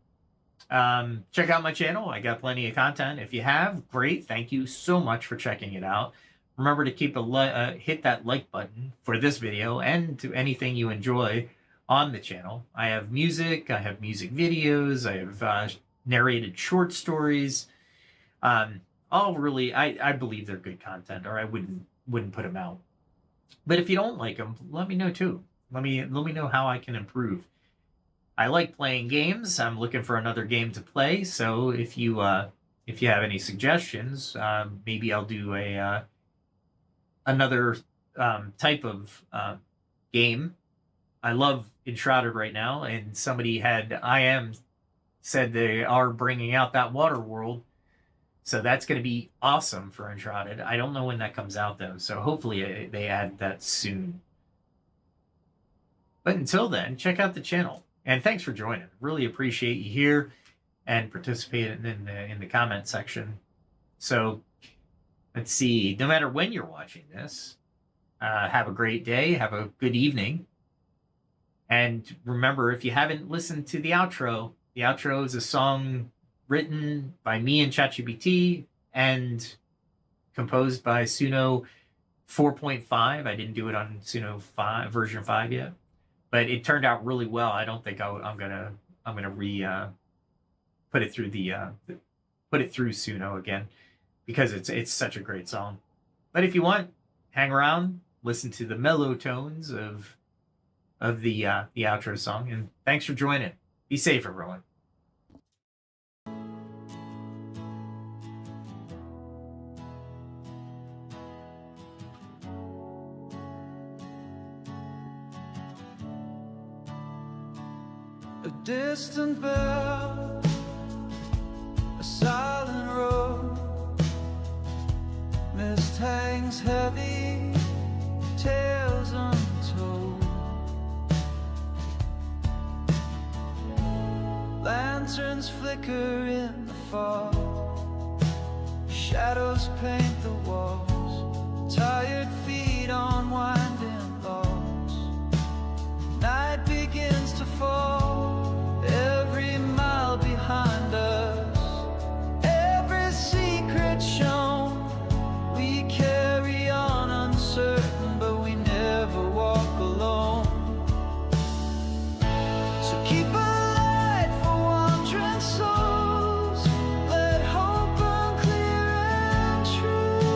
check out my channel. I got plenty of content. If you have, great. Thank you so much for checking it out. Remember to keep hit that like button for this video and to anything you enjoy on the channel. I have music. I have music videos. I have narrated short stories. All really, I believe they're good content, or I wouldn't put them out. But if you don't like them, let me know too. Let me know how I can improve. I like playing games. I'm looking for another game to play. So if you have any suggestions, maybe I'll do another type of game. I love Enshrouded right now, and somebody said they are bringing out that water world. So that's going to be awesome for Enshrouded. I don't know when that comes out, though, so hopefully they add that soon. But until then, check out the channel. And thanks for joining. Really appreciate you here and participating in the comment section. So let's see. No matter when you're watching this, have a great day. Have a good evening. And remember, if you haven't listened to the outro is a song written by me and ChatGPT and composed by Suno 4.5. I didn't do it on Suno 5 version 5 yet, but it turned out really well. I don't think I'm gonna put it through Suno again, because it's such a great song. But if you want, hang around, listen to the mellow tones of the outro song, and thanks for joining. Be safe, everyone. A distant bell, a silent road, mist hangs heavy, tales untold. Lanterns flicker in the fog, shadows paint the walls, tired feet on winding logs. Night begins to fall, every mile behind us, every secret shown. We carry on uncertain, but we never walk alone. So keep a light for wandering souls, let hope burn clear and true.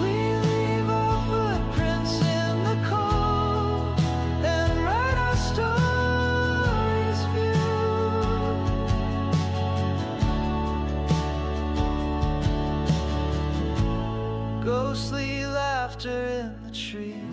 We leave our footprints in the cold and write our stories view. Ghostly laughter in the trees,